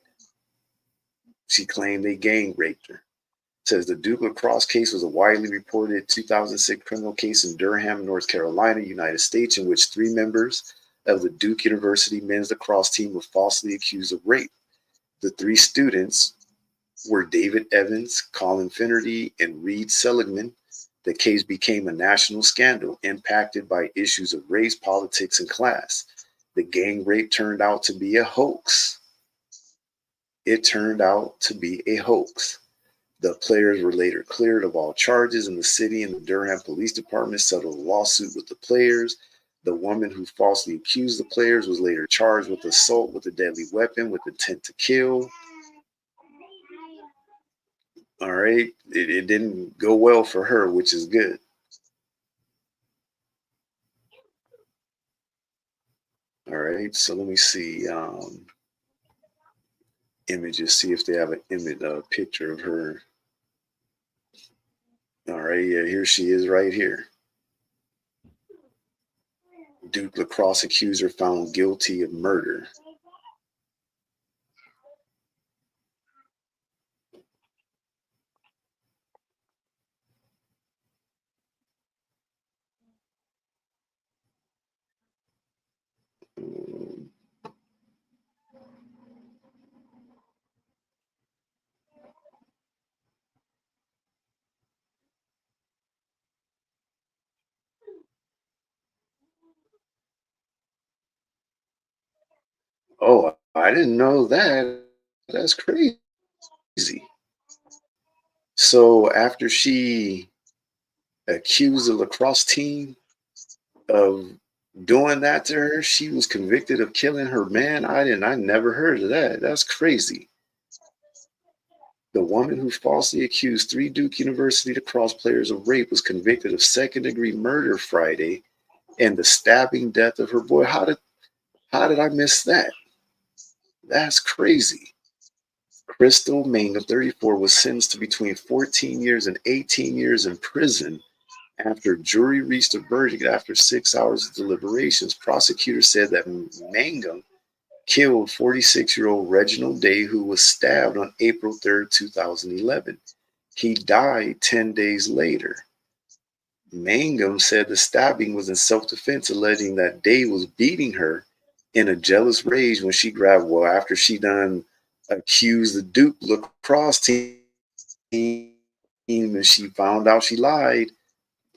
She claimed they gang raped her. Says the Duke lacrosse case was a widely reported 2006 criminal case in Durham, North Carolina, United States, in which 3 members of the Duke University men's lacrosse team were falsely accused of rape. The 3 students were David Evans, Colin Finnerty, and Reed Seligman. The case became a national scandal impacted by issues of race, politics, and class. The gang rape turned out to be a hoax. It turned out to be a hoax. The players were later cleared of all charges, and the city and the Durham Police Department settled a lawsuit with the players. The woman who falsely accused the players was later charged with assault with a deadly weapon with intent to kill. All right. It didn't go well for her, which is good. All right. So let me see images, see if they have an image, a picture of her. All right. Yeah, here she is right here. Duke lacrosse accuser found guilty of murder. Oh, I didn't know that. That's crazy. So after she accused the lacrosse team of doing that to her, she was convicted of killing her man. I never heard of that. That's crazy. The woman who falsely accused 3 Duke University lacrosse players of rape was convicted of second-degree murder Friday and the stabbing death of her boy. How did I miss that? That's crazy. Crystal Ming of 34 was sentenced to between 14 years and 18 years in prison after a jury reached a verdict after 6 hours of deliberations. Prosecutors said that Mangum killed 46-year-old Reginald Day, who was stabbed on April 3rd, 2011. He died 10 days later. Mangum said the stabbing was in self-defense, alleging that Day was beating her in a jealous rage when she grabbed, after she done accused the Duke lacrosse team and she found out she lied.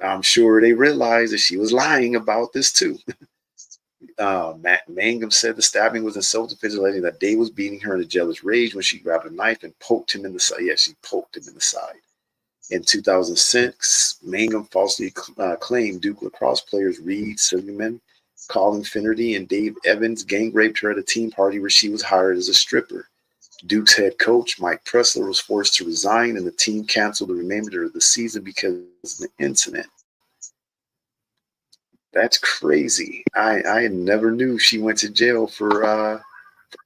I'm sure they realized that she was lying about this too. Mangum said the stabbing was in self-defense, alleging that Day was beating her in a jealous rage when she grabbed a knife and poked him in the side. Yeah, she poked him in the side. In 2006, Mangum falsely claimed Duke lacrosse players Reed Silverman, Colin Finnerty, and Dave Evans gang raped her at a team party where she was hired as a stripper. Duke's head coach, Mike Pressler, was forced to resign, and the team canceled the remainder of the season because of the incident. That's crazy. I never knew she went to jail for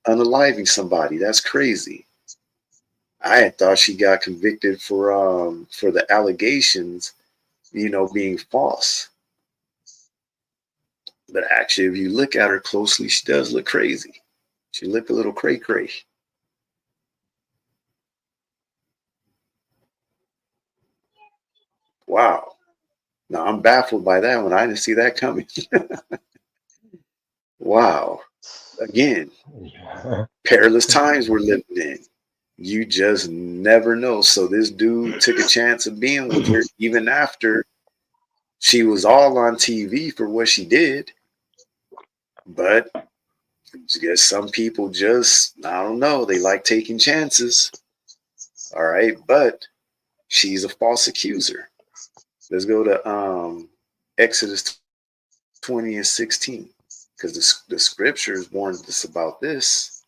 unaliving somebody. That's crazy. I had thought she got convicted for the allegations, being false. But actually, if you look at her closely, she does look crazy. She looked a little cray-cray. Wow. Now I'm baffled by that one. I didn't see that coming. Wow. Again, perilous times we're living in. You just never know. So this dude took a chance of being with her even after she was all on TV for what she did. But I guess some people just, I don't know, they like taking chances. All right. But she's a false accuser. Let's go to Exodus 20 and 16, because the scriptures warned us about this.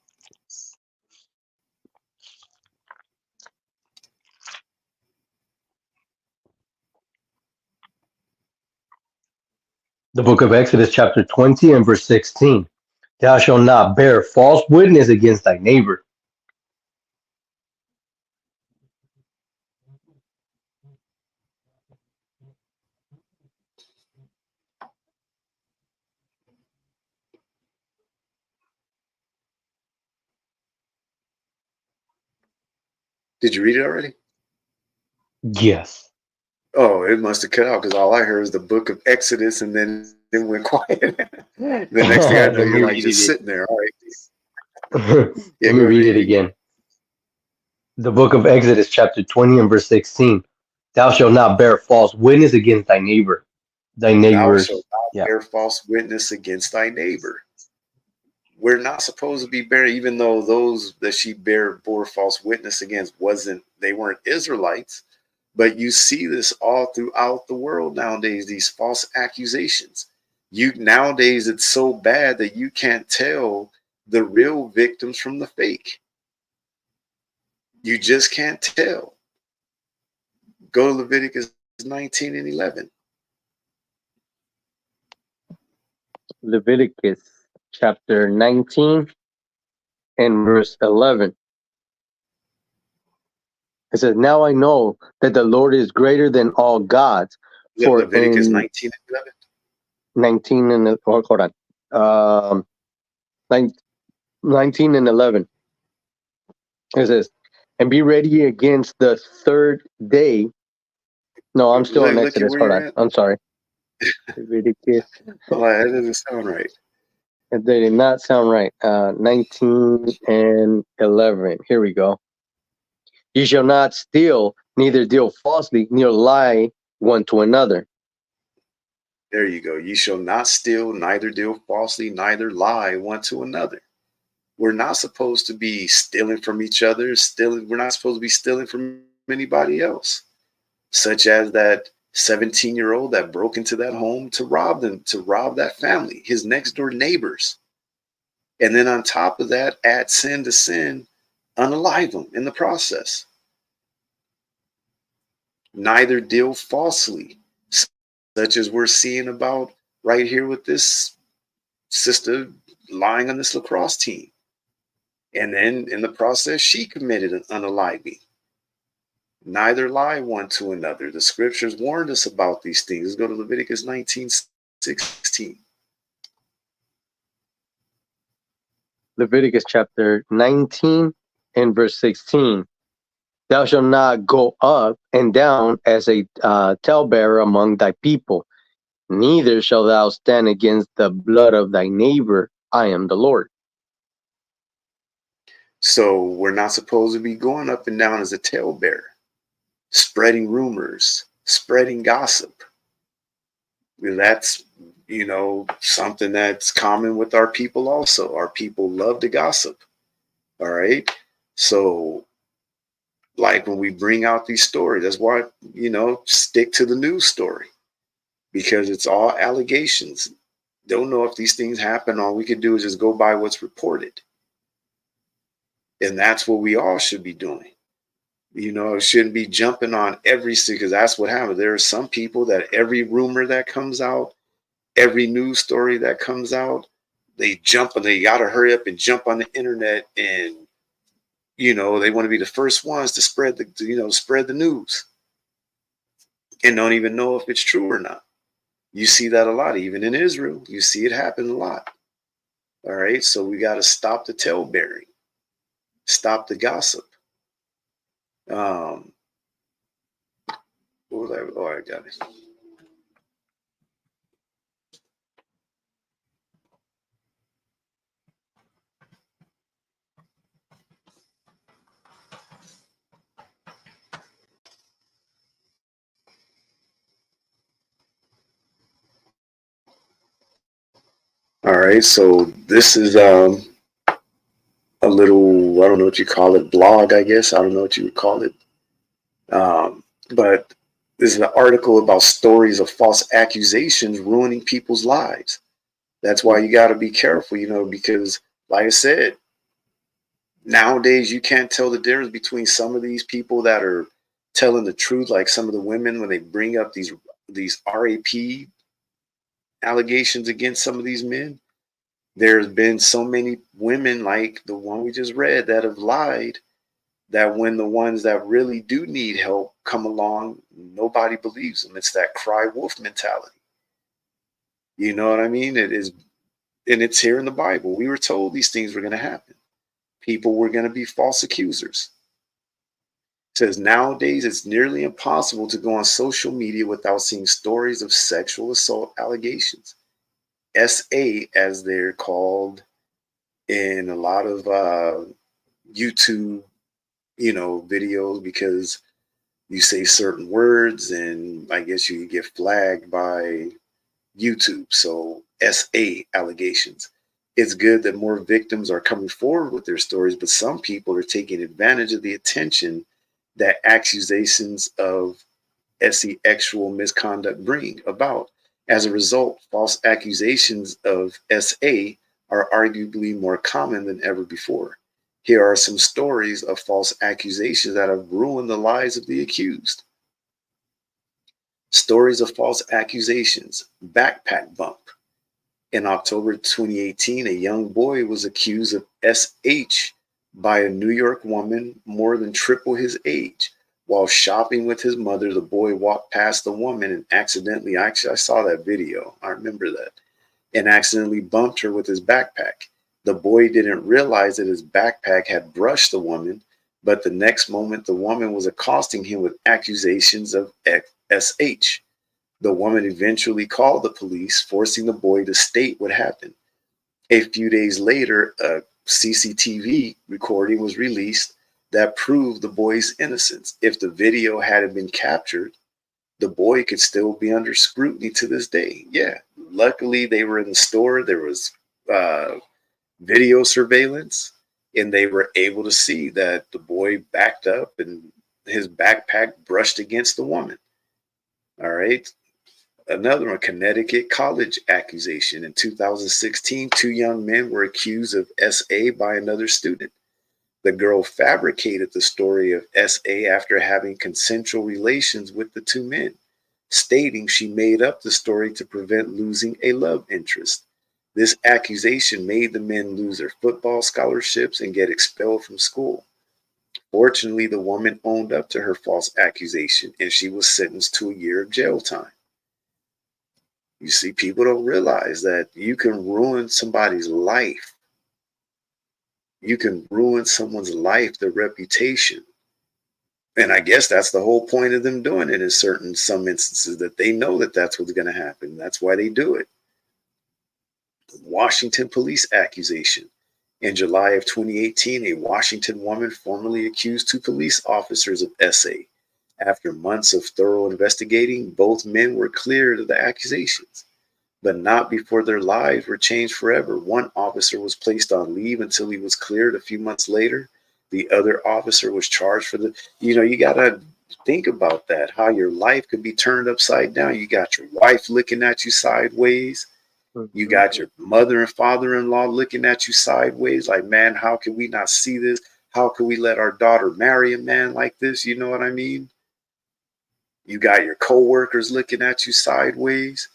The book of Exodus, chapter 20 and verse 16. Thou shalt not bear false witness against thy neighbor. Did you read it already? Yes. Oh, it must have cut out because all I heard was the book of Exodus and then it went quiet. The next thing I know, Let me you're like read just it. sitting there. All right. Yeah, Let me go read it ahead. again. The book of Exodus, chapter 20 and verse 16. Thou shalt not bear false witness against thy neighbor. Thy Thou shalt neighbors. not Yeah. bear false witness against thy neighbor. We're not supposed to be bearing, even though those that she bore false witness against they weren't Israelites. But you see this all throughout the world nowadays, these false accusations. Nowadays it's so bad that you can't tell the real victims from the fake. You just can't tell. Go to Leviticus 19 and 11. Leviticus chapter 19 and verse 11. It says, now I know that the Lord is greater than all gods. Is it For Leviticus in 19 and 11? 19 and hold on. Nine- 19 and 11. It says, and be ready against the third day. No, I'm still on Look at Exodus. where Hold you're on. at. I'm sorry. Leviticus. Oh, that doesn't sound right. They did not sound right. 19 and 11. Here we go. You shall not steal, neither deal falsely, nor lie one to another. There you go. You shall not steal, neither deal falsely, neither lie one to another. We're not supposed to be stealing from each other. We're not supposed to be stealing from anybody else, such as that 17-year-old that broke into that home to rob them, to rob that family, his next door neighbors. And then on top of that, add sin to sin, unalive them in the process. Neither deal falsely, such as we're seeing about right here with this sister lying on this lacrosse team. And then in the process, she committed an unaliving. Neither lie one to another. The scriptures warned us about these things. Let's go to Leviticus 19:16. Leviticus chapter 19 and verse 16. Thou shalt not go up and down as a talebearer among thy people, neither shalt thou stand against the blood of thy neighbor. I am the Lord. So we're not supposed to be going up and down as a talebearer, spreading rumors, spreading gossip. That's, something that's common with our people also. Our people love to gossip. All right. So, like when we bring out these stories, that's why, stick to the news story, because it's all allegations. Don't know if these things happen. All we could do is just go by what's reported. And that's what we all should be doing. Shouldn't be jumping on because that's what happens. There are some people that every rumor that comes out, every news story that comes out, they jump and they got to hurry up and jump on the internet, and they want to be the first ones to spread the news, and don't even know if it's true or not. You see that a lot, even in Israel. You see it happen a lot. All right, so we got to stop the talebearing, stop the gossip. Um, what was I? Oh, I got it. All right, so this is a little, I don't know what you call it, blog, I guess. I don't know what you would call it. But this is an article about stories of false accusations ruining people's lives. That's why you got to be careful, because like I said, nowadays you can't tell the difference between some of these people that are telling the truth, like some of the women when they bring up these RAP allegations against some of these men. There's been so many women like the one we just read that have lied, that when the ones that really do need help come along, nobody believes them. It's that cry wolf mentality. You know what I mean? It is, and it's here in the Bible. We were told these things were going to happen. People were going to be false accusers. It says nowadays it's nearly impossible to go on social media without seeing stories of sexual assault allegations. SA, as they're called in a lot of YouTube, videos, because you say certain words and I guess you get flagged by YouTube. So SA allegations. It's good that more victims are coming forward with their stories, but some people are taking advantage of the attention that accusations of sexual misconduct bring about. As a result, false accusations of SA are arguably more common than ever before. Here are some stories of false accusations that have ruined the lives of the accused. Stories of false accusations. Backpack bump. In October 2018, a young boy was accused of SH by a New York woman more than triple his age. While shopping with his mother, the boy walked past the woman and accidentally, actually, I saw that video. I remember that. And accidentally bumped her with his backpack. The boy didn't realize that his backpack had brushed the woman, but the next moment, the woman was accosting him with accusations of SH. The woman eventually called the police, forcing the boy to state what happened. A few days later, a CCTV recording was released that proved the boy's innocence. If the video hadn't been captured, the boy could still be under scrutiny to this day. Yeah, luckily they were in the store. There was uh, video surveillance, and they were able to see that the boy backed up and his backpack brushed against the woman. All right. Another one, Connecticut college accusation. In 2016, two young men were accused of SA by another student. The girl fabricated the story of SA after having consensual relations with the two men, stating she made up the story to prevent losing a love interest. This accusation made the men lose their football scholarships and get expelled from school. Fortunately, the woman owned up to her false accusation and she was sentenced to a year of jail time. You see, people don't realize that you can ruin somebody's life. You can ruin someone's life, their reputation. And I guess that's the whole point of them doing it in some instances, that they know that that's what's going to happen. That's why they do it. Washington police accusation. In July of 2018, a Washington woman formally accused two police officers of SA. After months of thorough investigating, both men were cleared of the accusations, but not before their lives were changed forever. One officer was placed on leave until he was cleared a few months later. The other officer was charged for you got to think about that, how your life could be turned upside down. You got your wife looking at you sideways. You Mhm. got your mother and father-in-law looking at you sideways like, man, how can we not see this? How can we let our daughter marry a man like this? You know what I mean? You got your coworkers looking at you sideways.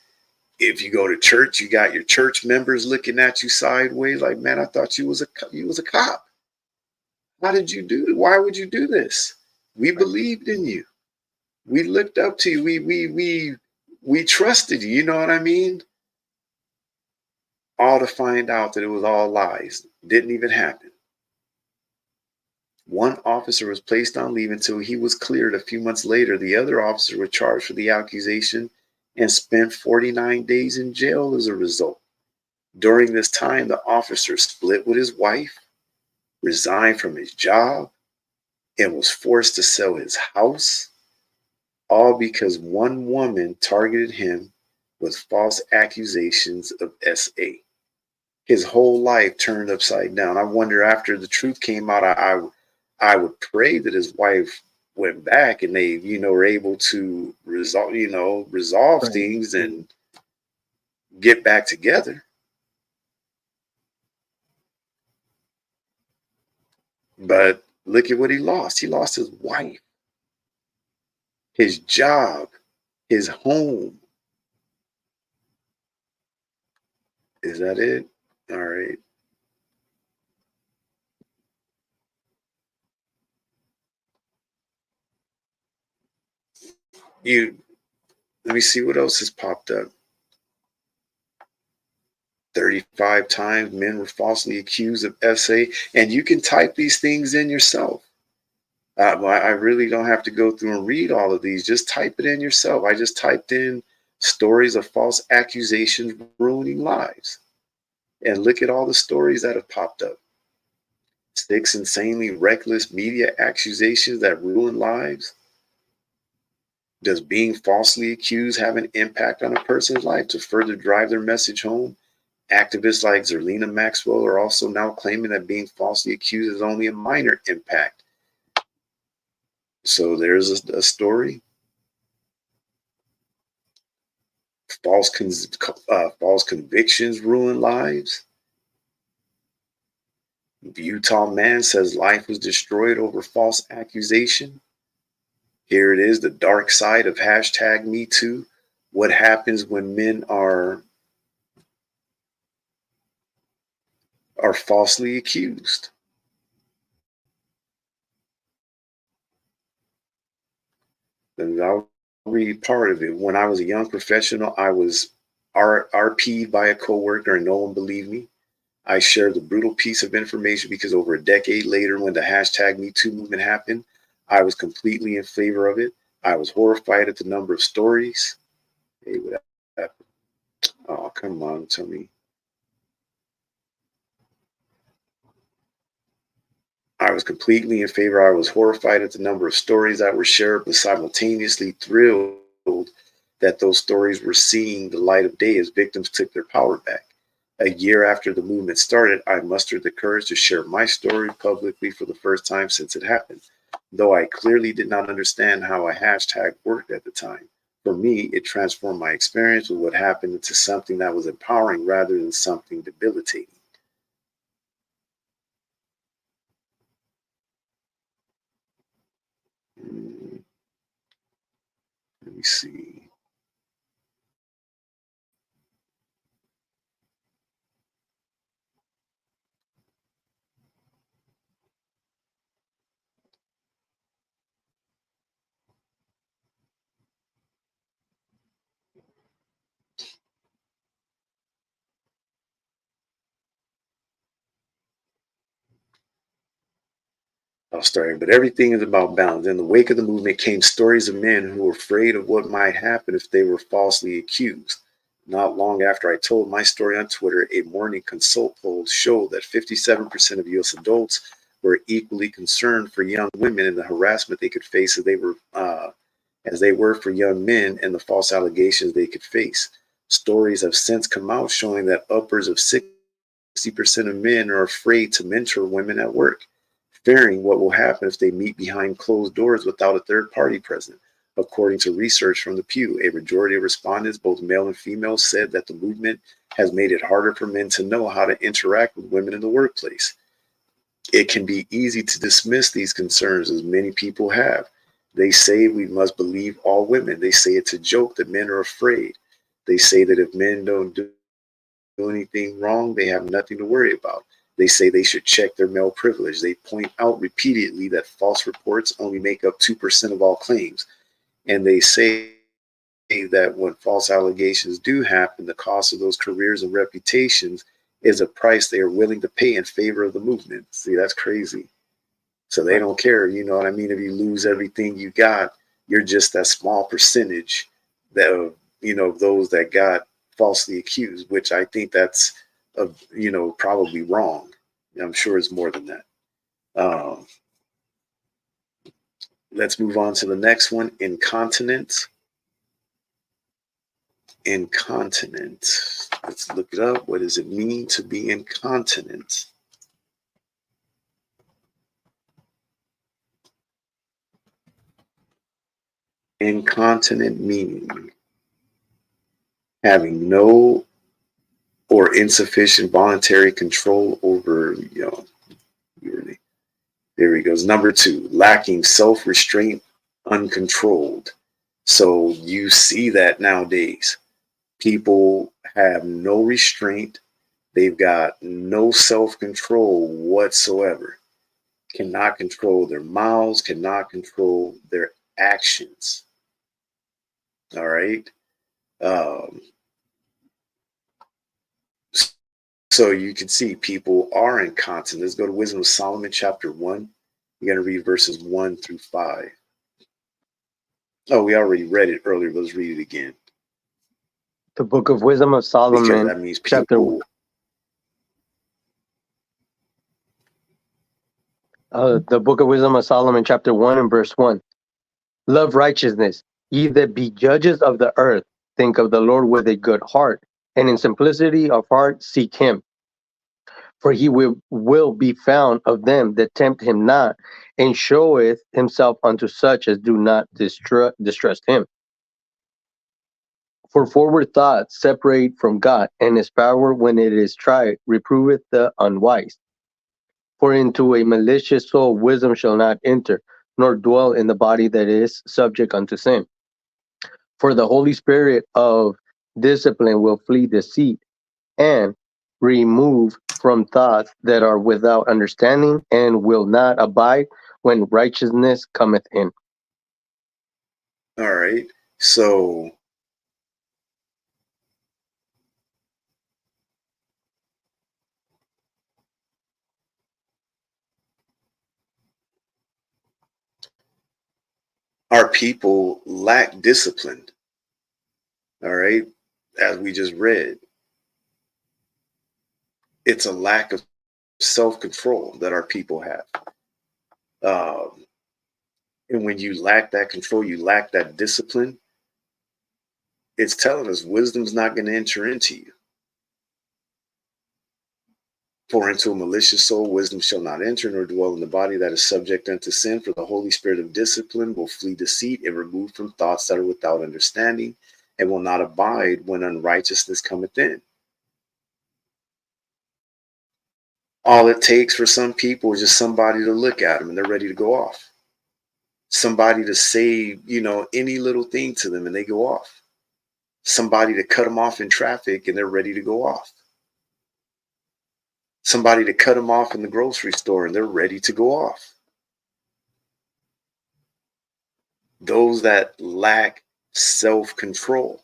If you go to church, you got your church members looking at you sideways like, man, I thought you was a cop. How did you do it? Why would you do this? We Right. believed in you. We looked up to you. We trusted you. You know what I mean? All to find out that it was all lies. Didn't even happen. One officer was placed on leave until he was cleared a few months later. The other officer was charged for the accusation and spent 49 days in jail as a result. During this time, the officer split with his wife, resigned from his job, and was forced to sell his house, all because one woman targeted him with false accusations of SA. His whole life turned upside down. I wonder, after the truth came out, I would pray that his wife went back and they, were able to resolve Right. things and get back together. But look at what he lost. He lost his wife, his job, his home. Is that it? All right. You Let me see what else has popped up. 35 times men were falsely accused of SA, and you can type these things in yourself. I really don't have to go through and read all of these. Just type it in yourself. I just typed in stories of false accusations ruining lives. And look at all the stories that have popped up. 6 insanely reckless media accusations that ruin lives. Does being falsely accused have an impact on a person's life to further drive their message home? Activists like Zerlina Maxwell are also now claiming that being falsely accused is only a minor impact. So there's a story. False convictions ruin lives. The Utah man says life was destroyed over false accusation. Here it is, the dark side of hashtag Me Too. What happens when men are falsely accused? And I'll read part of it. When I was a young professional, I was RP'd by a coworker and no one believed me. I shared the brutal piece of information because over a decade later, when the hashtag #MeToo movement happened, I was completely in favor of it. I was horrified at the number of stories. Hey, what happened? Oh, come on, tell me. I was completely in favor. I was horrified at the number of stories that were shared, but simultaneously thrilled that those stories were seeing the light of day as victims took their power back. A year after the movement started, I mustered the courage to share my story publicly for the first time since it happened, though I clearly did not understand how a hashtag worked at the time. For me, it transformed my experience with what happened into something that was empowering rather than something debilitating. Hmm, let me see. I'll start, but everything is about balance. In the wake of the movement came stories of men who were afraid of what might happen if they were falsely accused. Not long after I told my story on Twitter, a morning consult poll showed that 57% of US adults were equally concerned for young women and the harassment they could face as they were for young men and the false allegations they could face. Stories have since come out showing that upwards of 60% of men are afraid to mentor women at work, fearing what will happen if they meet behind closed doors without a third party present. According to research from the Pew, a majority of respondents, both male and female, said that the movement has made it harder for men to know how to interact with women in the workplace. It can be easy to dismiss these concerns, as many people have. They say we must believe all women. They say it's a joke that men are afraid. They say that if men don't do anything wrong, they have nothing to worry about. They say they should check their male privilege. They point out repeatedly that false reports only make up 2% of all claims. And they say that when false allegations do happen, the cost of those careers and reputations is a price they are willing to pay in favor of the movement. See, that's crazy. So they Right. don't care. You know what I mean? If you lose everything you got, you're just that small percentage that of those that got falsely accused, which I think that's probably wrong. I'm sure it's more than that. Um, let's move on to the next one. Incontinence. Incontinent. Let's look it up. What does it mean to be incontinent? Incontinent meaning having no or insufficient voluntary control over, there he goes. Number two, lacking self restraint, uncontrolled. So you see that nowadays. People have no restraint, they've got no self control whatsoever, cannot control their mouths, cannot control their actions. All right. Um, So you can see people are incontinent. Let's go to Wisdom of Solomon, chapter 1. You're going to read verses 1 through 5. Oh, we already read it earlier, but let's read it again. The Book of Wisdom of Because Solomon, that means chapter people. the Book of Wisdom of Solomon, chapter 1 and verse 1. Love righteousness, ye that be judges of the earth, think of the Lord with a good heart, and in simplicity of heart seek him. For he will be found of them that tempt him not, and showeth himself unto such as do not distrust him. For forward thoughts separate from God, and his power, when it is tried, reproveth the unwise. For into a malicious soul wisdom shall not enter, nor dwell in the body that is subject unto sin. For the Holy Spirit of discipline will flee deceit, and remove from thoughts that are without understanding, and will not abide when righteousness cometh in. All right. So our people lack discipline. All right. As we just read, it's a lack of self control that our people have. Um, and when you lack that control, you lack that discipline, it's telling us wisdom's not going to enter into you. For into a malicious soul, wisdom shall not enter, nor dwell in the body that is subject unto sin. For the Holy Spirit of discipline will flee deceit and remove from thoughts that are without understanding, and will not abide when unrighteousness cometh in. All it takes for some people is just somebody to look at them and they're ready to go off. Somebody to say, any little thing to them and they go off. Somebody to cut them off in traffic and they're ready to go off. Somebody to cut them off in the grocery store and they're ready to go off. Those that lack self-control.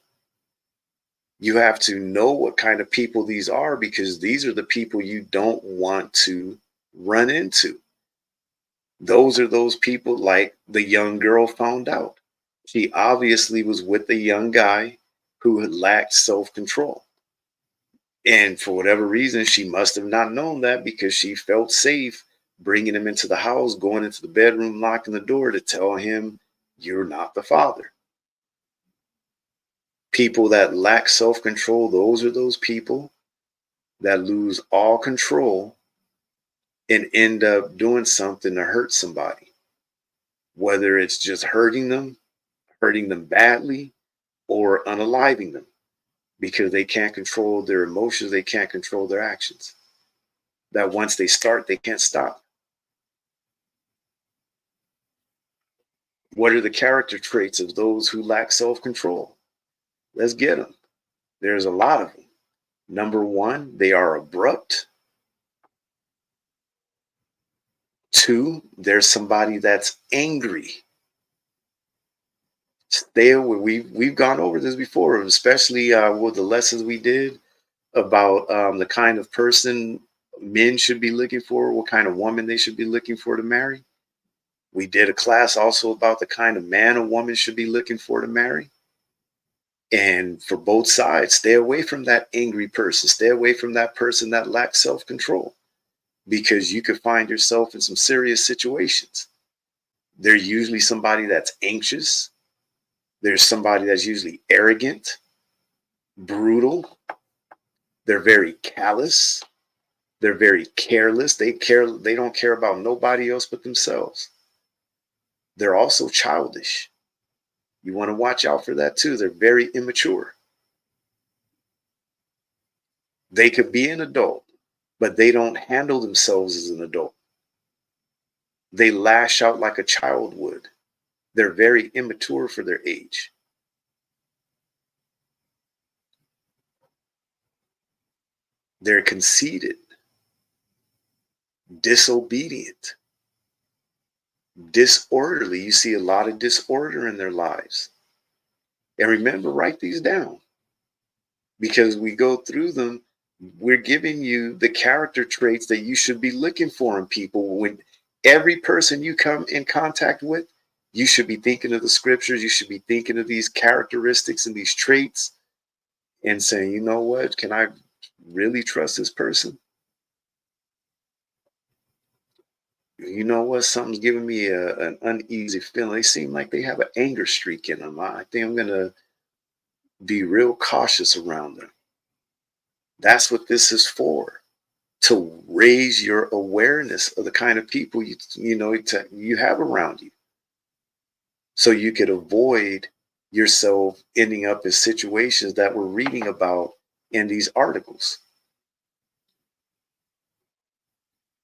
You have to know what kind of people these are, because these are the people you don't want to run into. Those are those people like the young girl found out. She obviously was with a young guy who lacked self-control. And for whatever reason, she must have not known that, because she felt safe bringing him into the house, going into the bedroom, locking the door to tell him, you're not the father. People that lack self-control, those are those people that lose all control and end up doing something to hurt somebody. Whether it's just hurting them badly, or unaliving them, because they can't control their emotions, they can't control their actions. That once they start, they can't stop. What are the character traits of those who lack self-control? Let's get them. There's a lot of them. Number one, they are abrupt. Two, there's somebody that's angry. Stay away. We've gone over this before, especially with the lessons we did about the kind of person men should be looking for, what kind of woman they should be looking for to marry. We did a class also about the kind of man a woman should be looking for to marry. And for both sides, stay away from that angry person. Stay away from that person that lacks self-control, because you could find yourself in some serious situations. There's usually somebody that's anxious. There's somebody that's usually arrogant, brutal. They're very callous. They're very careless. They don't care about nobody else but themselves. They're also childish. You want to watch out for that too. They're very immature. They could be an adult, but they don't handle themselves as an adult. They lash out like a child would. They're very immature for their age. They're conceited, disobedient, disorderly. You see a lot of disorder in their lives. And remember, write these down, because we go through them. We're giving you the character traits that you should be looking for in people. When every person you come in contact with, you should be thinking of the scriptures. You should be thinking of these characteristics and these traits and saying, you know what, can I really trust this person? You know what, something's giving me an uneasy feeling. They seem like they have an anger streak in them. I think I'm going to be real cautious around them. That's what this is for, to raise your awareness of the kind of people you have around you, so you could avoid yourself ending up in situations that we're reading about in these articles.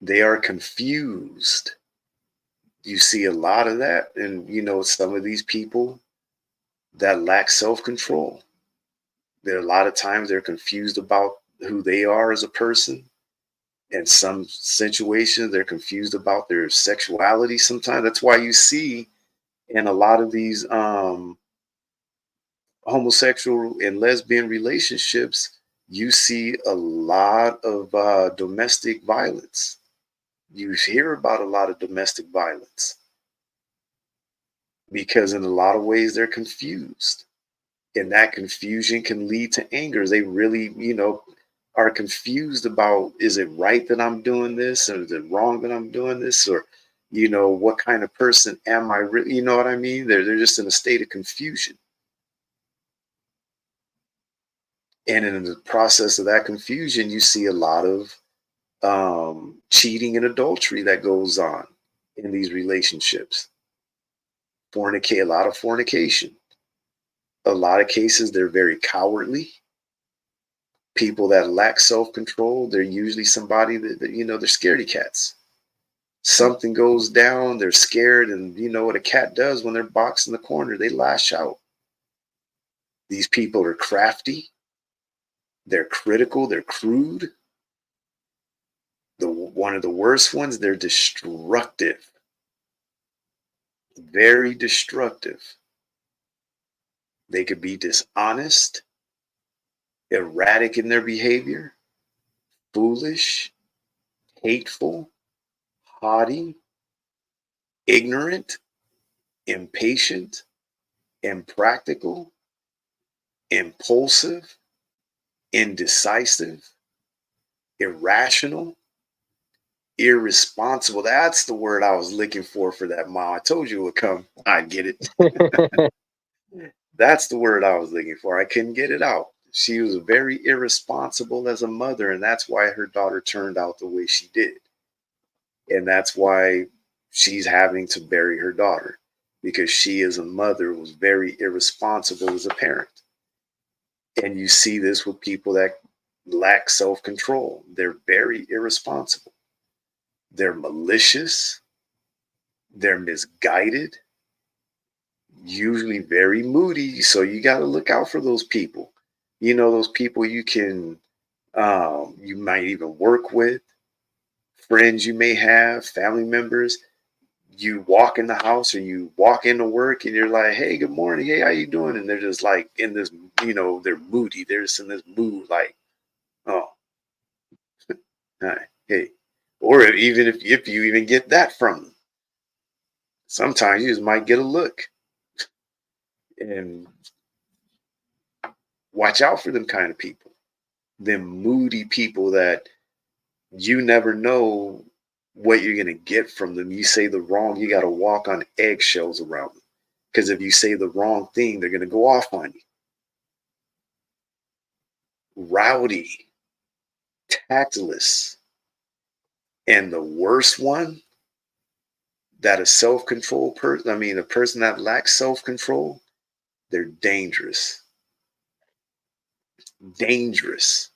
They are confused. You see a lot of that, and some of these people that lack self-control. There are a lot of times they're confused about who they are as a person. In some situations, they're confused about their sexuality sometimes. That's why you see in a lot of these homosexual and lesbian relationships, you see a lot of domestic violence. You hear about a lot of domestic violence because in a lot of ways they're confused. And that confusion can lead to anger. They really, are confused about, is it right that I'm doing this? Or is it wrong that I'm doing this? Or, what kind of person am I really? You know what I mean? They're just in a state of confusion. And in the process of that confusion, you see a lot of cheating and adultery that goes on in these relationships. A lot of fornication. A lot of cases, they're very cowardly. People that lack self-control, they're usually somebody that they're scaredy cats. Something goes down, they're scared, and you know what a cat does when they're boxed in the corner? They lash out. These people are crafty, they're critical, they're crude. One of the worst ones, they're destructive. Very destructive. They could be dishonest, erratic in their behavior, foolish, hateful, haughty, ignorant, impatient, impractical, impulsive, indecisive, irrational, irresponsible. That's the word I was looking for that mom. I told you it would come. I'd get it. That's the word I was looking for. I couldn't get it out. She was very irresponsible as a mother, and that's why her daughter turned out the way she did. And that's why she's having to bury her daughter, because she as a mother was very irresponsible as a parent. And you see this with people that lack self-control. They're very irresponsible. They're malicious. They're misguided, usually very moody. So you got to look out for those people. Those people you might even work with, friends you may have, family members. You walk in the house or you walk into work and you're like, hey, good morning. Hey, how you doing? And they're just like in this, they're moody. They're just in this mood like, oh, hi, hey. Or even if you even get that from them, sometimes you just might get a look. And watch out for them kind of people, them moody people that you never know what you're going to get from them. You say the wrong, you got to walk on eggshells around them. Because if you say the wrong thing, they're going to go off on you. Rowdy, tactless. And the worst one, that a self-control person, a person that lacks self-control, they're dangerous. Dangerous.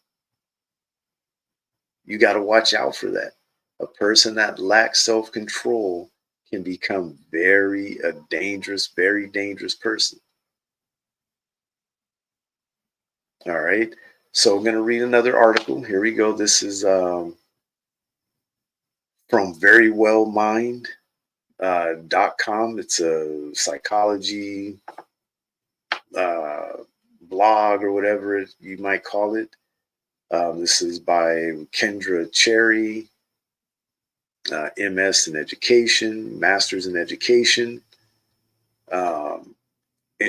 You got to watch out for that. A person that lacks self-control can become very dangerous person. All right. So I'm going to read another article. Here we go. This is from verywellmind.com. It's a psychology blog or whatever you might call it. This is by Kendra Cherry, MS in education, master's in education. And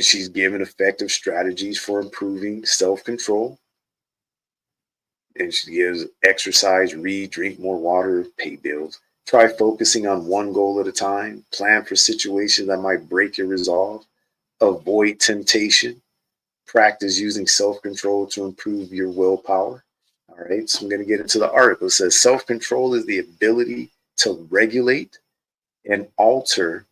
she's given effective strategies for improving self-control. And she gives exercise, read, drink more water, pay bills. Try focusing on one goal at a time. Plan for situations that might break your resolve. Avoid temptation. Practice using self-control to improve your willpower. All right, so I'm going to get into the article. It says self-control is the ability to regulate and alter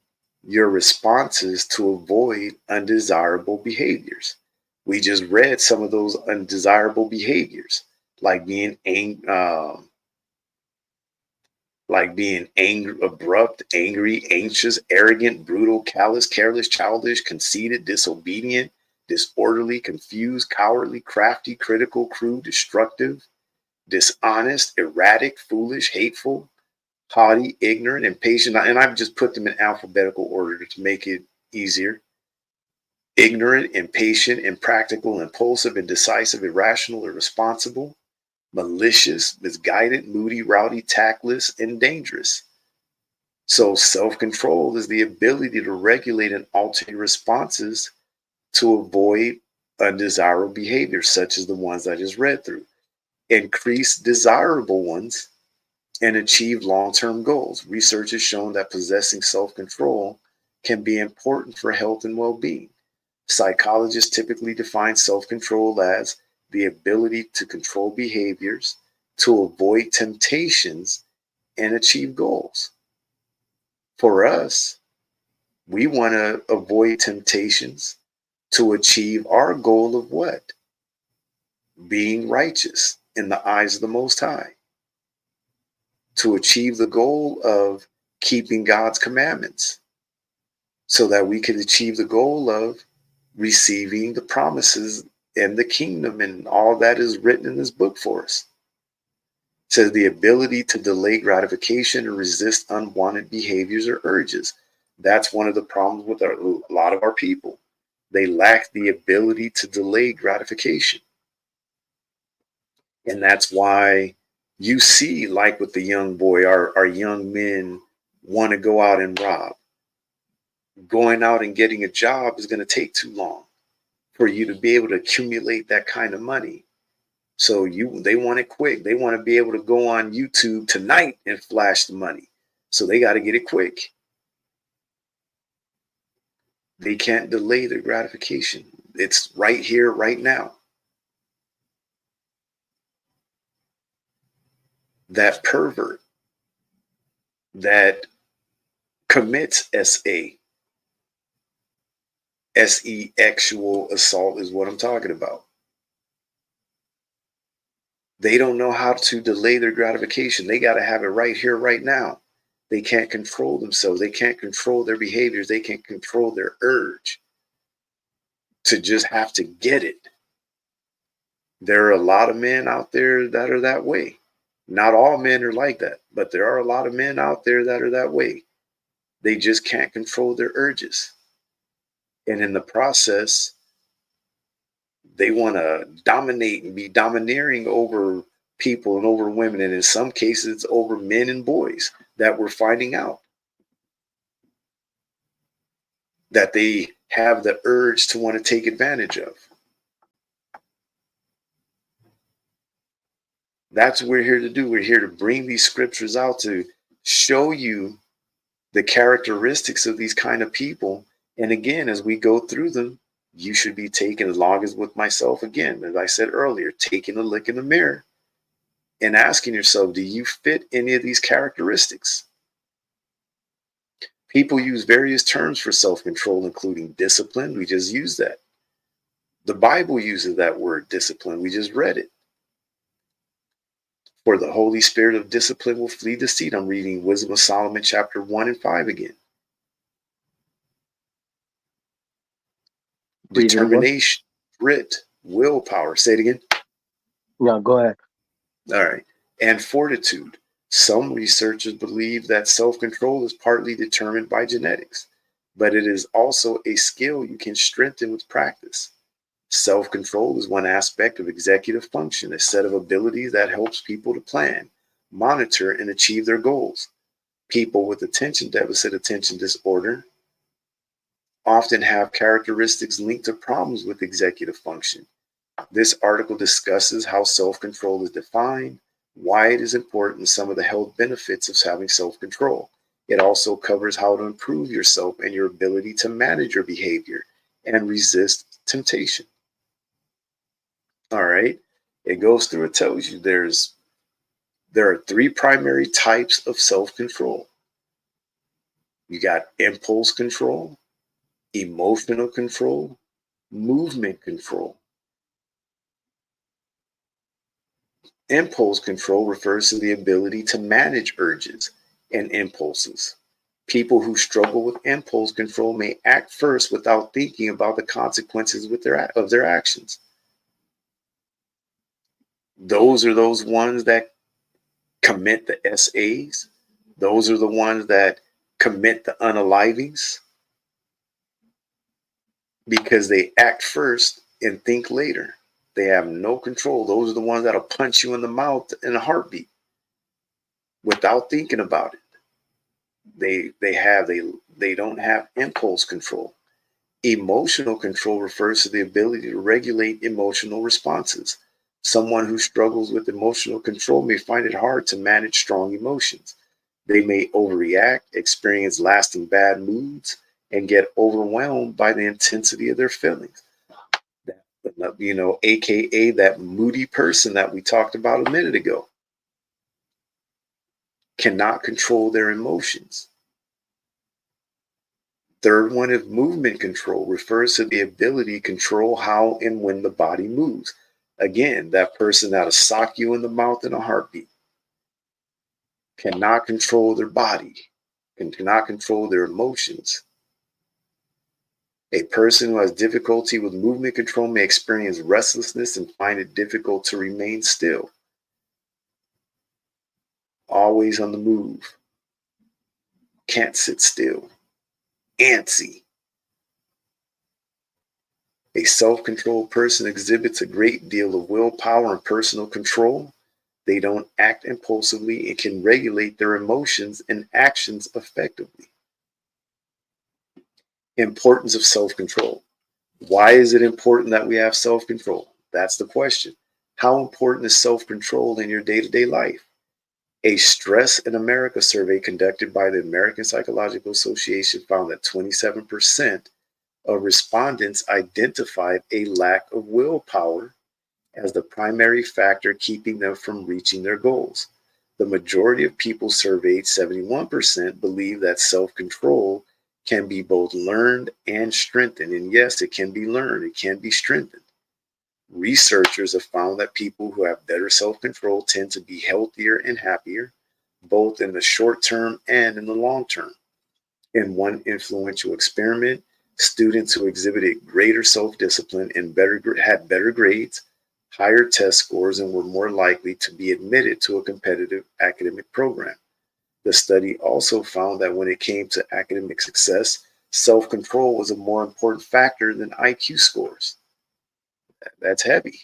your responses to avoid undesirable behaviors. We just read some of those undesirable behaviors, like being angry, abrupt, angry, anxious, arrogant, brutal, callous, careless, childish, conceited, disobedient, disorderly, confused, cowardly, crafty, critical, crude, destructive, dishonest, erratic, foolish, hateful, haughty, ignorant, impatient. And I've just put them in alphabetical order to make it easier. ignorant, impatient, impractical, impulsive, indecisive, irrational, irresponsible, malicious, misguided, moody, rowdy, tactless, and dangerous. So self-control is the ability to regulate and alter your responses to avoid undesirable behaviors, such as the ones I just read through, increase desirable ones, and achieve long-term goals. Research has shown that possessing self-control can be important for health and well-being. Psychologists typically define self-control as the ability to control behaviors, to avoid temptations, and achieve goals. For us, we want to avoid temptations to achieve our goal of what? Being righteous in the eyes of the Most High. To achieve the goal of keeping God's commandments, so that we could achieve the goal of receiving the promises and the kingdom and all that is written in this book for us. It says the ability to delay gratification or resist unwanted behaviors or urges. That's one of the problems with a lot of our people. They lack the ability to delay gratification. And that's why you see, like with the young boy, our young men want to go out and rob. Going out and getting a job is going to take too long for you to be able to accumulate that kind of money. So they want it quick. They want to be able to go on YouTube tonight and flash the money. So they got to get it quick. They can't delay their gratification. It's right here, right now. That pervert that commits sexual assault is what I'm talking about. They don't know how to delay their gratification. They got to have it right here, right now. They can't control themselves. They can't control their behaviors. They can't control their urge to just have to get it. There are a lot of men out there that are that way. Not all men are like that, but there are a lot of men out there that are that way. They just can't control their urges. And in the process, they want to dominate and be domineering over people and over women. And in some cases, over men and boys that we're finding out that they have the urge to want to take advantage of. That's what we're here to do. We're here to bring these scriptures out to show you the characteristics of these kind of people. And again, as we go through them, you should be taking, as long as with myself, again, as I said earlier, taking a look in the mirror and asking yourself, do you fit any of these characteristics? People use various terms for self-control, including discipline. We just used that. The Bible uses that word discipline. We just read it. For the Holy Spirit of discipline will flee deceit. I'm reading Wisdom of Solomon, chapter 1 and 5 again. Determination, grit, willpower. Say it again. No, go ahead. All right. And fortitude. Some researchers believe that self-control is partly determined by genetics, but it is also a skill you can strengthen with practice. Self-control is one aspect of executive function, a set of abilities that helps people to plan, monitor, and achieve their goals. People with attention deficit attention disorder often have characteristics linked to problems with executive function. This article discusses how self-control is defined, why it is important, and some of the health benefits of having self-control. It also covers how to improve yourself and your ability to manage your behavior and resist temptation. All right. It goes through, it tells you there are three primary types of self-control. You got impulse control, emotional control, movement control. Impulse control refers to the ability to manage urges and impulses. People who struggle with impulse control may act first without thinking about the consequences of their actions. Those are those ones that commit the SAs. Those are the ones that commit the unalivings. because they act first and think later. They have no control. Those are the ones that'll punch you in the mouth in a heartbeat without thinking about it. They don't have impulse control. Emotional control refers to the ability to regulate emotional responses. Someone who struggles with emotional control may find it hard to manage strong emotions. They may overreact, experience lasting bad moods, and get overwhelmed by the intensity of their feelings. AKA that moody person that we talked about a minute ago, cannot control their emotions. Third one is movement control, refers to the ability to control how and when the body moves. Again, that person that'll sock you in the mouth in a heartbeat cannot control their body and cannot control their emotions. A person who has difficulty with movement control may experience restlessness and find it difficult to remain still. Always on the move. Can't sit still. Antsy. A self-controlled person exhibits a great deal of willpower and personal control. They don't act impulsively and can regulate their emotions and actions effectively. Importance of self-control. Why is it important that we have self-control? That's the question. How important is self-control in your day-to-day life? A Stress in America survey conducted by the American Psychological Association found that 27% of respondents identified a lack of willpower as the primary factor keeping them from reaching their goals. The majority of people surveyed, 71%, believe that self-control can be both learned and strengthened. And yes, it can be learned, it can be strengthened. Researchers have found that people who have better self-control tend to be healthier and happier, both in the short term and in the long term. In one influential experiment, students who exhibited greater self-discipline and had better grades, higher test scores, and were more likely to be admitted to a competitive academic program. The study also found that when it came to academic success, self-control was a more important factor than IQ scores. That's heavy.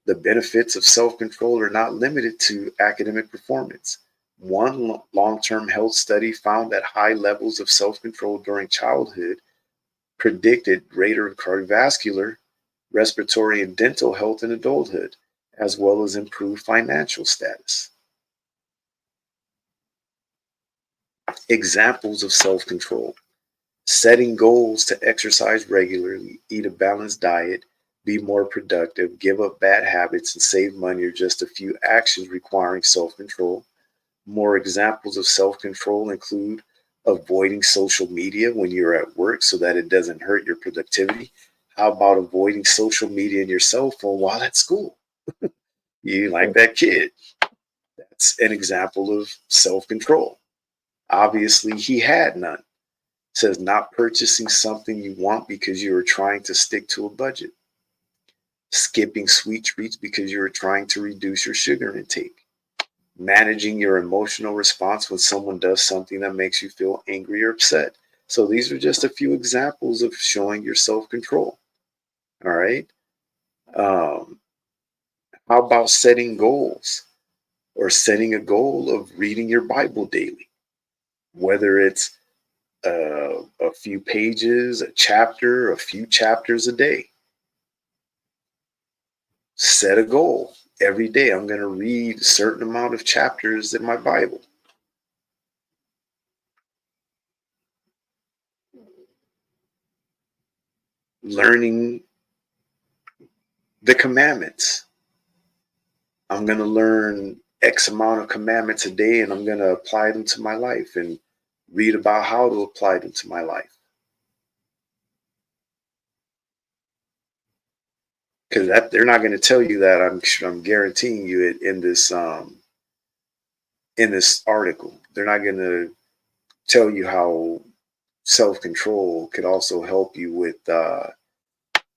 The benefits of self-control are not limited to academic performance. One long-term health study found that high levels of self-control during childhood predicted greater cardiovascular, respiratory, and dental health in adulthood, as well as improved financial status. Examples of self-control: setting goals to exercise regularly, eat a balanced diet, be more productive, give up bad habits, and save money are just a few actions requiring self-control. More examples of self-control include avoiding social media when you're at work so that it doesn't hurt your productivity. How about avoiding social media and your cell phone while at school? You like that kid. That's an example of self-control. Obviously, he had none. It says not purchasing something you want because you are trying to stick to a budget. Skipping sweet treats because you are trying to reduce your sugar intake. Managing your emotional response when someone does something that makes you feel angry or upset. So these are just a few examples of showing your self-control. All right. How about setting goals or setting a goal of reading your Bible daily? Whether it's a few pages, a chapter, a few chapters a day. Set a goal. Every day I'm going to read a certain amount of chapters in my Bible. Learning the commandments. I'm going to learn X amount of commandments a day and I'm going to apply them to my life and read about how to apply them to my life. Because they're not going to tell you that. I'm guaranteeing you it in this article. They're not going to tell you how self-control could also help you with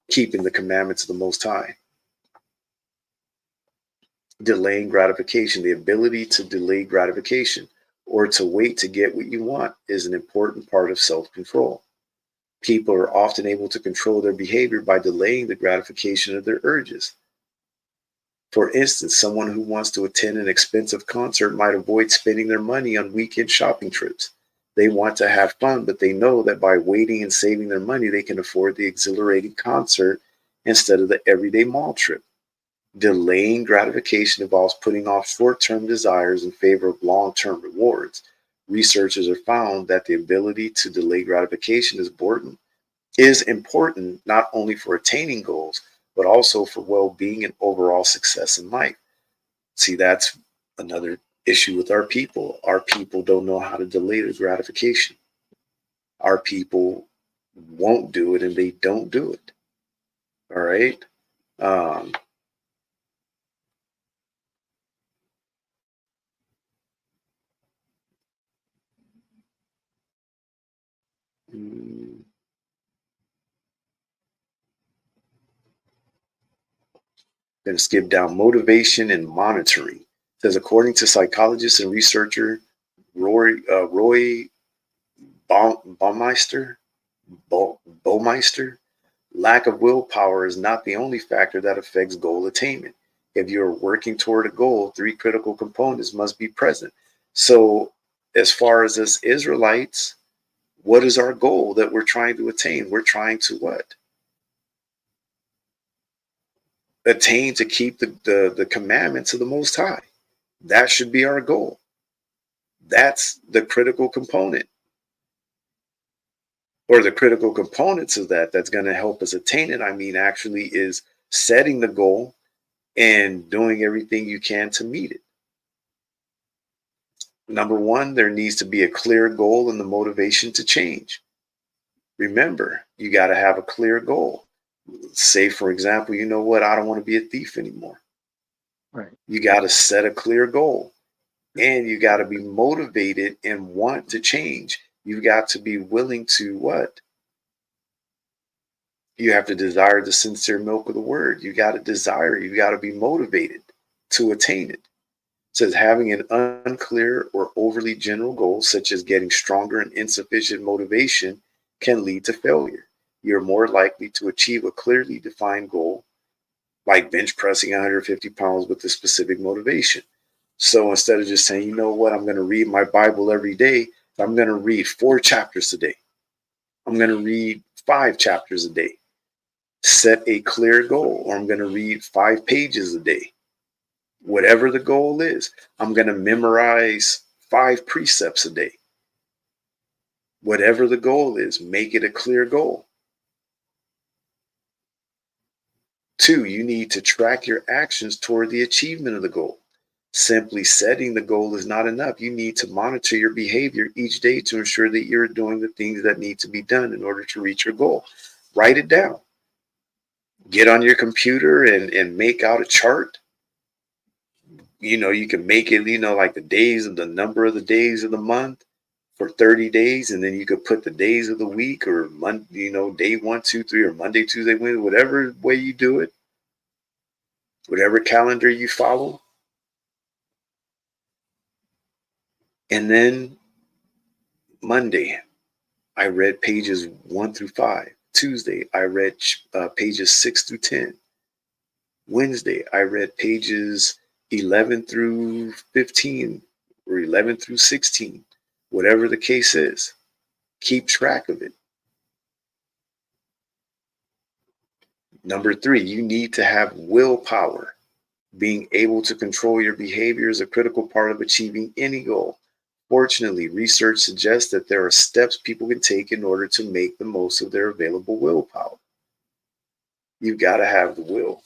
keeping the commandments of the Most High. Delaying gratification. The ability to delay gratification or to wait to get what you want is an important part of self-control. People are often able to control their behavior by delaying the gratification of their urges. For instance, someone who wants to attend an expensive concert might avoid spending their money on weekend shopping trips. They want to have fun, but they know that by waiting and saving their money, they can afford the exhilarating concert instead of the everyday mall trip. Delaying gratification involves putting off short term desires in favor of long term rewards. Researchers have found that the ability to delay gratification is important not only for attaining goals, but also for well being and overall success in life. See, that's another issue with our people. Our people don't know how to delay the gratification. Our people won't do it and they don't do it. All right. Um, mm, Going to skip down motivation and monitoring. It says, according to psychologist and researcher Roy Baumeister, Baumeister, lack of willpower is not the only factor that affects goal attainment. If you're working toward a goal, three critical components must be present. So, as far as us Israelites, what is our goal that we're trying to attain? We're trying to what? Attain to keep the commandments of the Most High. That should be our goal. That's the critical component, or the critical components of that's going to help us attain it. I mean, actually, is setting the goal and doing everything you can to meet it. Number one, there needs to be a clear goal and the motivation to change. Remember, you got to have a clear goal. Say, for example, you know what? I don't want to be a thief anymore. Right. You got to set a clear goal, and you got to be motivated and want to change. You got to be willing to what? You have to desire the sincere milk of the word. You got to desire, you got to be motivated to attain it. It says having an unclear or overly general goal, such as getting stronger and insufficient motivation, can lead to failure. You're more likely to achieve a clearly defined goal, like bench pressing 150 pounds with a specific motivation. So instead of just saying, you know what, I'm going to read my Bible every day, I'm going to read 4 chapters a day. I'm going to read 5 chapters a day. Set a clear goal, or I'm going to read 5 pages a day. Whatever the goal is, I'm going to memorize 5 precepts a day. Whatever the goal is, make it a clear goal. 2, you need to track your actions toward the achievement of the goal. Simply setting the goal is not enough. You need to monitor your behavior each day to ensure that you're doing the things that need to be done in order to reach your goal. Write it down. Get on your computer and make out a chart. You can make it, like the days of the number of the days of the month for 30 days. And then you could put the days of the week, or month, day 1, 2, 3, or Monday, Tuesday, Wednesday, whatever way you do it, whatever calendar you follow. And then Monday, I read pages 1 through 5. Tuesday, I read pages 6 through 10. Wednesday, I read pages 11 through 15, or 11 through 16, whatever the case is. Keep track of it. Number 3, you need to have willpower. Being able to control your behavior is a critical part of achieving any goal. Fortunately, research suggests that there are steps people can take in order to make the most of their available willpower. You've got to have the will,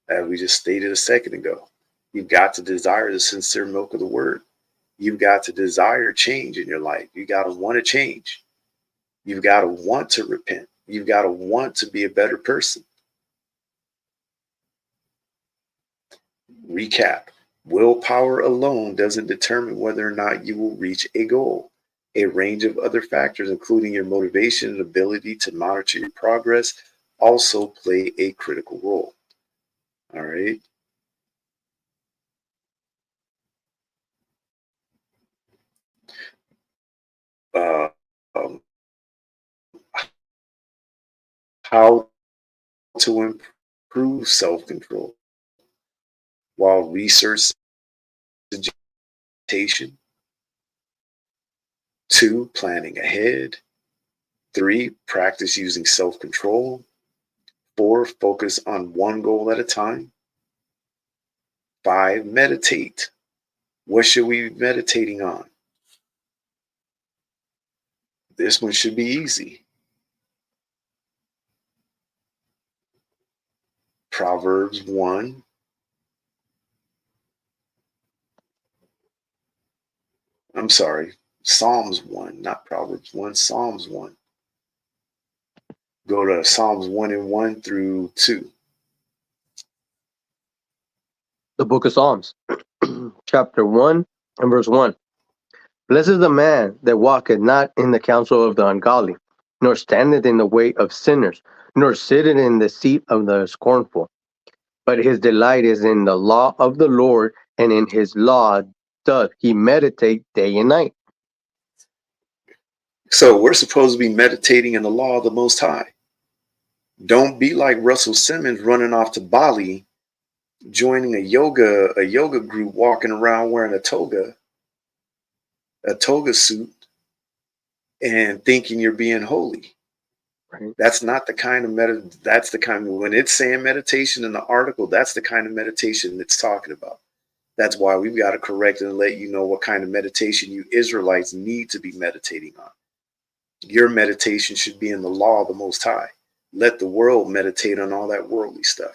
as we just stated a second ago. You've got to desire the sincere milk of the word. You've got to desire change in your life. You got to want to change. You've got to want to repent. You've got to want to be a better person. Recap. Willpower alone doesn't determine whether or not you will reach a goal. A range of other factors, including your motivation and ability to monitor your progress, also play a critical role. All right. Uh, um, how to improve self-control, while research suggestion. 2, planning ahead. 3, practice using self-control. 4, focus on one goal at a time. 5, meditate. What should we be meditating on? This one should be easy. Proverbs 1. I'm sorry, Psalms 1, not Proverbs 1, Psalms 1. Go to Psalms 1 and 1 through 2. The book of Psalms, chapter 1 and verse 1. Blessed is the man that walketh not in the counsel of the ungodly, nor standeth in the way of sinners, nor sitteth in the seat of the scornful. But his delight is in the law of the Lord, and in his law doth he meditate day and night. So we're supposed to be meditating in the law of the Most High. Don't be like Russell Simmons running off to Bali, joining a yoga group, walking around wearing a toga suit, and thinking you're being holy. Right. That's not the kind of that's the kind of, when it's saying meditation in the article, that's the kind of meditation it's talking about. That's why we've got to correct and let you know what kind of meditation you Israelites need to be meditating on. Your meditation should be in the law of the Most High. Let the world meditate on all that worldly stuff.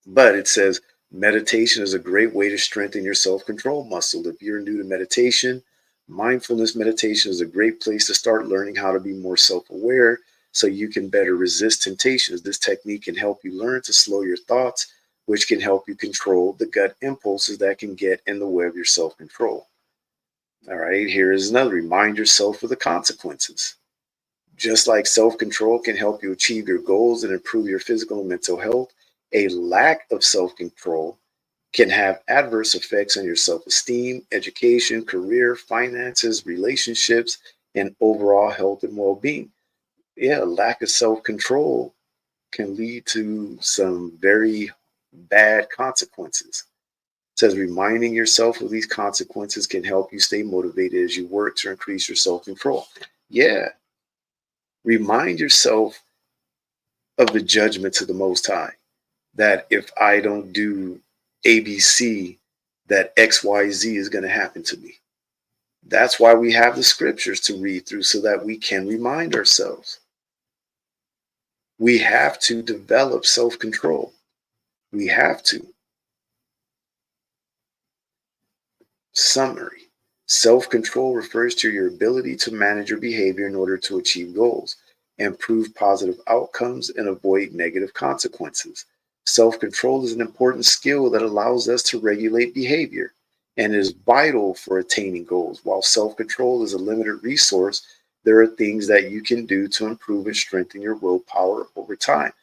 But it says meditation is a great way to strengthen your self-control muscle. If you're new to meditation, mindfulness meditation is a great place to start learning how to be more self-aware so you can better resist temptations. This technique can help you learn to slow your thoughts, which can help you control the gut impulses that can get in the way of your self-control. All right, here is another. Remind yourself of the consequences. Just like self-control can help you achieve your goals and improve your physical and mental health, a lack of self-control can have adverse effects on your self-esteem, education, career, finances, relationships, and overall health and well-being. Yeah, lack of self-control can lead to some very bad consequences. It says reminding yourself of these consequences can help you stay motivated as you work to increase your self-control. Yeah, remind yourself of the judgments of the Most High, that if I don't do ABC, that XYZ is going to happen to me. That's why we have the scriptures to read through, so that we can remind ourselves. We have to develop self-control. We have to. Summary. Self-control refers to your ability to manage your behavior in order to achieve goals, improve positive outcomes, and avoid negative consequences. Self-control is an important skill that allows us to regulate behavior and is vital for attaining goals. While self-control is a limited resource, there are things that you can do to improve and strengthen your willpower over time.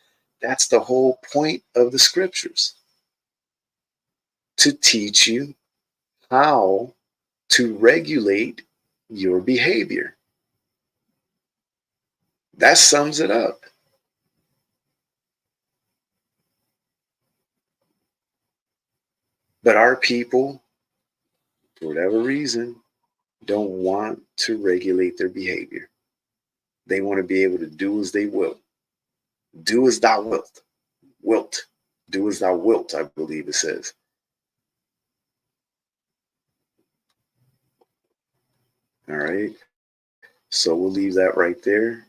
That's the whole point of the scriptures, to teach you how to regulate your behavior. That sums it up. But our people, for whatever reason, don't want to regulate their behavior. They want to be able to do as they will. Do as thou wilt. Wilt. Do as thou wilt, I believe it says. All right. So we'll leave that right there.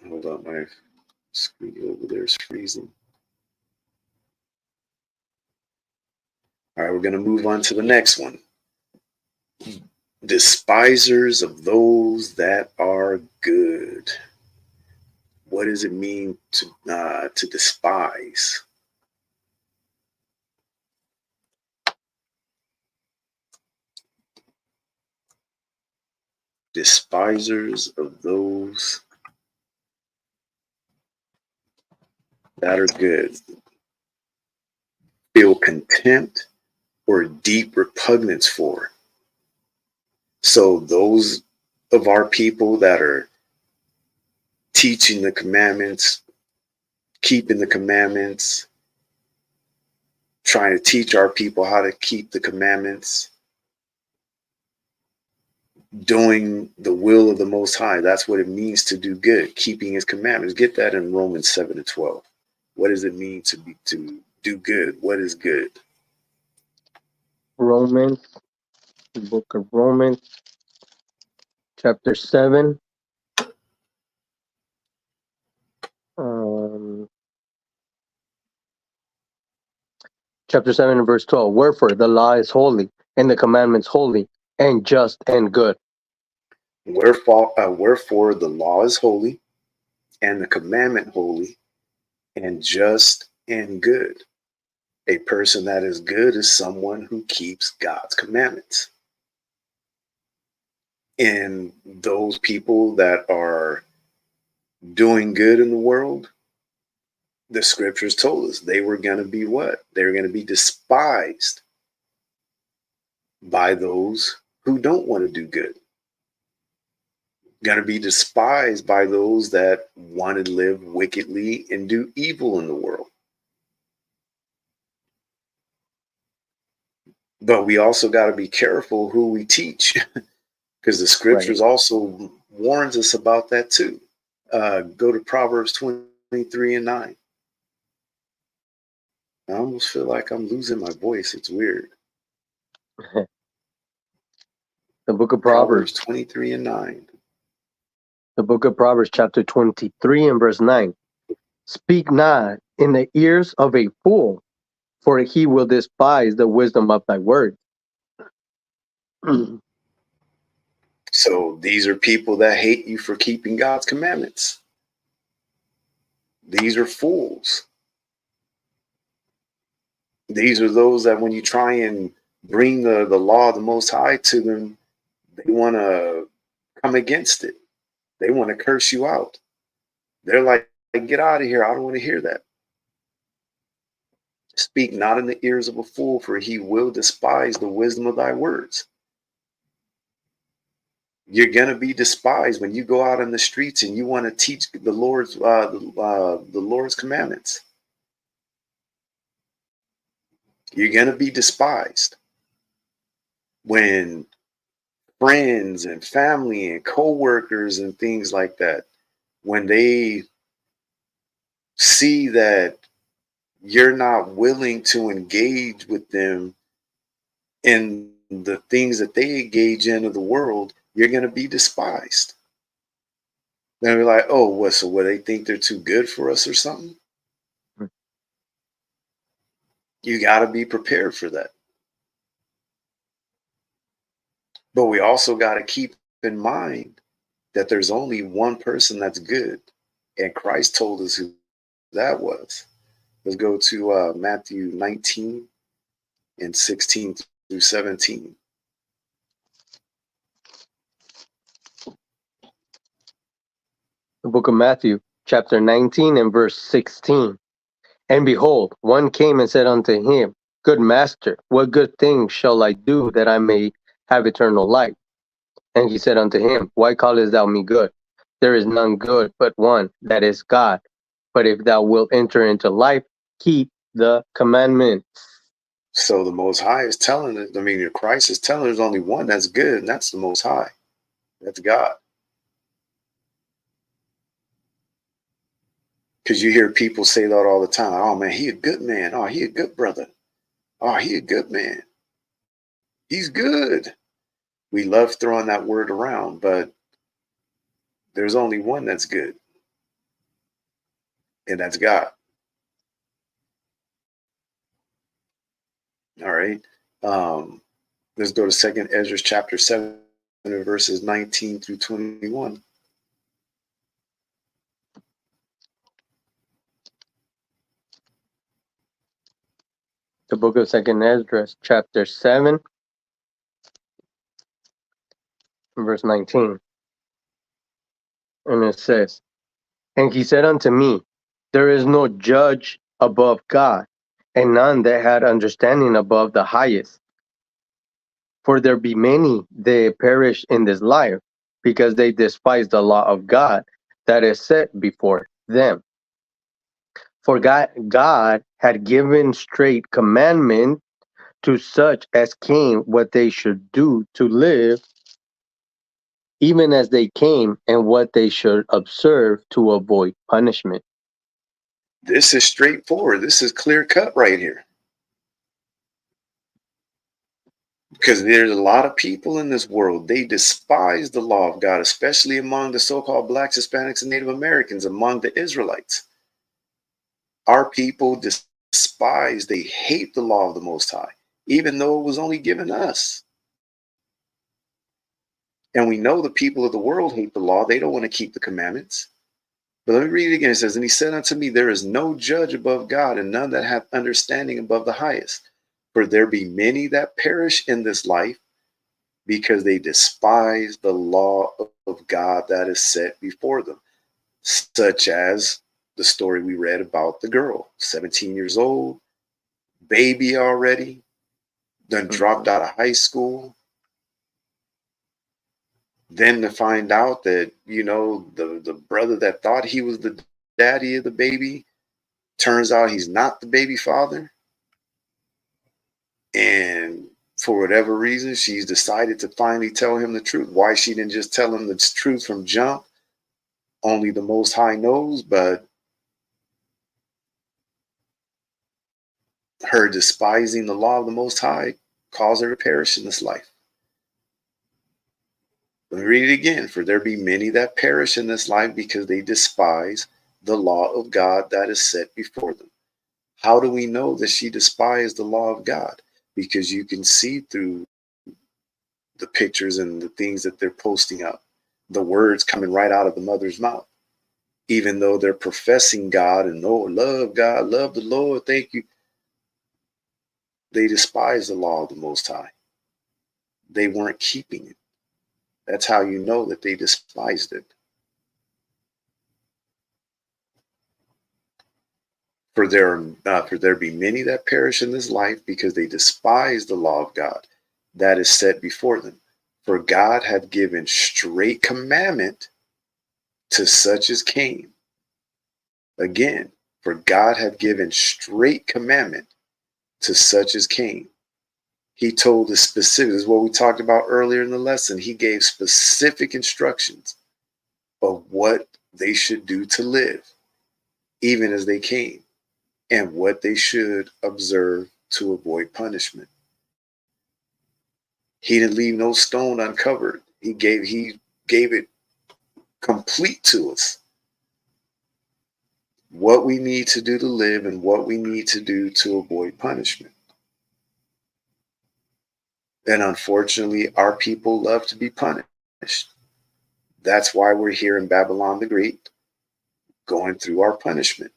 Hold on, my screen over there is freezing. All right, we're going to move on to the next one. Despisers of those that are good. What does it mean to despise? Despisers of those that are good. Feel contempt or deep repugnance for. So those of our people that are teaching the commandments, keeping the commandments, trying to teach our people how to keep the commandments, doing the will of the Most High. That's what it means to do good, keeping his commandments. Get that in Romans 7:12. What does it mean to do good? What is good? Romans, the book of Romans, chapter 7. Chapter 7 and verse 12. Wherefore the law is holy, and the commandments holy, and just and good. Wherefore the law is holy, and the commandment holy, and just and good. A person that is good is someone who keeps God's commandments. And those people that are doing good in the world, the scriptures told us they were going to be what? They were going to be despised by those who don't want to do good. Going to be despised by those that want to live wickedly and do evil in the world. But we also got to be careful who we teach, because the scriptures also warns us about that too. Go to Proverbs 23:9. I almost feel like I'm losing my voice. It's weird. The book of Proverbs Proverbs. 23:9. The book of Proverbs, chapter 23 and verse 9. Speak not in the ears of a fool, for he will despise the wisdom of thy words. So these are people that hate you for keeping God's commandments. These are fools. These are those that when you try and bring the law of the Most High to them, they want to come against it. They want to curse you out. They're like, get out of here. I don't want to hear that. Speak not in the ears of a fool, for he will despise the wisdom of thy words. You're going to be despised when you go out in the streets and you want to teach the Lord's commandments. You're going to be despised when friends and family and co-workers and things like that, when they see that you're not willing to engage with them in the things that they engage in of the world, you're going to be despised. They'll be like, oh, what? So what, they think they're too good for us or something? You got to be prepared for that. But we also got to keep in mind that there's only one person that's good. And Christ told us who that was. Let's go to Matthew 19 and 16 through 17. The book of Matthew, chapter 19 and verse 16. And behold, one came and said unto him, Good master, what good thing shall I do that I may have eternal life? And he said unto him, Why callest thou me good? There is none good but one, that is God. But if thou wilt enter into life, keep the commandments. So the Most High is telling us, Christ is telling us there's only one that's good, and that's the Most High. That's God. Because you hear people say that all the time. Oh, man, he a good man. Oh, he a good brother. Oh, he a good man. He's good. We love throwing that word around, but there's only one that's good, and that's God. All right. Let's go to 2nd Ezra chapter 7 verses 19 through 21. The book of 2nd Ezra, chapter 7, verse 19. And it says, And he said unto me, There is no judge above God, and none that had understanding above the highest. For there be many that perish in this life, because they despise the law of God that is set before them. For God had given straight commandment to such as came what they should do to live, even as they came, and what they should observe to avoid punishment. This is straightforward. This is clear cut right here. Because there's a lot of people in this world, they despise the law of God, especially among the so-called blacks, Hispanics, and Native Americans, among the Israelites. Our people despise, they hate the law of the Most High, even though it was only given us. And we know the people of the world hate the law. They don't want to keep the commandments. But let me read it again. It says, and he said unto me, there is no judge above God, and none that hath understanding above the highest. For there be many that perish in this life, because they despise the law of God that is set before them, such as the story we read about the girl, 17 years old, baby already, done dropped out of high school. Then to find out that, the brother that thought he was the daddy of the baby, turns out he's not the baby father. And for whatever reason, she's decided to finally tell him the truth. Why she didn't just tell him the truth from jump, only the Most High knows, but her despising the law of the Most High caused her to perish in this life. Let me read it again. For there be many that perish in this life because they despise the law of God that is set before them. How do we know that she despised the law of God? Because you can see through the pictures and the things that they're posting up, the words coming right out of the mother's mouth. Even though they're professing God and love God, love the Lord, thank you, they despise the law of the Most High. They weren't keeping it. That's how you know that they despised it. For there be many that perish in this life because they despise the law of God that is set before them. For God hath given straight commandment to such as came. Again, for God hath given straight commandment to such as came. He told us specific, this is what we talked about earlier in the lesson. He gave specific instructions of what they should do to live, even as they came, and what they should observe to avoid punishment. He didn't leave no stone uncovered. He gave it complete to us. What we need to do to live and what we need to do to avoid punishment. And unfortunately, our people love to be punished. That's why we're here in Babylon the Great, going through our punishment.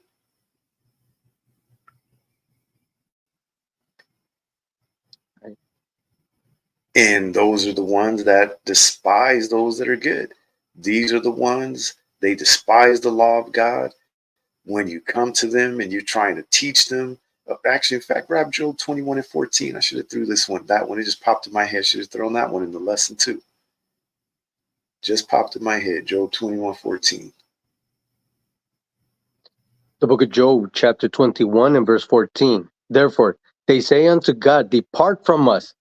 And those are the ones that despise those that are good. These are the ones, they despise the law of God. When you come to them and you're trying to teach them, actually, in fact, grab Job 21 and 14. I should have threw that one. It just popped in my head. Should have thrown that one in the lesson too. Just popped in my head, Job 21:14. The book of Job, chapter 21 and verse 14. Therefore, they say unto God, depart from us,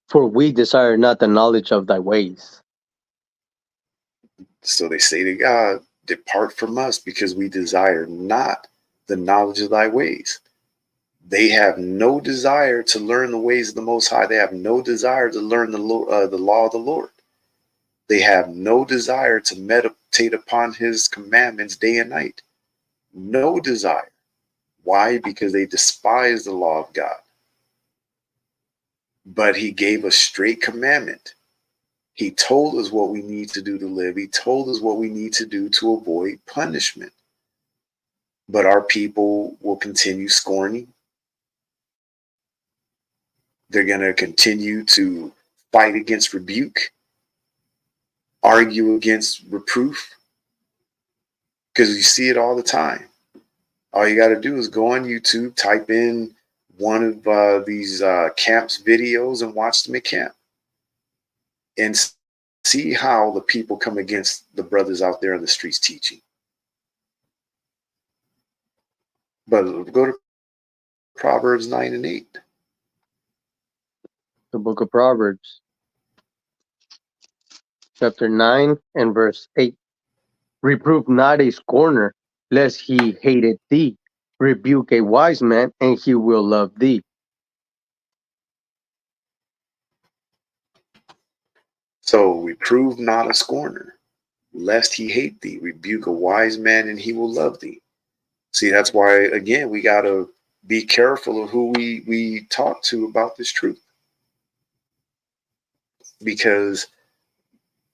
for we desire not the knowledge of thy ways. So they say to God, depart from us because we desire not the knowledge of thy ways. They have no desire to learn the ways of the Most High. They have no desire to learn the law of the Lord. They have no desire to meditate upon his commandments day and night. No desire. Why? Because they despise the law of God. But he gave us straight commandment. He told us what we need to do to live. He told us what we need to do to avoid punishment. But our people will continue scorning. They're going to continue to fight against rebuke, argue against reproof, because you see it all the time. All you got to do is go on YouTube, type in one of these camps videos and watch them at camp and see how the people come against the brothers out there on the streets teaching. But go to Proverbs 9 and 8. The book of Proverbs, chapter 9 and verse 8. Reprove not a scorner, lest he hateth thee. Rebuke a wise man, and he will love thee. So reprove not a scorner, lest he hate thee. Rebuke a wise man, and he will love thee. See, that's why, again, we got to be careful of who we talk to about this truth. Because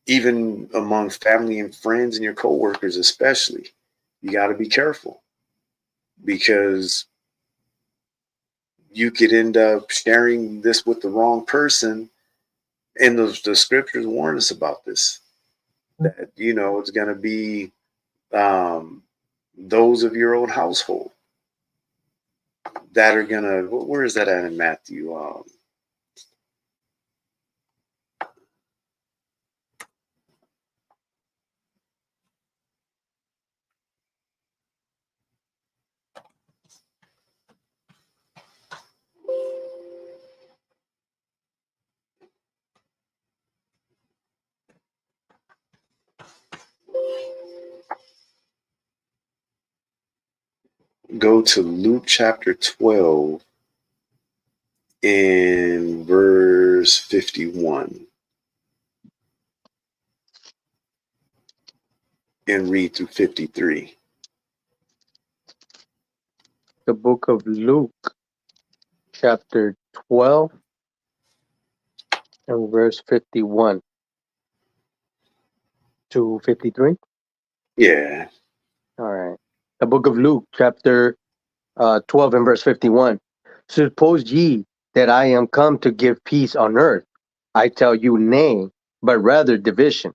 even among family and friends and your coworkers especially, you got to be careful. Because you could end up sharing this with the wrong person. And the scriptures warn us about this. That, it's going to be those of your own household that are going to, where is that at in Matthew? Go to Luke chapter 12 in verse 51 and read through 53. The book of Luke, chapter 12 and verse 51 to 53. Yeah. All right. The book of Luke, chapter 12 and verse 51. Suppose ye that I am come to give peace on earth? I tell you, nay, but rather division.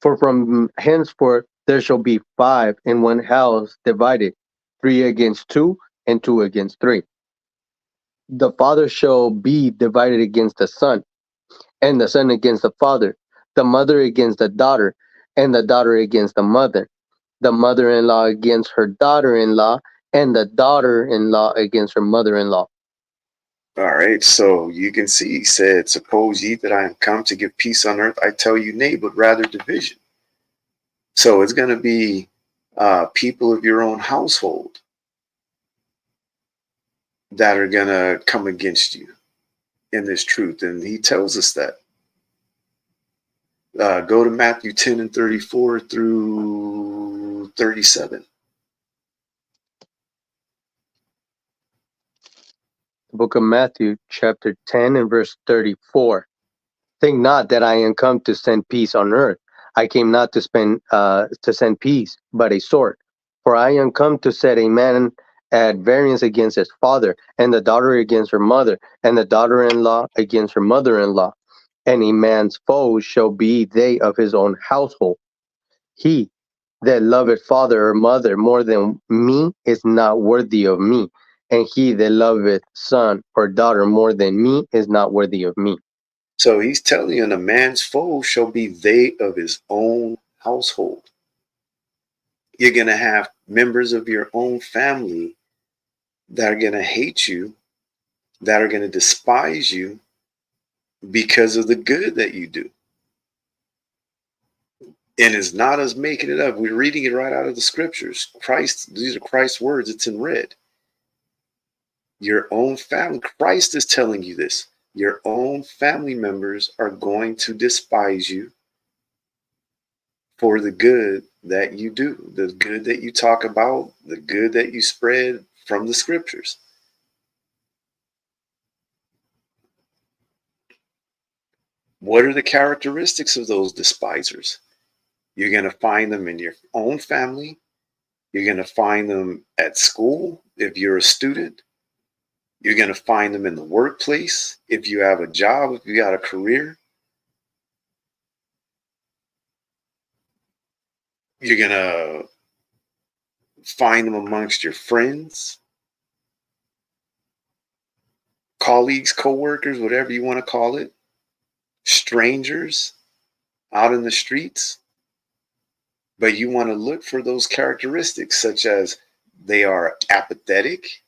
For from henceforth there shall be 5 in one house divided, 3 against 2, and 2 against 3. The father shall be divided against the son, and the son against the father, the mother against the daughter, and the daughter against the mother-in-law against her daughter-in-law, and the daughter-in-law against her mother-in-law. All right. So you can see, he said, suppose ye that I am come to give peace on earth. I tell you, nay, but rather division. So it's going to be people of your own household that are going to come against you in this truth. And he tells us that. Go to Matthew 10 and 34 through 37. The book of Matthew, chapter 10 and verse 34. Think not that I am come to send peace on earth. I came not to send peace, but a sword. For I am come to set a man at variance against his father, and the daughter against her mother, and the daughter-in-law against her mother-in-law. And a man's foes shall be they of his own household. He that loveth father or mother more than me is not worthy of me, and he that loveth son or daughter more than me is not worthy of me. So he's telling you, and a man's foe shall be they of his own household. You're going to have members of your own family that are going to hate you, that are going to despise you because of the good that you do. And it's not us making it up. We're reading it right out of the scriptures. Christ, these are Christ's words. It's in red. Your own family, Christ is telling you this. Your own family members are going to despise you for the good that you do, the good that you talk about, the good that you spread from the scriptures. What are the characteristics of those despisers? You're going to find them in your own family. You're going to find them at school if you're a student. You're going to find them in the workplace if you have a job, if you got a career. You're going to find them amongst your friends. colleagues, co-workers, whatever you want to call it, strangers out in the streets. But you want to look for those characteristics, such as they are apathetic.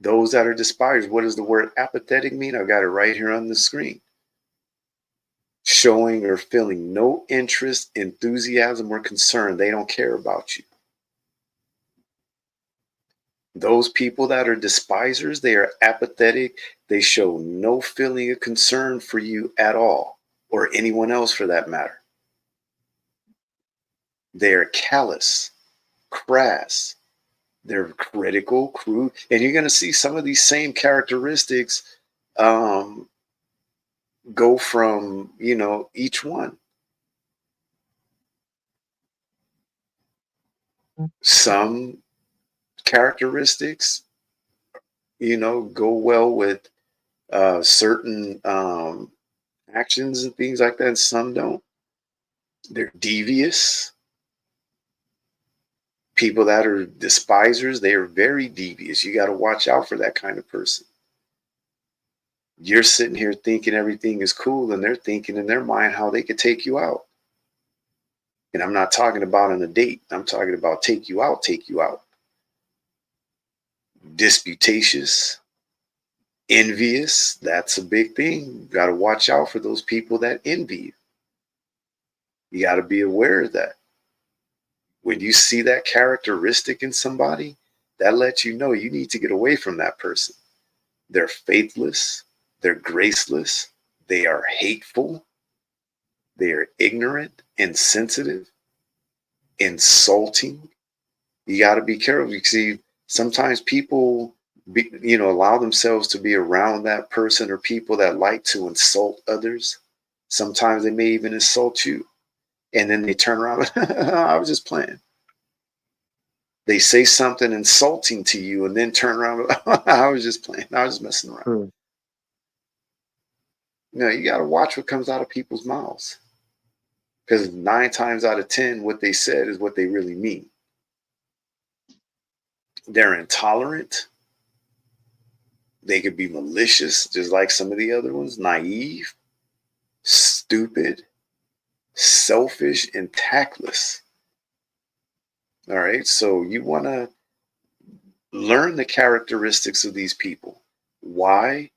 Those that are despised. What does the word apathetic mean? I've got it right here on the screen. Showing or feeling no interest, enthusiasm, or concern. They don't care about you. Those people that are despisers, they are apathetic. They show no feeling of concern for you at all, or anyone else for that matter. They're callous, crass. They're critical, crude, and you're going to see some of these same characteristics go from, each one. Some characteristics, go well with certain actions and things like that, and some don't. They're devious. People that are despisers, they are very devious. You got to watch out for that kind of person. You're sitting here thinking everything is cool, and they're thinking in their mind how they could take you out. And I'm not talking about on a date. I'm talking about take you out, take you out. Disputatious, envious, that's a big thing. You got to watch out for those people that envy you. You got to be aware of that. When you see that characteristic in somebody, that lets you know you need to get away from that person. They're faithless, they're graceless, they are hateful, they are ignorant, insensitive, insulting. You got to be careful. You see, sometimes people allow themselves to be around that person or people that like to insult others. Sometimes they may even insult you, and then they turn around. I was just playing. They say something insulting to you and then turn around. I was just playing. I was just messing around. You got to watch what comes out of people's mouths, because 9 times out of 10, what they said is what they really mean. They're intolerant. They could be malicious, just like some of the other ones, naive, stupid, selfish, and tactless. All right. So you want to learn the characteristics of these people. Why?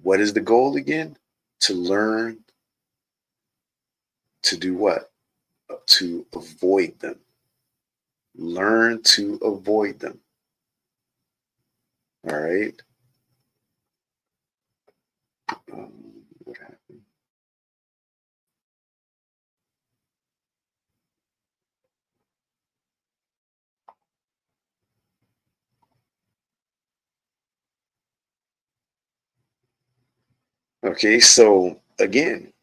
What is the goal again? To learn to do what? To avoid them. Learn to avoid them. All right. What happened? Okay, so again,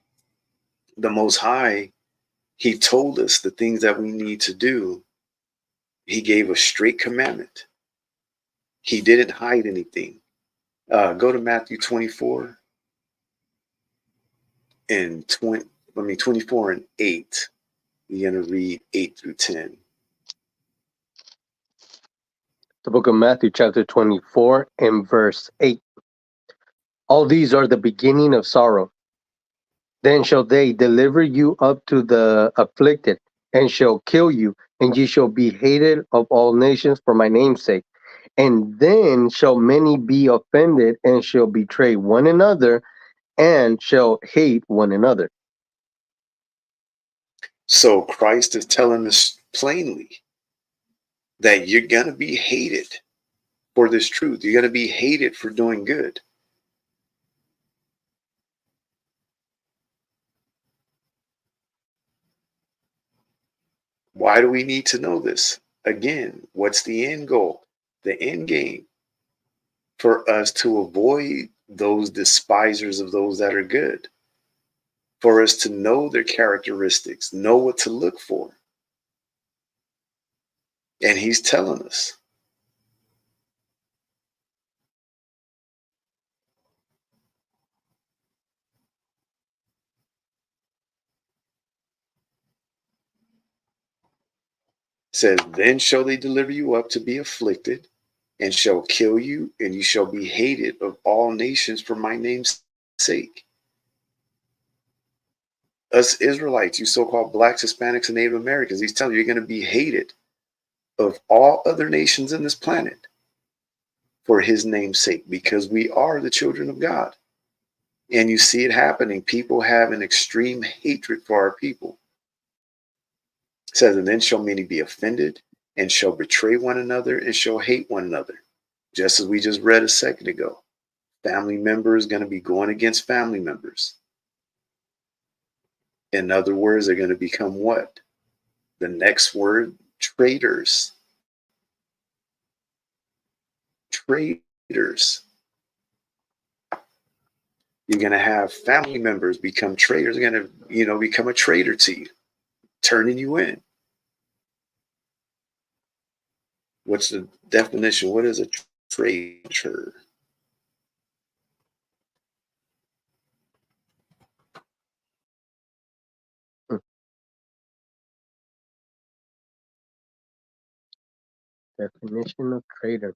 the Most High, He told us the things that we need to do. He gave a straight commandment. He didn't hide anything. Go to Matthew 24 and 24 and 8. You're going to read 8 through 10. The book of Matthew, chapter 24, and verse 8. All these are the beginning of sorrow. Then shall they deliver you up to the afflicted, and shall kill you, and ye shall be hated of all nations for my name's sake. And then shall many be offended, and shall betray one another, and shall hate one another. So Christ is telling us plainly that you're going to be hated for this truth. You're going to be hated for doing good. Why do we need to know this? Again, what's the end goal? The end game for us to avoid those despisers of those that are good, for us to know their characteristics, know what to look for. And He's telling us. It says, then shall they deliver you up to be afflicted, and shall kill you, and you shall be hated of all nations for my name's sake. Us Israelites, you so-called blacks, Hispanics, and Native Americans, he's telling you you're going to be hated of all other nations in this planet for his name's sake, because we are the children of God. And you see it happening. People have an extreme hatred for our people. It says, and then shall many be offended, and shall betray one another, and shall hate one another. Just as we just read a second ago. Family members going to be going against family members. In other words, they're going to become what? The next word, traitors. Traitors. You're going to have family members become traitors. They're going to, become a traitor to you, turning you in. What's the definition? What is a traitor? Definition of traitor.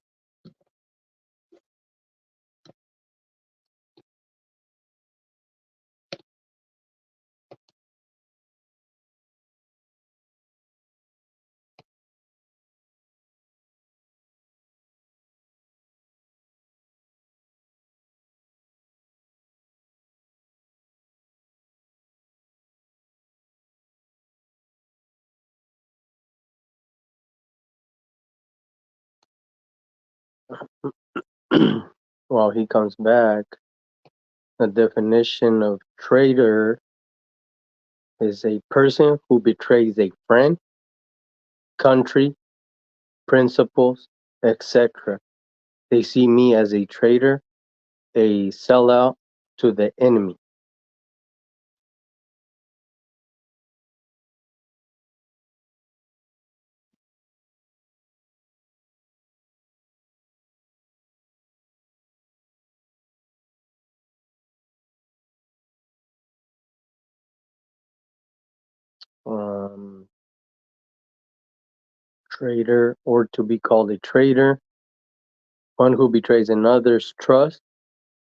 While he comes back, the definition of traitor is a person who betrays a friend, country, principles, etc. They see me as a traitor, a sellout to the enemy. Traitor, or to be called a traitor, one who betrays another's trust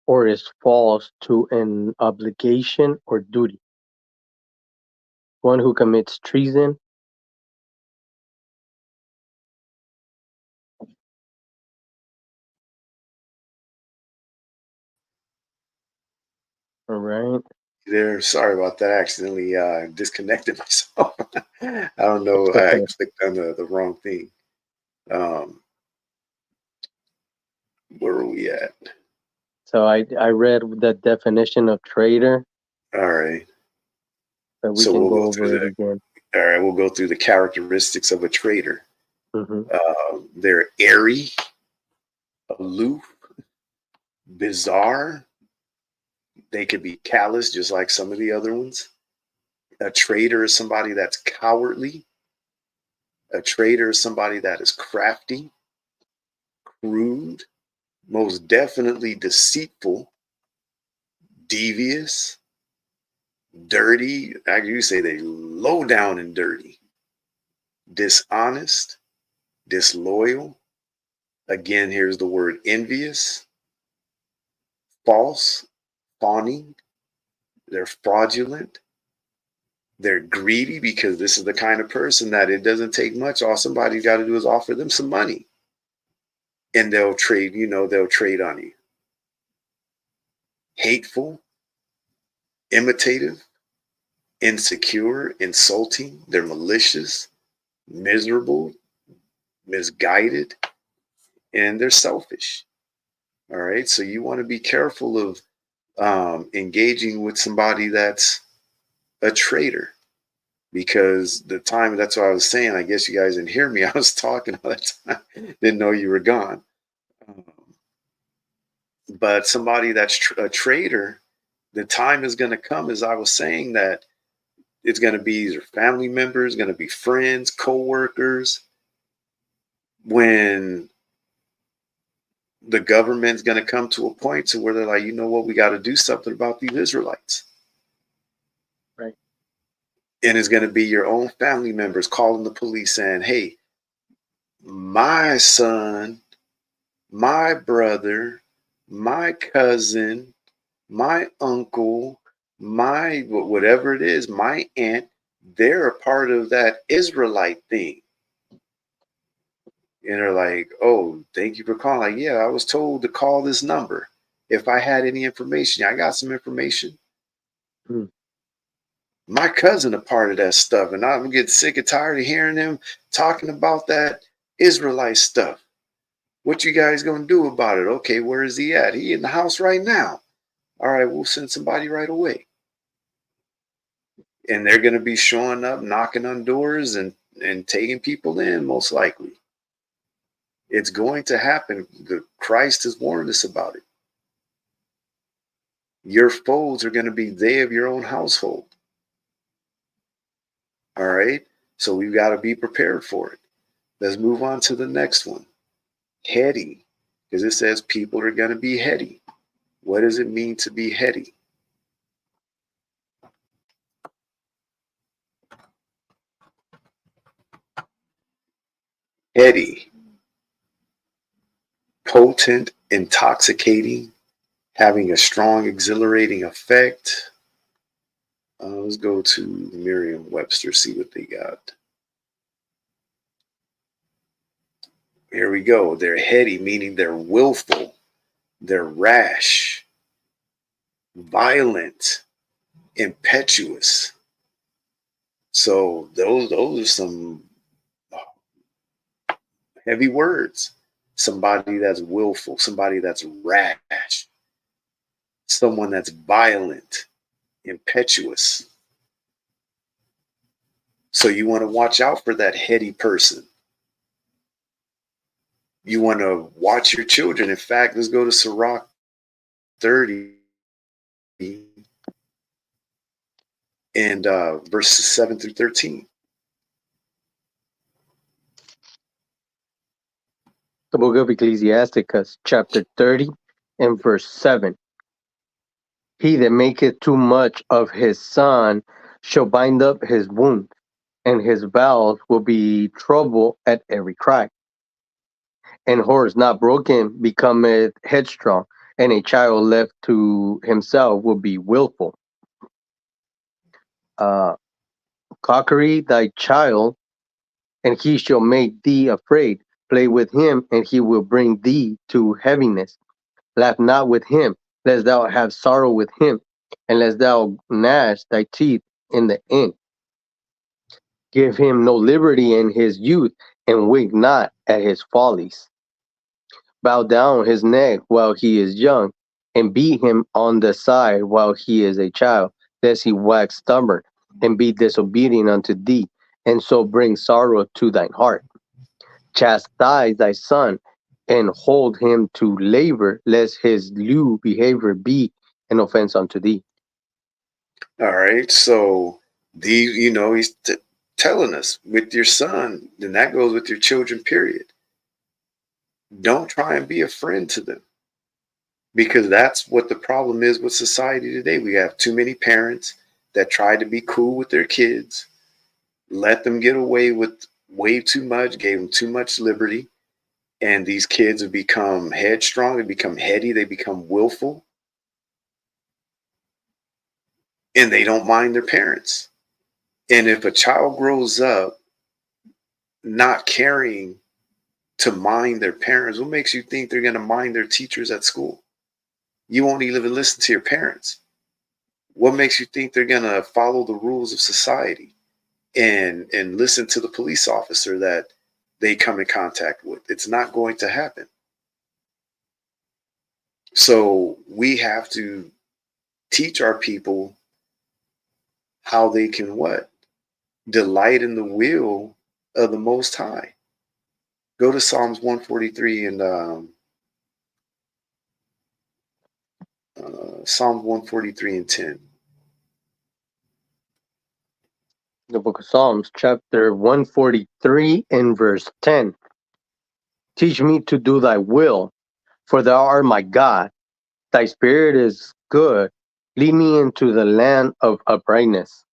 or is false to an obligation or duty. One who commits treason. All right. There, sorry about that. I accidentally disconnected myself. I don't know. I Okay. clicked on the wrong thing. Where are we at? So I read the definition of traitor, All right. but we So can we'll go go over through it again. all right. We'll go through the characteristics of a traitor. Hmm. They're airy, aloof, bizarre. They could be callous, just like some of the other ones. A traitor is somebody that's cowardly. A traitor is somebody that is crafty, crude, most definitely deceitful, devious, dirty. Actually, you say they low down and dirty, dishonest, disloyal. Again, here's the word envious, false, fawning. They're fraudulent. They're greedy, because this is the kind of person that it doesn't take much. All somebody got to do is offer them some money, and they'll trade, they'll trade on you. Hateful, imitative, insecure, insulting. They're malicious, miserable, misguided, and they're selfish. All right. So you want to be careful of engaging with somebody that's a traitor, because that's what I was saying. I guess you guys didn't hear me. I was talking all that time. Didn't know you were gone. Um, but somebody that's a traitor, the time is going to come, as I was saying, that it's going to be your family members, going to be friends, co-workers, when the government's going to come to a point to where they're like, you know what, we got to do something about these Israelites. Right. And it's going to be your own family members calling the police saying, hey, my son my brother, my cousin, my uncle, my whatever it is, my aunt, they're a part of that Israelite thing. And they're like, oh, thank you for calling. Like, yeah, I was told to call this number if I had any information. I got some information. Hmm. My cousin a part of that stuff, and I'm getting sick and tired of hearing him talking about that Israelite stuff. What you guys gonna do about it? Okay, where is he at? He in the house right now. All right, we'll send somebody right away. And they're gonna be showing up, knocking on doors, and taking people in, most likely. It's going to happen. Christ has warned us about it. Your foes are going to be they of your own household. All right. So we've got to be prepared for it. Let's move on to the next one. Heady. Because it says people are going to be heady. What does it mean to be heady? Heady. Potent, intoxicating, having a strong, exhilarating effect. Let's go to Merriam-Webster, see what they got. Here we go. They're heady, meaning they're willful, they're rash, violent, impetuous. So those are some heavy words. Somebody that's willful, somebody that's rash, someone that's violent, impetuous. So you want to watch out for that heady person. You want to watch your children. In fact, let's go to Sirach 30 and verses 7 through 13. The book of Ecclesiasticus, chapter 30 and verse 7. He that maketh too much of his son shall bind up his wound, and his bowels will be trouble at every cry. And horse not broken becometh headstrong, and a child left to himself will be willful. Cockery thy child, and he shall make thee afraid. Play with him, and he will bring thee to heaviness. Laugh not with him, lest thou have sorrow with him, and lest thou gnash thy teeth in the end. Give him no liberty in his youth, and wink not at his follies. Bow down his neck while he is young, and beat him on the side while he is a child, lest he wax stubborn, and be disobedient unto thee, and so bring sorrow to thine heart. Chastise thy son, and hold him to labor, lest his lewd behavior be an offense unto thee. All right. So he's telling us with your son, and that goes with your children, period. Don't try and be a friend to them, because that's what the problem is with society today. We have too many parents that try to be cool with their kids, let them get away with way too much, gave them too much liberty. And these kids have become headstrong, they become heady, they become willful, and they don't mind their parents. And if a child grows up not caring to mind their parents, what makes you think they're going to mind their teachers at school? You won't even listen to your parents. What makes you think they're going to follow the rules of society and listen to the police officer that they come in contact with? It's not going to happen. So we have to teach our people how they can what? Delight in the will of the Most High. Go to Psalms 143 and Psalms 143 and 10. The book of Psalms, chapter 143 and verse 10. Teach me to do thy will, for thou art my God. Thy spirit is good. Lead me into the land of uprightness.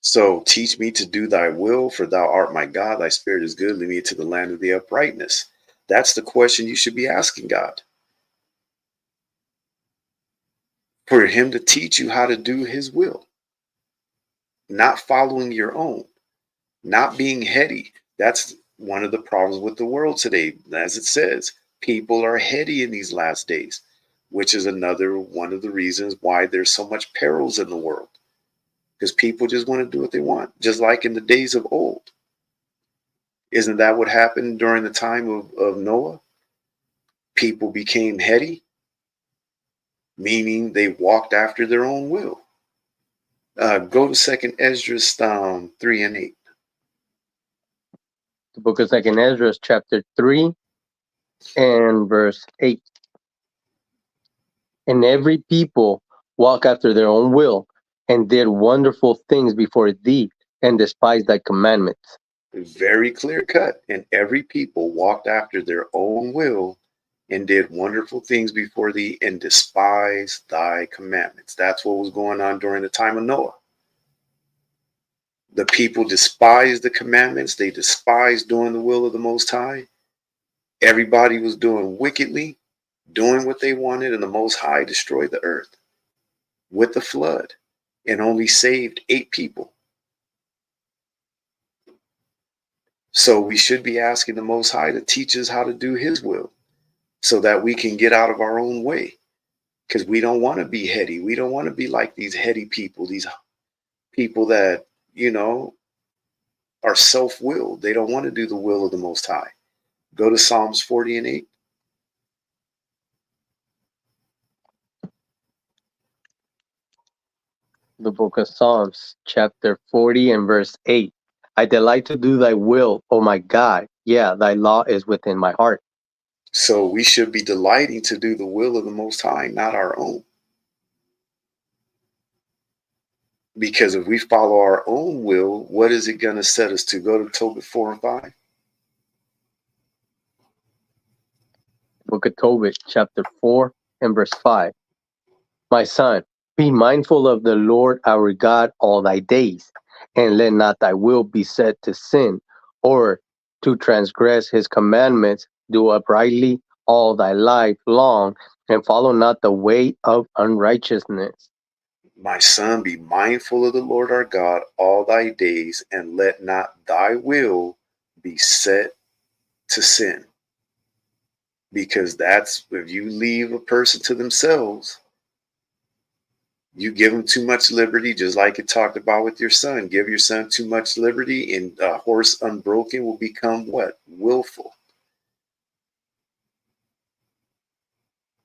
So teach me to do thy will, for thou art my God. Thy spirit is good. Lead me into the land of the uprightness. That's the question you should be asking God. For him to teach you how to do his will, not following your own, not being heady. That's one of the problems with the world today. As it says, people are heady in these last days, which is another one of the reasons why there's so much perils in the world. Because people just want to do what they want, just like in the days of old. Isn't that what happened during the time of Noah? People became heady, meaning they walked after their own will. Go to Second Esdras 3 and 8. The book of Second Ezra, chapter 3 and verse 8. And every people walk after their own will, and did wonderful things before thee, and despised thy commandments. Very clear cut. And every people walked after their own will and did wonderful things before thee and despised thy commandments. That's what was going on during the time of Noah. The people despised the commandments. They despised doing the will of the Most High. Everybody was doing wickedly, doing what they wanted, and the Most High destroyed the earth with the flood and only saved 8 people. So we should be asking the Most High to teach us how to do his will so that we can get out of our own way, because we don't want to be heady. We don't want to be like these heady people, these people that, are self-willed. They don't want to do the will of the Most High. Go to Psalms 40 and 8. The book of Psalms, chapter 40 and verse 8. I delight to do thy will, O my God. Yeah, thy law is within my heart. So we should be delighting to do the will of the Most High, not our own. Because if we follow our own will, what is it going to set us to? Go to Tobit 4 and 5. Book of Tobit, chapter 4 and verse 5. My son, be mindful of the Lord our God all thy days, and let not thy will be set to sin, or to transgress his commandments. Do uprightly all thy life long, and follow not the way of unrighteousness. My son, be mindful of the Lord our God all thy days, and let not thy will be set to sin. Because that's, if you leave a person to themselves, you give them too much liberty, just like it talked about with your son. Give your son too much liberty, and a horse unbroken will become what? Willful.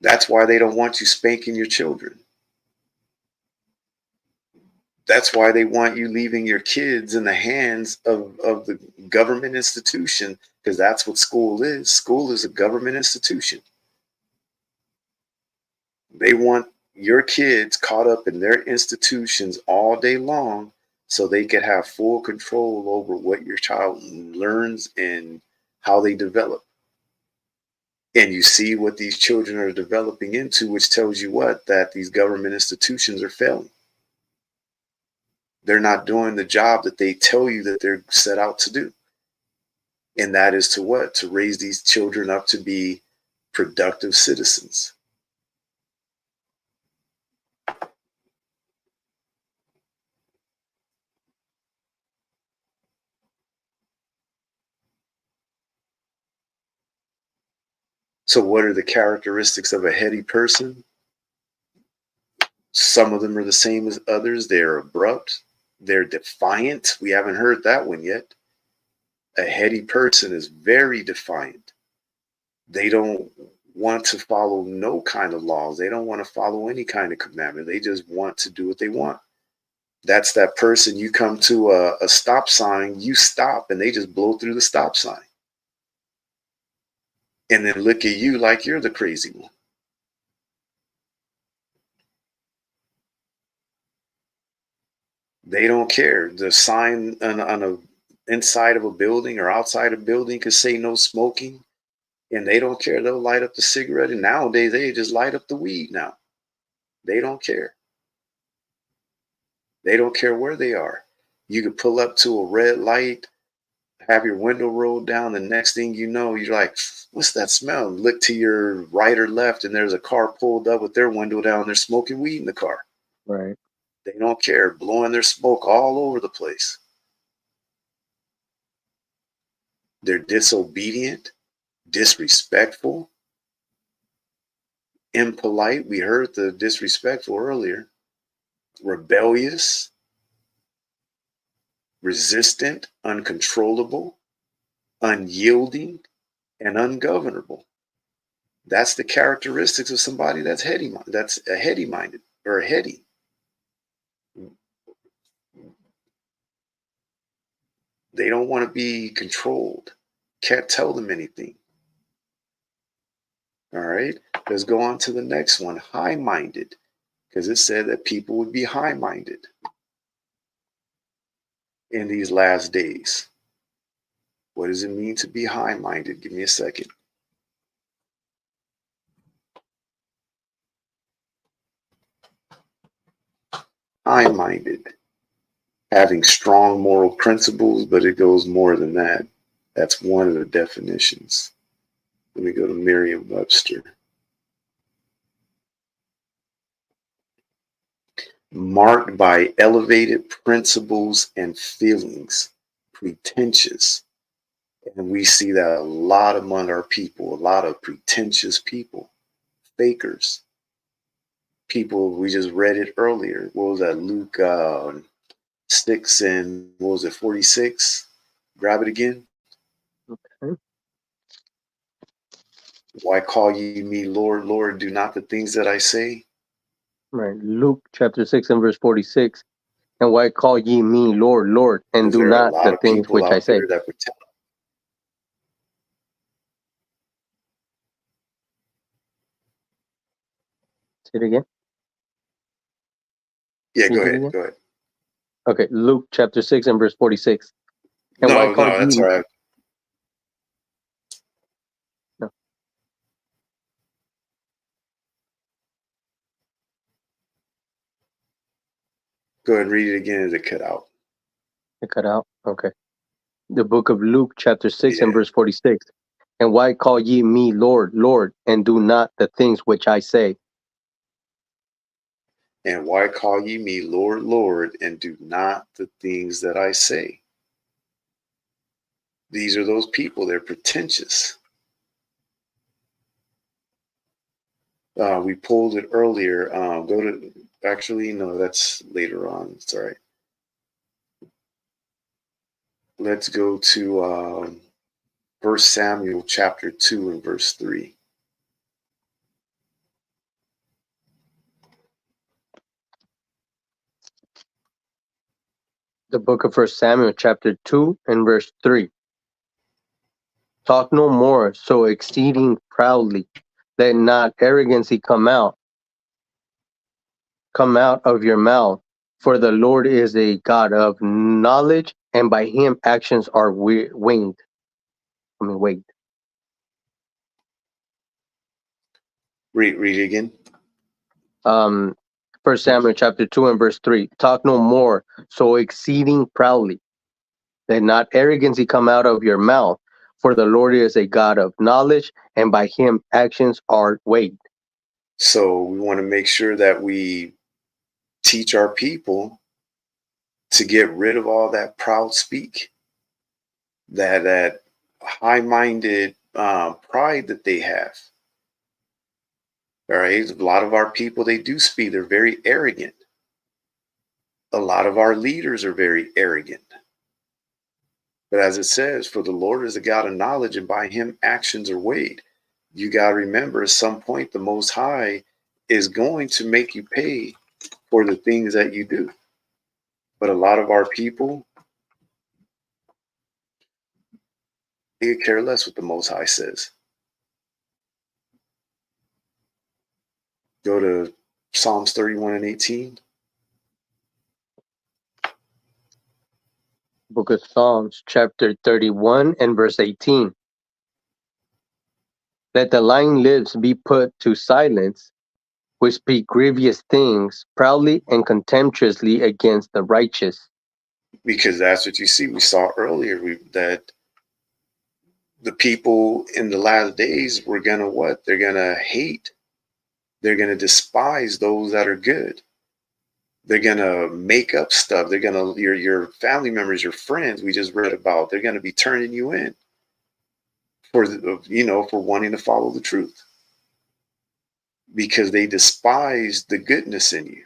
That's why they don't want you spanking your children. That's why they want you leaving your kids in the hands of the government institution, because that's what school is. School is a government institution. They want your kids caught up in their institutions all day long so they could have full control over what your child learns and how they develop. And you see what these children are developing into, which tells you what? That these government institutions are failing. They're not doing the job that they tell you that they're set out to do. And that is to what? To raise these children up to be productive citizens. So what are the characteristics of a heady person? Some of them are the same as others. They're abrupt. They're defiant. We haven't heard that one yet. A heady person is very defiant. They don't want to follow no kind of laws. They don't want to follow any kind of commandment. They just want to do what they want. That's that person, you come to a stop sign, you stop, and they just blow through the stop sign. And then look at you like you're the crazy one. They don't care. The sign on a inside of a building or outside a building could say no smoking, and they don't care. They'll light up the cigarette, and nowadays they just light up the weed now. They don't care. They don't care where they are. You could pull up to a red light, have your window rolled down. The next thing you know, you're like, what's that smell? Look to your right or left, and there's a car pulled up with their window down. They're smoking weed in the car. Right. They don't care, blowing their smoke all over the place. They're disobedient, disrespectful, impolite. We heard the disrespectful earlier. Rebellious, resistant, uncontrollable, unyielding, and ungovernable. That's the characteristics of somebody that's heady. That's a heady minded or a heady. They don't want to be controlled. Can't tell them anything. All right. Let's go on to the next one. High minded, because it said that people would be high minded in these last days. What does it mean to be high minded? Give me a second. High minded, having strong moral principles, but it goes more than that. That's one of the definitions. Let me go to Merriam-Webster. Marked by elevated principles and feelings, pretentious. And we see that a lot among our people, a lot of pretentious people, fakers. People, we just read it earlier. What was that? Luke 6 and what was it, 46? Grab it again. Okay. Why call ye me Lord, Lord, do not the things that I say? Right. Luke chapter 6 and verse 46. And why call ye me Lord, Lord, and Because do there are a not lot the of things people which I out say? there that pretend. Say it again. Yeah, go Read it ahead. again. Go ahead. Okay. Luke chapter 6 and verse 46. And why No, call no, that's ye? all right. No, Go ahead and read it again as it cut out. it cut out. Okay. The book of Luke chapter 6 and Yeah. verse 46. And why call ye me Lord, Lord, and do not the things which I say? And why call ye me Lord, Lord, and do not the things that I say? These are those people, they're pretentious. We pulled it earlier. Go to, actually, no, that's later on. It's all right. Let's go to 1 Samuel chapter 2 and verse 3. The book of First Samuel chapter 2 and verse 3. Talk no more so exceeding proudly, let not arrogancy come out of your mouth. For the Lord is a God of knowledge, and by him actions are winged. Wait. Read it again. First Samuel chapter 2 and verse 3. Talk no more so exceeding proudly, let not arrogancy come out of your mouth. For the Lord is a God of knowledge, and by him actions are weighed. So we want to make sure that we teach our people to get rid of all that proud speak, that high-minded pride that they have. All right, a lot of our people, they do speak. They're very arrogant. A lot of our leaders are very arrogant. But as it says, for the Lord is a God of knowledge, and by him actions are weighed. You got to remember, at some point, the Most High is going to make you pay for the things that you do. But a lot of our people, they care less what the Most High says. Go to Psalms 31 and 18. Book of Psalms chapter 31 and verse 18. Let the lying lips be put to silence, which speak grievous things proudly and contemptuously against the righteous. Because that's what you see. We saw earlier that The people in the last days were going to what? They're going to hate. They're going to despise those that are good. They're going to make up stuff. They're going to, your family members, your friends we just read about, they're going to be turning you in for, for wanting to follow the truth because they despise the goodness in you.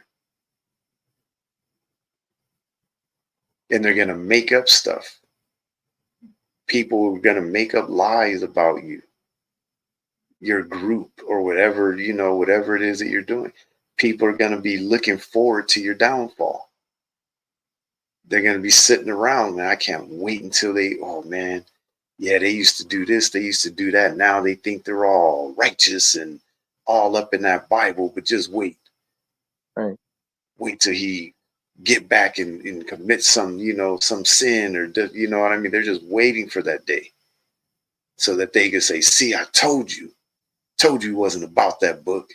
And they're going to make up stuff. People are going to make up lies about you, your group, or whatever, whatever it is that you're doing. People are going to be looking forward to your downfall. They're going to be sitting around, man. I can't wait until oh man, yeah, they used to do this, they used to do that. Now they think they're all righteous and all up in that Bible, but just wait. Right. Wait till he get back and commit some, some sin or, what I mean? They're just waiting for that day so that they can say, see, I told you it wasn't about that book.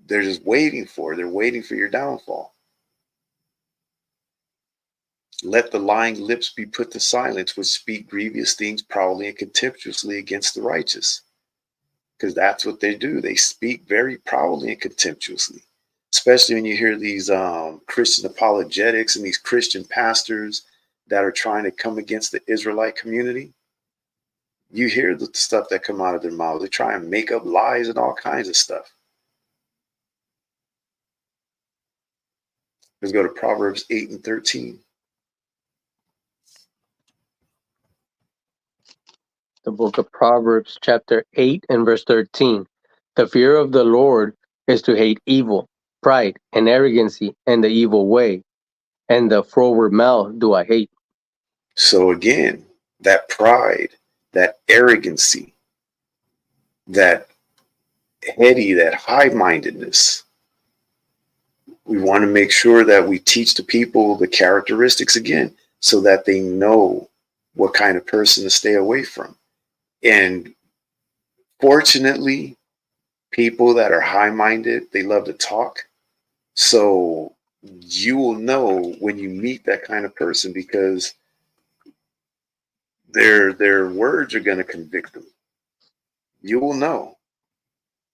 They're just waiting for it. They're waiting for your downfall. Let the lying lips be put to silence, which speak grievous things proudly and contemptuously against the righteous. Because that's what they do. They speak very proudly and contemptuously. Especially when you hear these Christian apologetics and these Christian pastors that are trying to come against the Israelite community. You hear the stuff that come out of their mouths. They try and make up lies and all kinds of stuff. Let's go to Proverbs 8 and 13. The book of Proverbs, chapter 8 and verse 13. The fear of the Lord is to hate evil, pride, and arrogancy, and the evil way. And the froward mouth do I hate. So again, that pride, that arrogancy, that heady, that high-mindedness. We want to make sure that we teach the people the characteristics again so that they know what kind of person to stay away from. And fortunately, people that are high-minded, they love to talk. So you will know when you meet that kind of person because their words are going to convict them. You will know.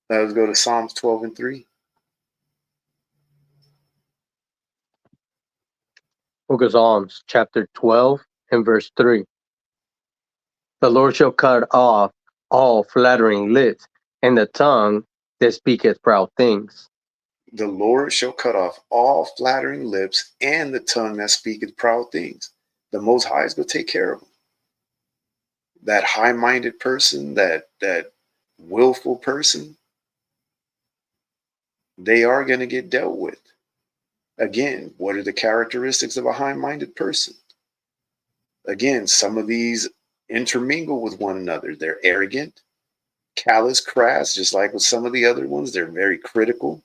Let's go to Psalms 12 and 3. Book of Psalms, chapter 12 and verse 3. The Lord shall cut off all flattering lips, and the tongue that speaketh proud things. The Lord shall cut off all flattering lips and the tongue that speaketh proud things. The Most High is going to take care of them. That high-minded person, that willful person, they are going to get dealt with. Again, what are the characteristics of a high-minded person? Again, some of these intermingle with one another. They're arrogant, callous, crass, just like with some of the other ones. They're very critical.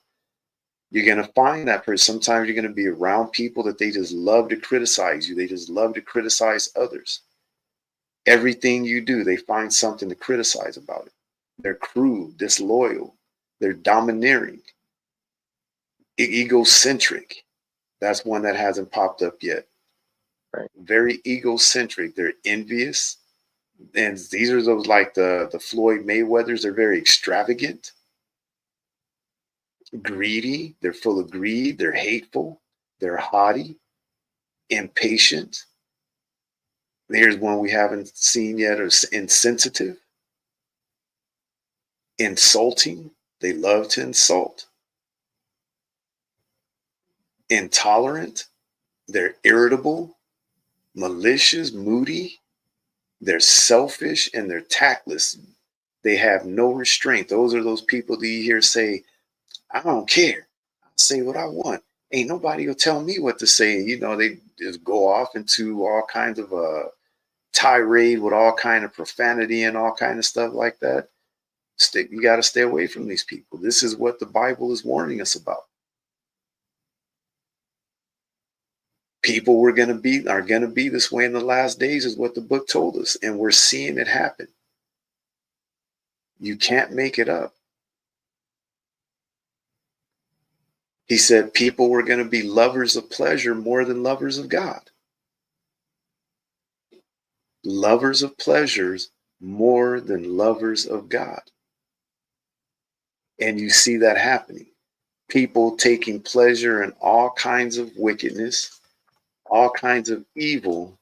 You're going to find that person. Sometimes you're going to be around people that they just love to criticize you. They just love to criticize others. Everything you do, they find something to criticize about it. They're cruel, disloyal. They're domineering, egocentric. That's one that hasn't popped up yet. Right. Very egocentric. They're envious. And these are those like the Floyd Mayweathers. They're very extravagant. Greedy, they're full of greed, they're hateful, they're haughty, impatient. Here's one we haven't seen yet, or insensitive, insulting, they love to insult, intolerant, they're irritable, malicious, moody, they're selfish, and they're tactless. They have no restraint. Those are those people that you hear say, I don't care. I'll say what I want. Ain't nobody will tell me what to say. They just go off into all kinds of tirade with all kind of profanity and all kind of stuff like that. You got to stay away from these people. This is what the Bible is warning us about. People are going to be this way in the last days, is what the book told us, and we're seeing it happen. You can't make it up. He said people were going to be lovers of pleasure more than lovers of God. lovers of pleasures more than lovers of God. And you see that happening. People taking pleasure in all kinds of wickedness, all kinds of evil,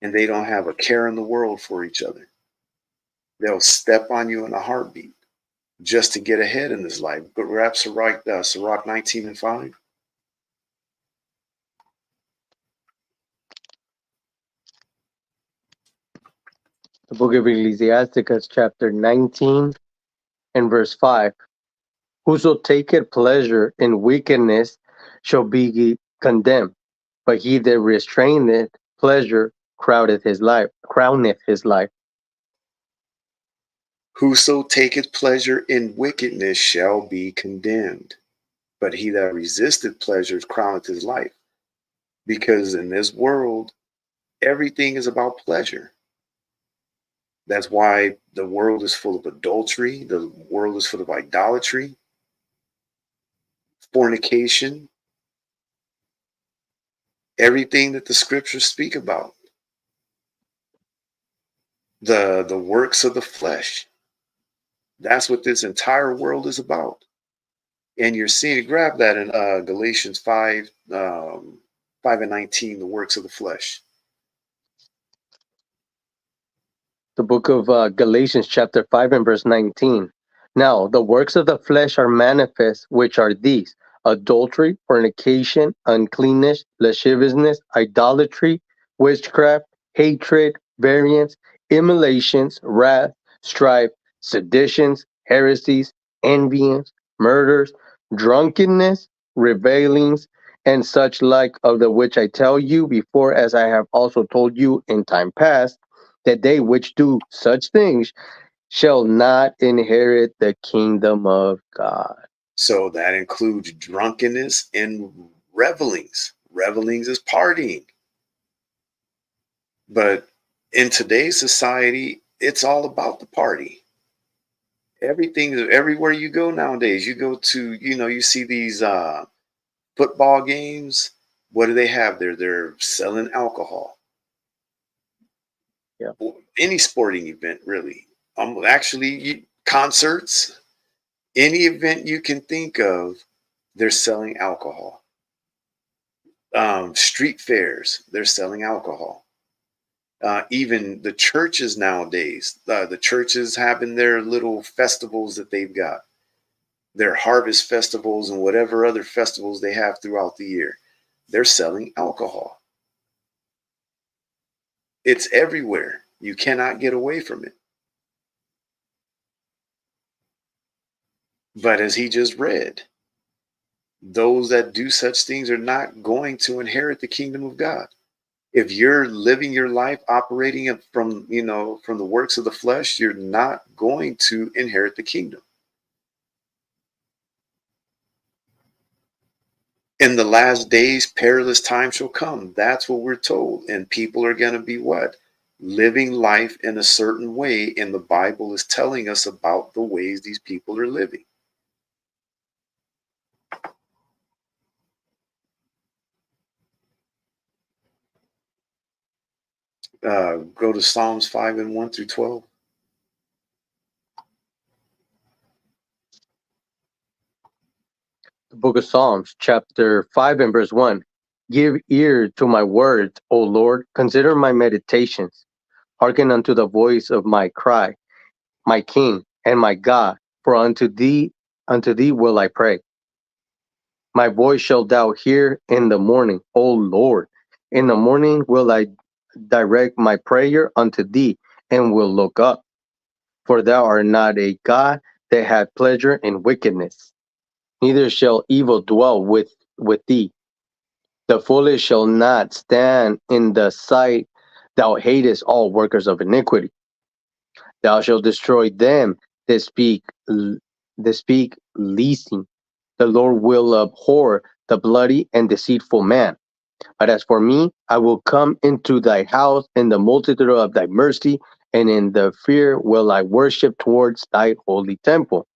and they don't have a care in the world for each other. They'll step on you in a heartbeat just to get ahead in this life. But grab Sirach 19 and 5. The book of Ecclesiasticus, chapter 19 and verse 5. Whoso taketh pleasure in wickedness shall be condemned, but he that restraineth pleasure crowneth his life. Whoso taketh pleasure in wickedness shall be condemned, but he that resisteth pleasure crowneth his life. Because in this world, everything is about pleasure. That's why the world is full of adultery, the world is full of idolatry, fornication, everything that the scriptures speak about. The works of the flesh. That's what this entire world is about. And you're seeing, grab that in Galatians 5, 5 and 19, the works of the flesh. The book of Galatians, chapter 5 and verse 19. Now, the works of the flesh are manifest, which are these: adultery, fornication, uncleanness, lasciviousness, idolatry, witchcraft, hatred, variance, immolations, wrath, strife, seditions, heresies, envyings, murders, drunkenness, revelings, and such like, of the which I tell you before, as I have also told you in time past, that they which do such things shall not inherit the kingdom of God. So that includes drunkenness and revelings. Revelings is partying. But in today's society, it's all about the party. Everything, everywhere you go nowadays, you go to, you see these football games. What do they have there? They're selling alcohol. Yeah. Any sporting event, really. Actually, concerts, any event you can think of, they're selling alcohol. Street fairs, they're selling alcohol. Even the churches nowadays, the churches having their little festivals that they've got, their harvest festivals and whatever other festivals they have throughout the year, they're selling alcohol. It's everywhere. You cannot get away from it. But as he just read, those that do such things are not going to inherit the kingdom of God. If you're living your life operating from the works of the flesh, you're not going to inherit the kingdom. In the last days, perilous times shall come. That's what we're told. And people are going to be what? Living life in a certain way. And the Bible is telling us about the ways these people are living. Go to Psalms 5 and 1 through 12. The book of Psalms, chapter 5 and verse 1. Give ear to my words, O Lord. Consider my meditations. Hearken unto the voice of my cry, my King and my God, for unto thee will I pray. My voice shalt thou hear in the morning, O Lord. In the morning will I direct my prayer unto thee, and will look up. For thou art not a God that hath pleasure in wickedness, neither shall evil dwell with thee. The foolish shall not stand in the sight. Thou hatest all workers of iniquity. Thou shalt destroy them that speak leasing. The Lord will abhor the bloody and deceitful man. But as for me, I will come into thy house in the multitude of thy mercy, and in the fear will I worship towards thy holy temple.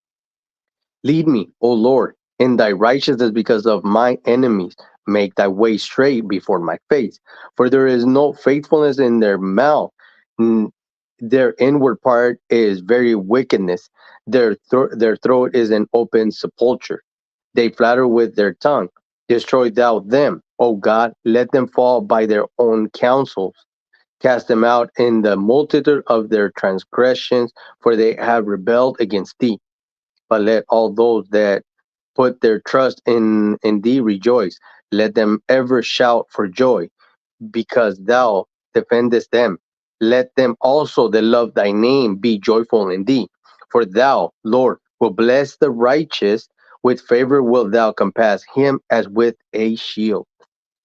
Lead me, O Lord, in thy righteousness because of my enemies. make thy way straight before my face. For there is no faithfulness in their mouth. Their inward part is very wickedness. Their throat is an open sepulchre. They flatter with their tongue. Destroy thou them, O God. Let them fall by their own counsels. Cast them out in the multitude of their transgressions, for they have rebelled against thee. But let all those that put their trust in thee rejoice. Let them ever shout for joy, because thou defendest them. Let them also that love thy name be joyful in thee. For thou, Lord, will bless the righteous. With favor wilt thou compass him as with a shield.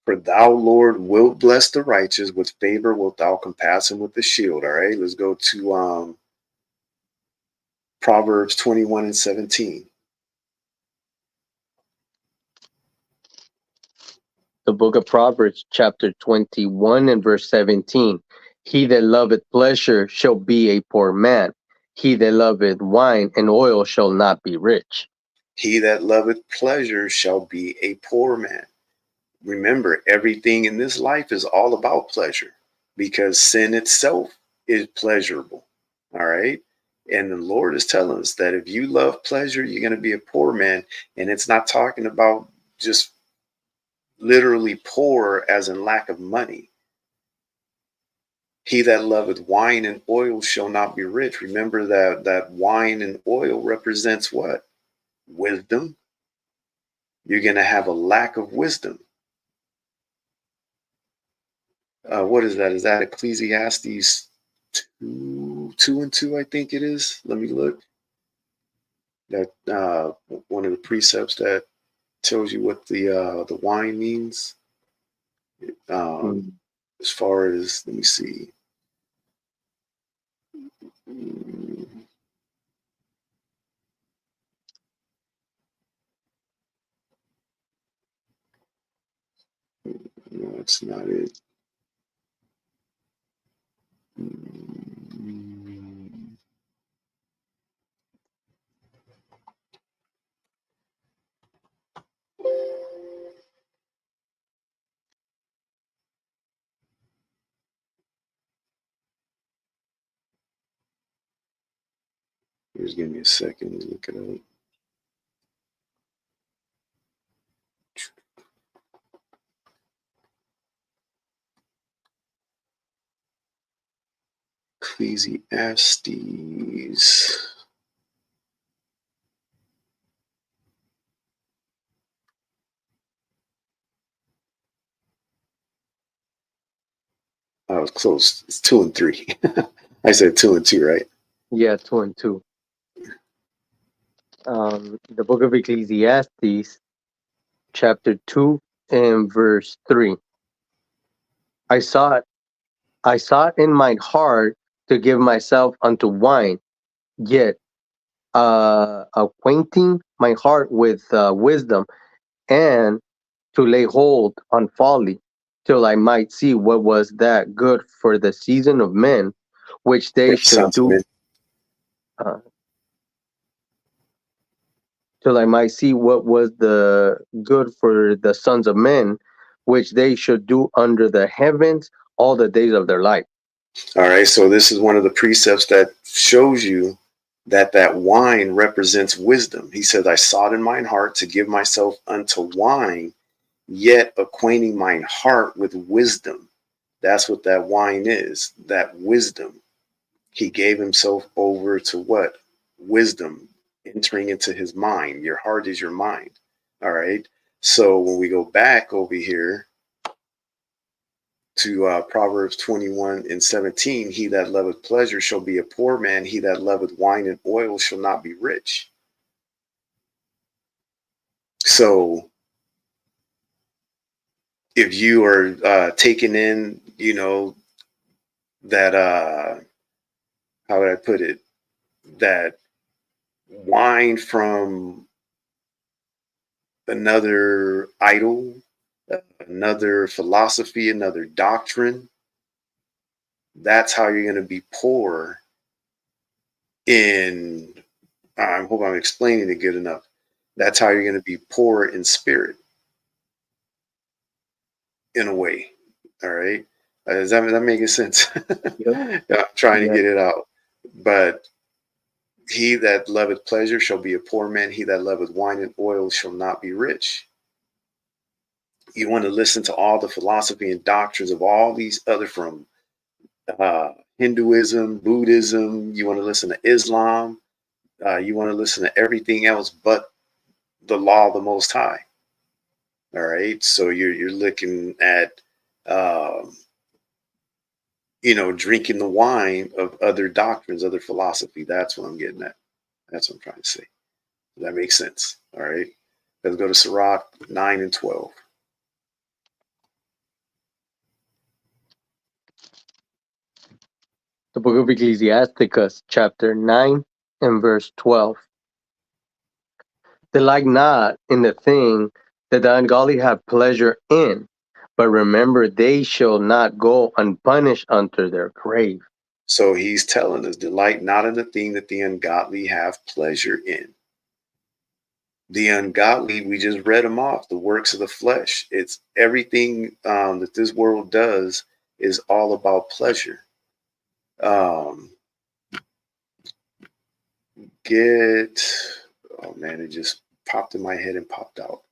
For thou, Lord, wilt bless the righteous. With favor wilt thou compass him with the shield. All right, let's go to Proverbs 21 and 17. The book of Proverbs, chapter 21 and verse 17. He that loveth pleasure shall be a poor man. He that loveth wine and oil shall not be rich. He that loveth pleasure shall be a poor man. Remember, everything in this life is all about pleasure because sin itself is pleasurable. All right. And the Lord is telling us that if you love pleasure, you're going to be a poor man. And it's not talking about just literally poor as in lack of money. He that loveth wine and oil shall not be rich. Remember that wine and oil represents what? Wisdom. You're going to have a lack of wisdom. What is that? Is that Ecclesiastes 2 and 2? I think it is. Let me look. That one of the precepts that tells you what the wine means. As far as, let me see. No, that's not it. Just give me a second to look it up. Ecclesiastes. I was close. It's 2 and 3. I said 2 and 2, right? Yeah, 2 and 2. The book of Ecclesiastes, chapter 2 and verse 3. I sought in mine heart to give myself unto wine, yet acquainting my heart with wisdom, and to lay hold on folly, till I might see what was that good for the season of men, which they For the should sons of do. men. Uh, till I might see what was the good for the sons of men, which they should do under the heavens all the days of their life. All right, so this is one of the precepts that shows you that wine represents wisdom. He said, I sought in mine heart to give myself unto wine, yet acquainting mine heart with wisdom. That's what that wine is, that wisdom. He gave himself over to what? Wisdom, entering into his mind. Your heart is your mind. All right. So when we go back over here to Proverbs 21 and 17, he that loveth pleasure shall be a poor man. He that loveth wine and oil shall not be rich. So if you are taking in, that, how would I put it? That wine from another idol, another philosophy, another doctrine, that's how you're going to be poor in, I hope I'm explaining it good enough. That's how you're going to be poor in spirit. in a way. All right. Is that making sense? Yep. Yeah, I'm trying to Yeah. get it out. But he that loveth pleasure shall be a poor man. He that loveth wine and oil shall not be rich. You want to listen to all the philosophy and doctrines of all these other from Hinduism, Buddhism. You want to listen to Islam. You want to listen to everything else but the law of the Most High. All right. So you're looking at drinking the wine of other doctrines, other philosophy. That's what I'm getting at. That's what I'm trying to say. Does that make sense? All right. Let's go to Sirach 9 and 12. The book of Ecclesiasticus, chapter 9 and verse 12. Delight not in the thing that the ungodly have pleasure in, but remember they shall not go unpunished unto their grave. So he's telling us, delight not in the thing that the ungodly have pleasure in. The ungodly, we just read them off, the works of the flesh. It's everything that this world does is all about pleasure. Oh man, it just popped in my head and popped out.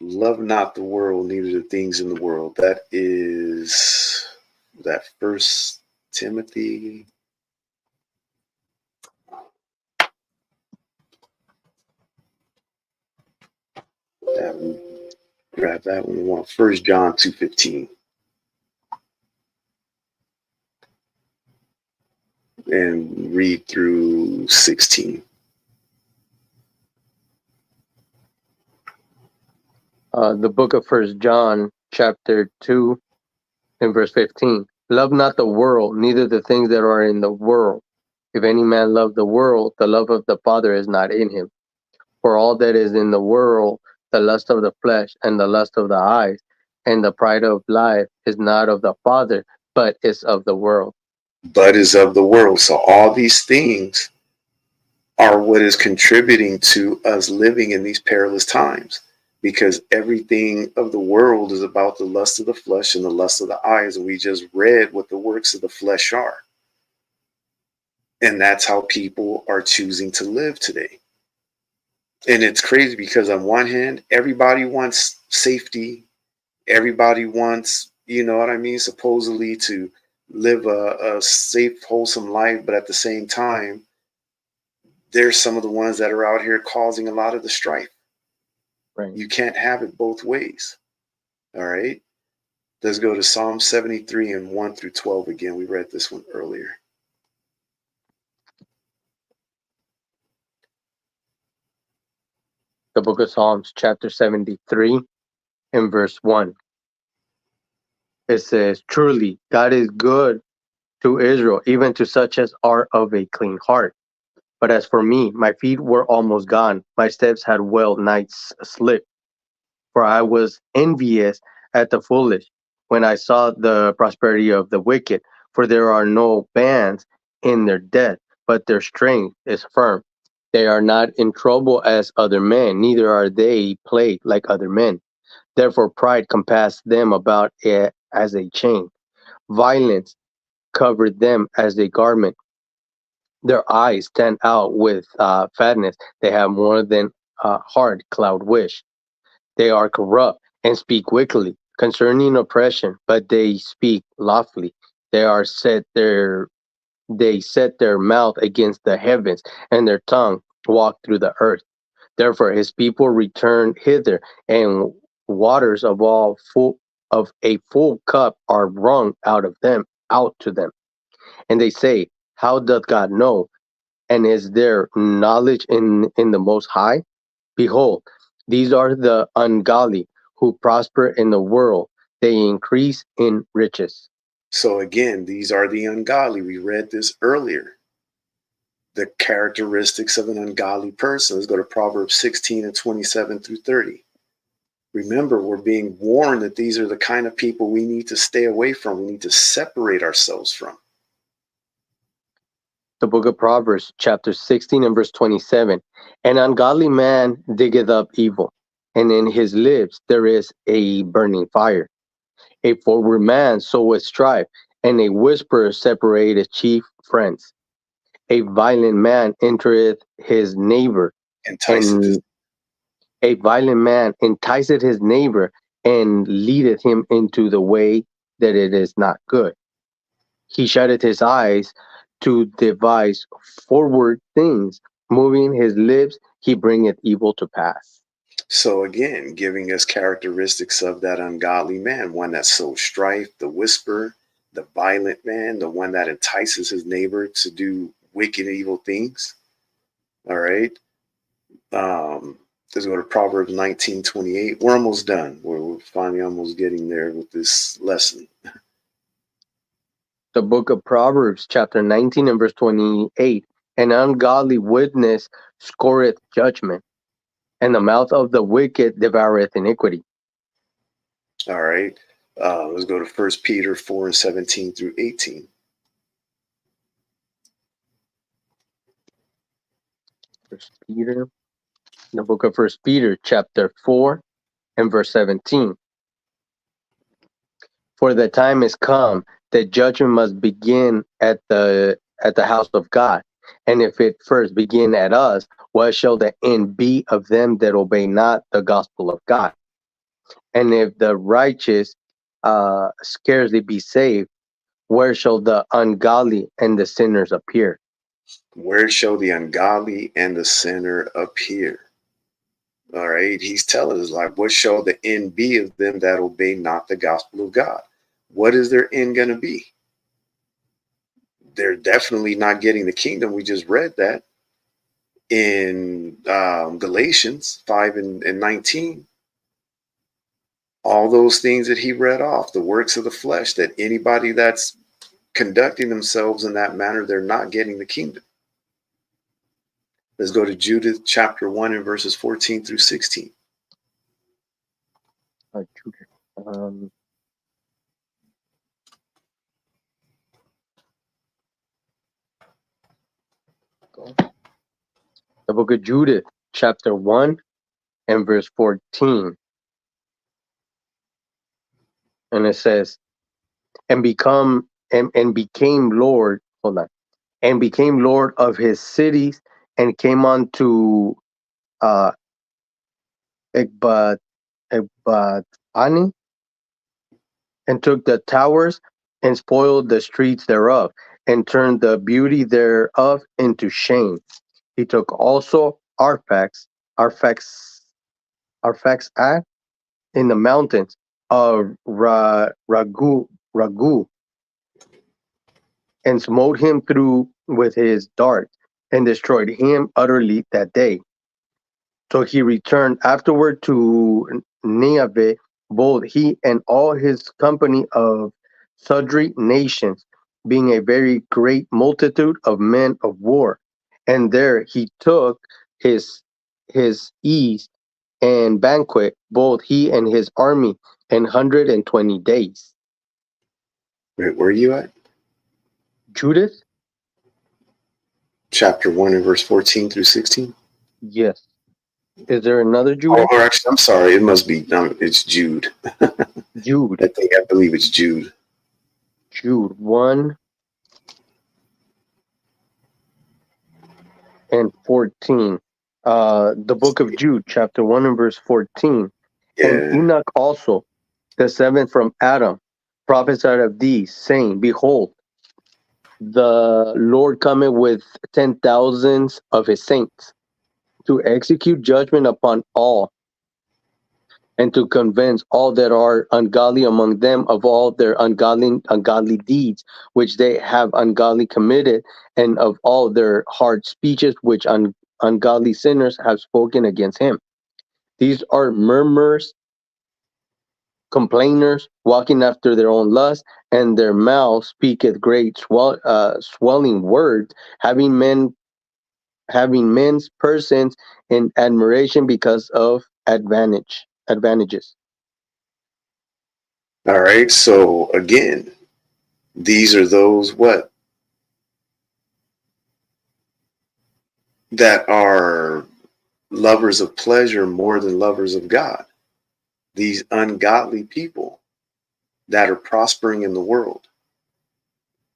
Love not the world, neither the things in the world. That is that First Timothy. That one, grab that one. 1 John 2:15. And read through 16. The book of 1 John, chapter 2 and verse 15. Love not the world, neither the things that are in the world. If any man love the world, the love of the Father is not in him. For all that is in the world, the lust of the flesh, and the lust of the eyes, and the pride of life, is not of the Father, but is of the world. But is of the world. So all these things are what is contributing to us living in these perilous times, because everything of the world is about the lust of the flesh and the lust of the eyes. And we just read what the works of the flesh are. And that's how people are choosing to live today. And it's crazy because on one hand, everybody wants safety. Everybody wants, you know what I mean, supposedly to live a safe, wholesome life. But at the same time, there's some of the ones that are out here causing a lot of the strife. Right. You can't have it both ways. All right. Let's go to Psalm 73 and 1 through 12 again. We read this one earlier. The book of Psalms, chapter 73 and verse 1. It says, truly, God is good to Israel, even to such as are of a clean heart. But as for me, my feet were almost gone. My steps had well nigh slipped. For I was envious at the foolish when I saw the prosperity of the wicked. For there are no bands in their death, but their strength is firm. They are not in trouble as other men, neither are they plagued like other men. Therefore pride compassed them about it as a chain. Violence covered them as a garment. Their eyes stand out with fatness. They have more than hard cloud wish. They are corrupt and speak wickedly concerning oppression, but they speak lawfully. They are they set their mouth against the heavens, and their tongue walk through the earth. Therefore his people return hither, and waters of a full cup are wrung out to them. And they say, how doth God know? And is there knowledge in the Most High? Behold, these are the ungodly who prosper in the world. They increase in riches. So again, these are the ungodly. We read this earlier. The characteristics of an ungodly person. Let's go to Proverbs 16 and 27 through 30. Remember, we're being warned that these are the kind of people we need to stay away from. We need to separate ourselves from. The book of Proverbs, chapter 16 and verse 27. An ungodly man diggeth up evil, and in his lips there is a burning fire. A forward man soweth strife, and a whisperer separateth chief friends. A violent man entereth his neighbor, Enticeth his and a violent man enticeth his neighbor, and leadeth him into the way that it is not good. He shutteth his eyes to devise forward things, moving his lips, he bringeth evil to pass. So again, giving us characteristics of that ungodly man, one that sows strife, the whisperer, the violent man, the one that entices his neighbor to do wicked, evil things. All right. Let's go to Proverbs 19:28. We're almost done. We're finally almost getting there with this lesson. The book of Proverbs, chapter 19 and verse 28. An ungodly witness scoreth judgment, and the mouth of the wicked devoureth iniquity. All right. Let's go to 1 Peter 4:17 through 18. First Peter, the book of First Peter, chapter 4 and verse 17. For the time is come that judgment must begin at the house of God. And if it first begin at us, what shall the end be of them that obey not the gospel of God? And if the righteous scarcely be saved, where shall the ungodly and the sinners appear? Where shall the ungodly and the sinner appear? All right. He's telling us, like, what shall the end be of them that obey not the gospel of God? What is their end going to be? They're definitely not getting the kingdom. We just read that in Galatians 5 and 19. All those things that he read off, the works of the flesh, that anybody that's conducting themselves in that manner, they're not getting the kingdom. Let's go to Judith chapter 1 and verses 14 through 16. Um, the book of Judith, chapter 1 and verse 14. And it says, and became Lord, hold on, and became Lord of his cities, and came on to uh Ekbatani, and took the towers, and spoiled the streets thereof, and turned the beauty thereof into shame. He took also Arphaxad in the mountains of Ragu, and smote him through with his dart, and destroyed him utterly that day. So he returned afterward to Nineveh, both he and all his company of sundry nations, being a very great multitude of men of war. And there he took his ease and banquet, both he and his army, 120 days. Where are you at? Judith? Chapter 1 and verse 14 through 16. Yes. Is there another Oh, Judith? or actually, I'm sorry. It must be, it's Jude. Jude. I believe it's Jude. Jude 1 and 14. The book of Jude, chapter 1 and verse 14. And Yeah. Enoch also, the seventh from Adam, prophesied of these, saying, Behold, the Lord cometh with 10,000s of his saints, to execute judgment upon all, and to convince all that are ungodly among them of all their ungodly deeds which they have ungodly committed, and of all their hard speeches which ungodly sinners have spoken against him. These are murmurers, complainers, walking after their own lust, and their mouth speaketh great swelling words, having men's persons in admiration because of advantages. All right. So again, these are those what? That are lovers of pleasure more than lovers of God. These ungodly people that are prospering in the world.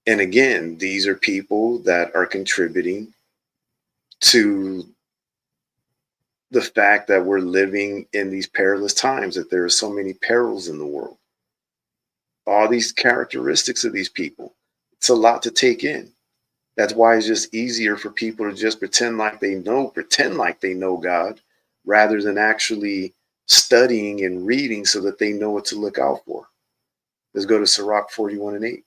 And again, these are people that are contributing to the fact that we're living in these perilous times, that there are so many perils in the world. All these characteristics of these people, it's a lot to take in. That's why it's just easier for people to just pretend like they know God, rather than actually studying and reading so that they know what to look out for. Let's go to Sirach 41 and 8.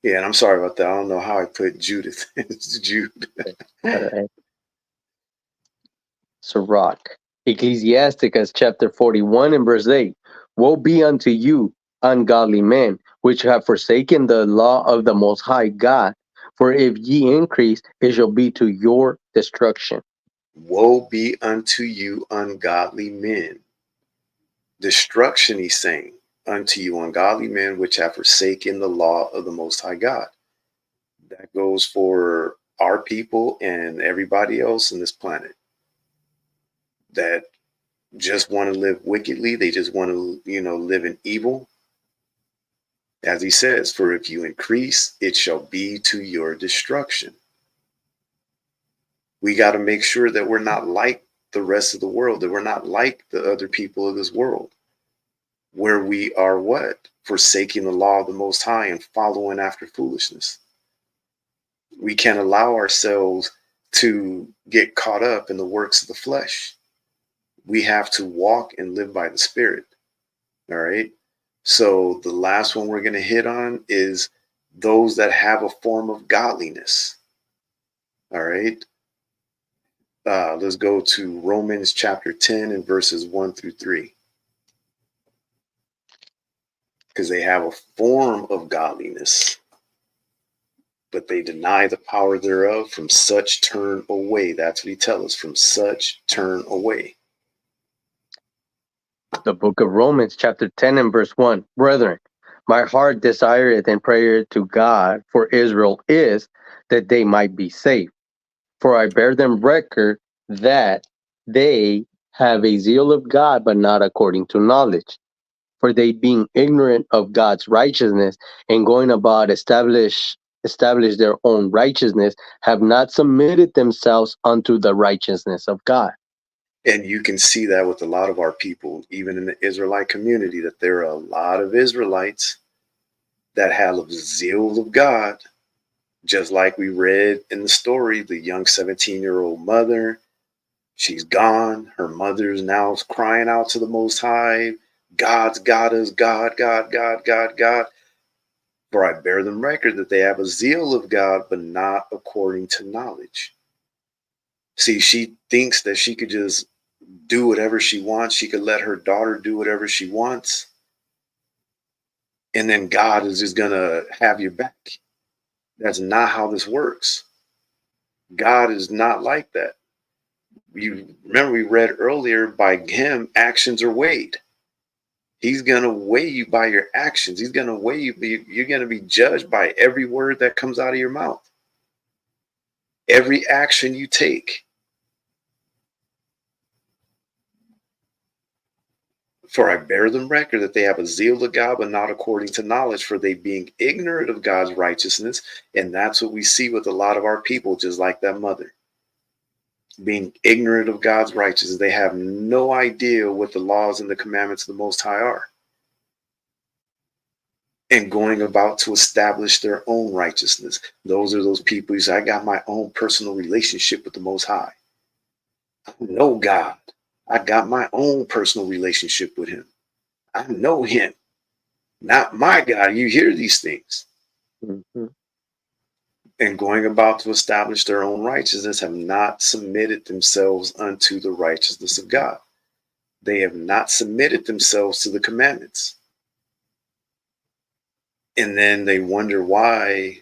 Yeah, and I'm sorry about that. I don't know how I put Judith. It's Jude. All right. Sirach, Ecclesiasticus chapter 41 and verse 8. Woe be unto you, ungodly men, which have forsaken the law of the Most High God. For if ye increase, it shall be to your destruction. Woe be unto you, ungodly men. Destruction, he's saying, unto you, ungodly men, which have forsaken the law of the Most High God. That goes for our people and everybody else in this planet that just want to live wickedly. They just want to, live in evil. As he says, for if you increase, it shall be to your destruction. We got to make sure that we're not like the rest of the world, that we're not like the other people of this world, where we are what? Forsaking the law of the Most High and following after foolishness. We can't allow ourselves to get caught up in the works of the flesh. We have to walk and live by the Spirit. All right. So the last one we're going to hit on is those that have a form of godliness. All right. Let's go to Romans chapter 10 and verses 1 through 3. Because they have a form of godliness, but they deny the power thereof. From such turn away. That's what he tells us. From such turn away. The book of Romans chapter 10 and verse 1. Brethren, my heart desireth and prayer to God for Israel is that they might be saved. For I bear them record that they have a zeal of God, but not according to knowledge. For they being ignorant of God's righteousness and going about establish their own righteousness, have not submitted themselves unto the righteousness of God. And you can see that with a lot of our people, even in the Israelite community, that there are a lot of Israelites that have a zeal of God, just like we read in the story, the young 17-year-old mother. She's gone. Her mother's now crying out to the Most High. God's got us. God, God, God, God, God. For I bear them record that they have a zeal of God, but not according to knowledge. See, she thinks that she could just do whatever she wants. She could let her daughter do whatever she wants. And then God is just going to have your back. That's not how this works. God is not like that. You remember we read earlier, by him, actions are weighed. He's going to weigh you by your actions. He's going to weigh you. You're going to be judged by every word that comes out of your mouth. Every action you take. For I bear them record that they have a zeal of God, but not according to knowledge, for they being ignorant of God's righteousness. And that's what we see with a lot of our people, just like that mother. Being ignorant of God's righteousness. They have no idea what the laws and the commandments of the Most High are. And going about to establish their own righteousness. Those are those people who say, I got my own personal relationship with the Most High. I know God. I got my own personal relationship with him. I know him. Not my God. You hear these things. Mm-hmm. And going about to establish their own righteousness have not submitted themselves unto the righteousness of God. They have not submitted themselves to the commandments. And then they wonder why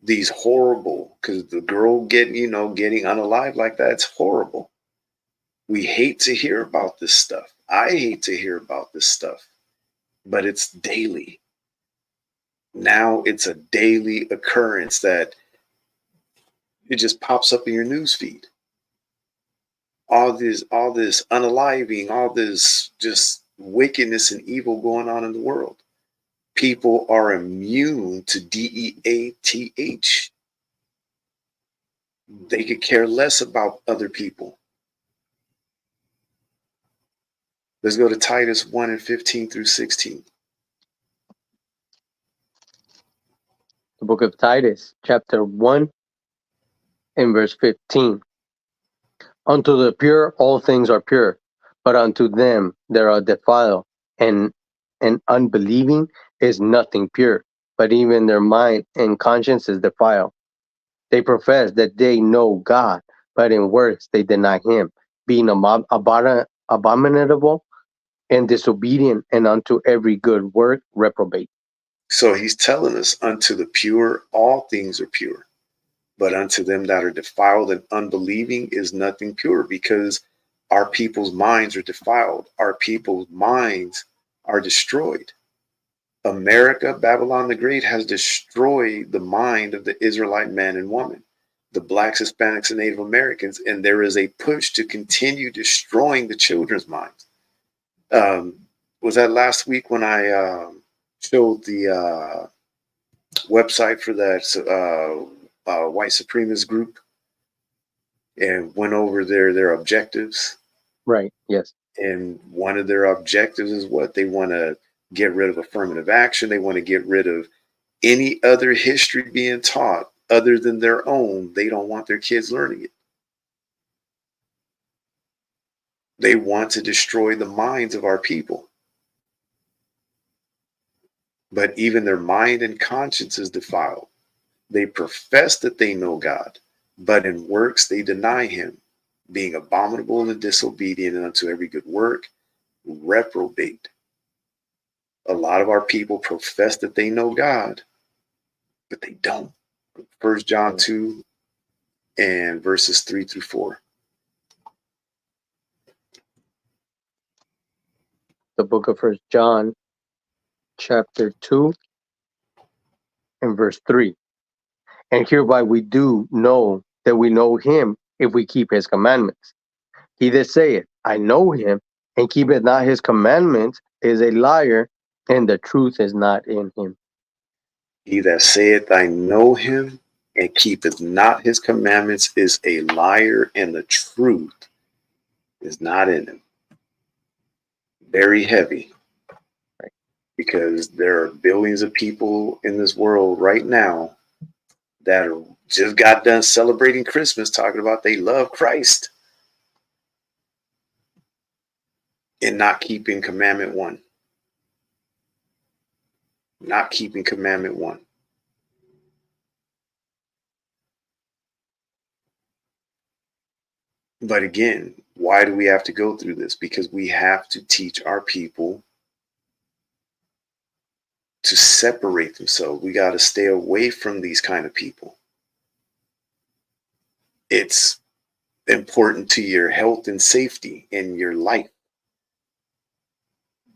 these horrible, because the girl getting unalive like that, it's horrible. We hate to hear about this stuff. I hate to hear about this stuff, but it's daily. Now it's a daily occurrence that It just pops up in your news feed. All this unaliving, all this just wickedness and evil going on in the world. People are immune to DEATH. They could care less about other people. Let's go to Titus 1 and 15 through 16. The book of Titus, chapter 1 and verse 15. Unto the pure all things are pure, but unto them that are defiled and unbelieving is nothing pure, but even their mind and conscience is defiled. They profess that they know God, but in works they deny him, being abominable and disobedient, and unto every good work reprobate. So he's telling us, unto the pure, all things are pure. But unto them that are defiled and unbelieving is nothing pure, because our people's minds are defiled. Our people's minds are destroyed. America, Babylon the Great, has destroyed the mind of the Israelite man and woman, the blacks, Hispanics, and Native Americans. And there is a push to continue destroying the children's minds. Was that last week when I showed the website for that white supremacist group and went over their objectives? Right, yes. And one of their objectives is what? They want to get rid of affirmative action. They want to get rid of any other history being taught other than their own. They don't want their kids learning it. They want to destroy the minds of our people. But even their mind and conscience is defiled. They profess that they know God, but in works they deny him, being abominable and disobedient, and unto every good work reprobate. A lot of our people profess that they know God, but they don't. 1 John 2 and verses 3 through 4. The book of 1 John, chapter 2 and verse 3. And hereby we do know that we know him if we keep his commandments. He that saith, I know him, and keepeth not his commandments, is a liar, and the truth is not in him. He that saith, I know him, and keepeth not his commandments is a liar, and the truth is not in him. Very heavy. Because there are billions of people in this world right now that are just got done celebrating Christmas, talking about they love Christ and not keeping commandment 1. Not keeping commandment 1. But again, why do we have to go through this? Because we have to teach our people to separate themselves. We got to stay away from these kind of people. It's important to your health and safety in your life.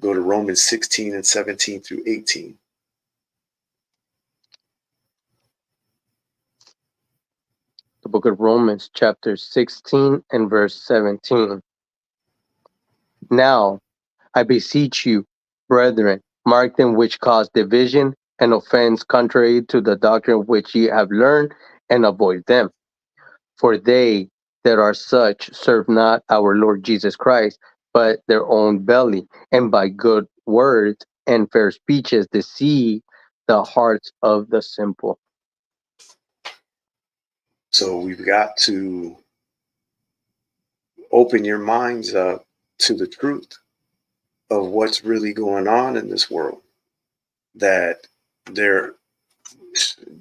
Go to Romans 16 and 17 through 18. The book of Romans, chapter 16 and verse 17. Now, I beseech you, brethren, mark them which cause division and offense contrary to the doctrine which ye have learned, and avoid them. For they that are such serve not our Lord Jesus Christ, but their own belly, and by good words and fair speeches deceive the hearts of the simple. So we've got to open your minds up to the truth of what's really going on in this world. That they're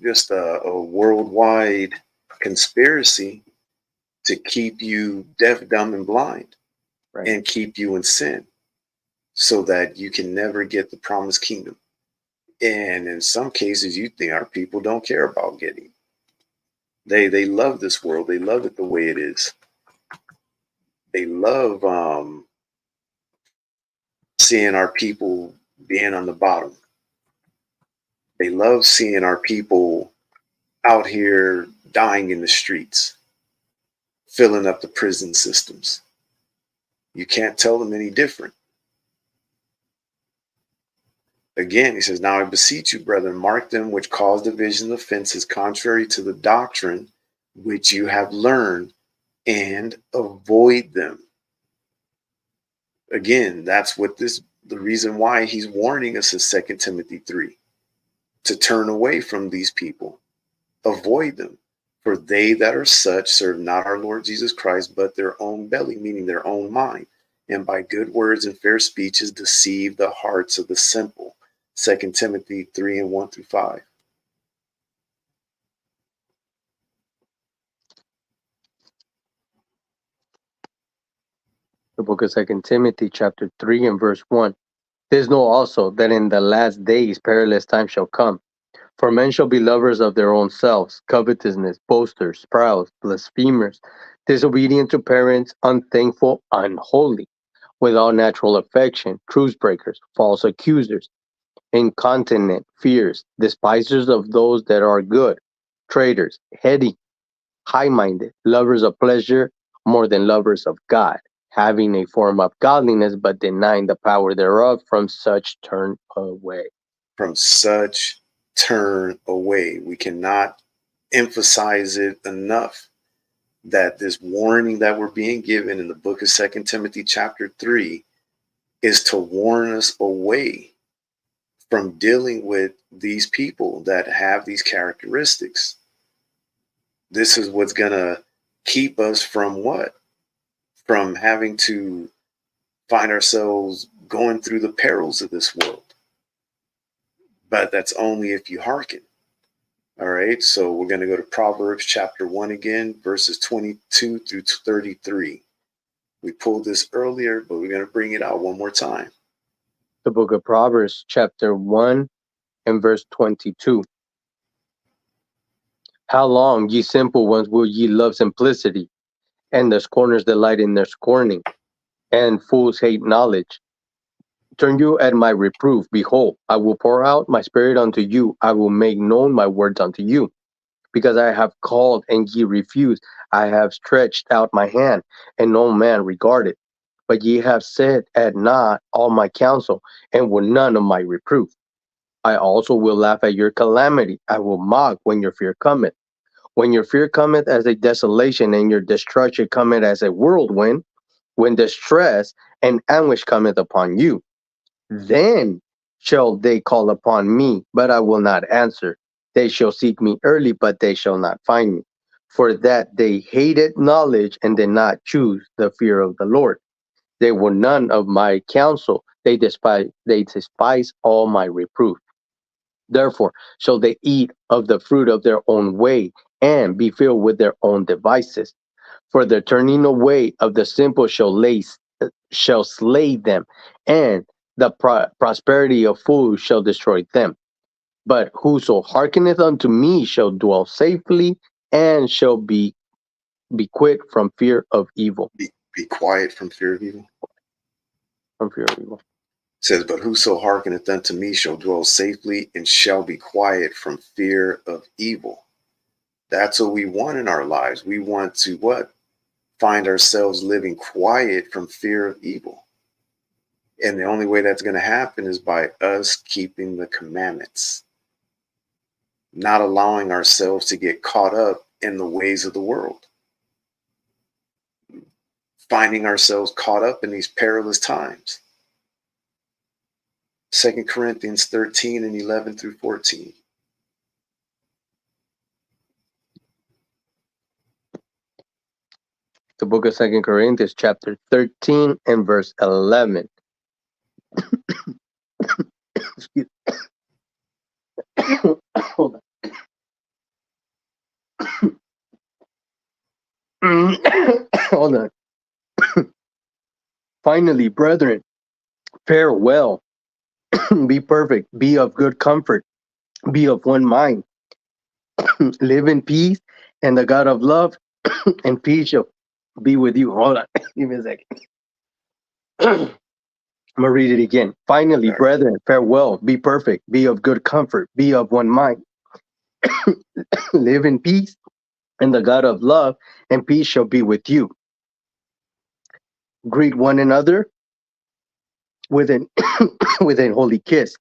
just a worldwide conspiracy to keep you deaf, dumb, and blind, Right. and keep you in sin so that you can never get the promised kingdom. And in some cases, you think our people don't care about getting. They love this world. They love it the way it is. They love seeing our people being on the bottom. They love seeing our people out here dying in the streets, filling up the prison systems. You can't tell them any different. Again, he says, now I beseech you, brethren, mark them which cause divisions and offenses contrary to the doctrine which you have learned, and avoid them. Again, that's what the reason why he's warning us in 2 Timothy 3, to turn away from these people, avoid them. For they that are such serve not our Lord Jesus Christ, but their own belly, meaning their own mind, and by good words and fair speeches deceive the hearts of the simple. 2 Timothy 3 and 1 through 5. The book of 2 Timothy, chapter 3 and verse 1. This know also that in the last days perilous times shall come. For men shall be lovers of their own selves, covetousness, boasters, proud, blasphemers, disobedient to parents, unthankful, unholy, without natural affection, truce breakers, false accusers, incontinent, fierce, despisers of those that are good, traitors, heady, high-minded, lovers of pleasure more than lovers of God, having a form of godliness but denying the power thereof. From such turn away. From such turn away. We cannot emphasize it enough that this warning that we're being given in the book of 2 Timothy chapter 3 is to warn us away from dealing with these people that have these characteristics. This is what's going to keep us from what? From having to find ourselves going through the perils of this world. But that's only if you hearken. All right, so we're going to go to Proverbs chapter 1 again, verses 22 through 33. We pulled this earlier, but we're going to bring it out one more time. The book of Proverbs, chapter 1 and verse 22. How long, ye simple ones, will ye love simplicity, and the scorners delight in their scorning, and fools hate knowledge? Turn you at my reproof. Behold, I will pour out my spirit unto you. I will make known my words unto you. Because I have called, and ye refused. I have stretched out my hand, and no man regarded. But ye have said at naught all my counsel, and will none of my reproof. I also will laugh at your calamity. I will mock when your fear cometh. When your fear cometh as a desolation, and your destruction cometh as a whirlwind, when distress and anguish cometh upon you, then shall they call upon me, but I will not answer. They shall seek me early, but they shall not find me. For that they hated knowledge and did not choose the fear of the Lord. They were none of my counsel. They despise all my reproof. Therefore shall they eat of the fruit of their own way, and be filled with their own devices. For the turning away of the simple shall slay them, and the prosperity of fools shall destroy them. But whoso hearkeneth unto me shall dwell safely, and shall be quit from fear of evil. Be quiet from fear of evil. From fear of evil. It says, but whoso hearkeneth unto me shall dwell safely and shall be quiet from fear of evil. That's what we want in our lives. We want to what? Find ourselves living quiet from fear of evil. And the only way that's going to happen is by us keeping the commandments, not allowing ourselves to get caught up in the ways of the world, finding ourselves caught up in these perilous times. 2 Corinthians 13 and 11 through 14. The book of 2 Corinthians, chapter 13 and verse 11. Excuse Hold on. Hold on. Finally, brethren, farewell. Be perfect. Be of good comfort. Be of one mind. Live in peace, and the God of love and peace shall be with you. Hold on. Give me a second. I'm going to read it again. Finally, brethren, farewell. Be perfect. Be of good comfort. Be of one mind. Live in peace, And the God of love and peace shall be with you. Greet one another with an with a holy kiss.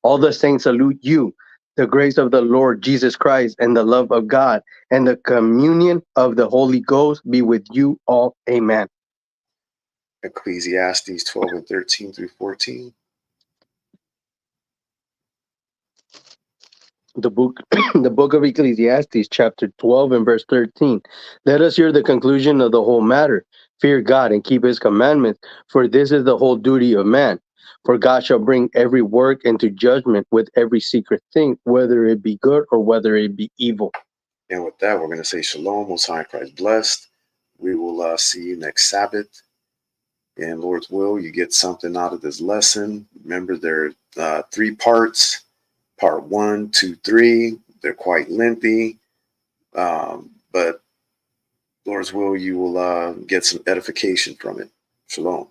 All the saints salute you. The grace of the Lord Jesus Christ and the love of God and the communion of the Holy Ghost be with you all. Amen. Ecclesiastes 12 and 13 through 14. The book the book of Ecclesiastes, chapter 12 and verse 13. Let us hear the conclusion of the whole matter. Fear God and keep his commandments, for this is the whole duty of man. For God shall bring every work into judgment with every secret thing, whether it be good or whether it be evil. And with that, we're going to say shalom, Most High Christ blessed. We will see you next Sabbath. And Lord's will, you get something out of this lesson. Remember, there are 3 parts. Part 1, 2, 3. They're quite lengthy. But Lord's will, you will get some edification from it. Shalom.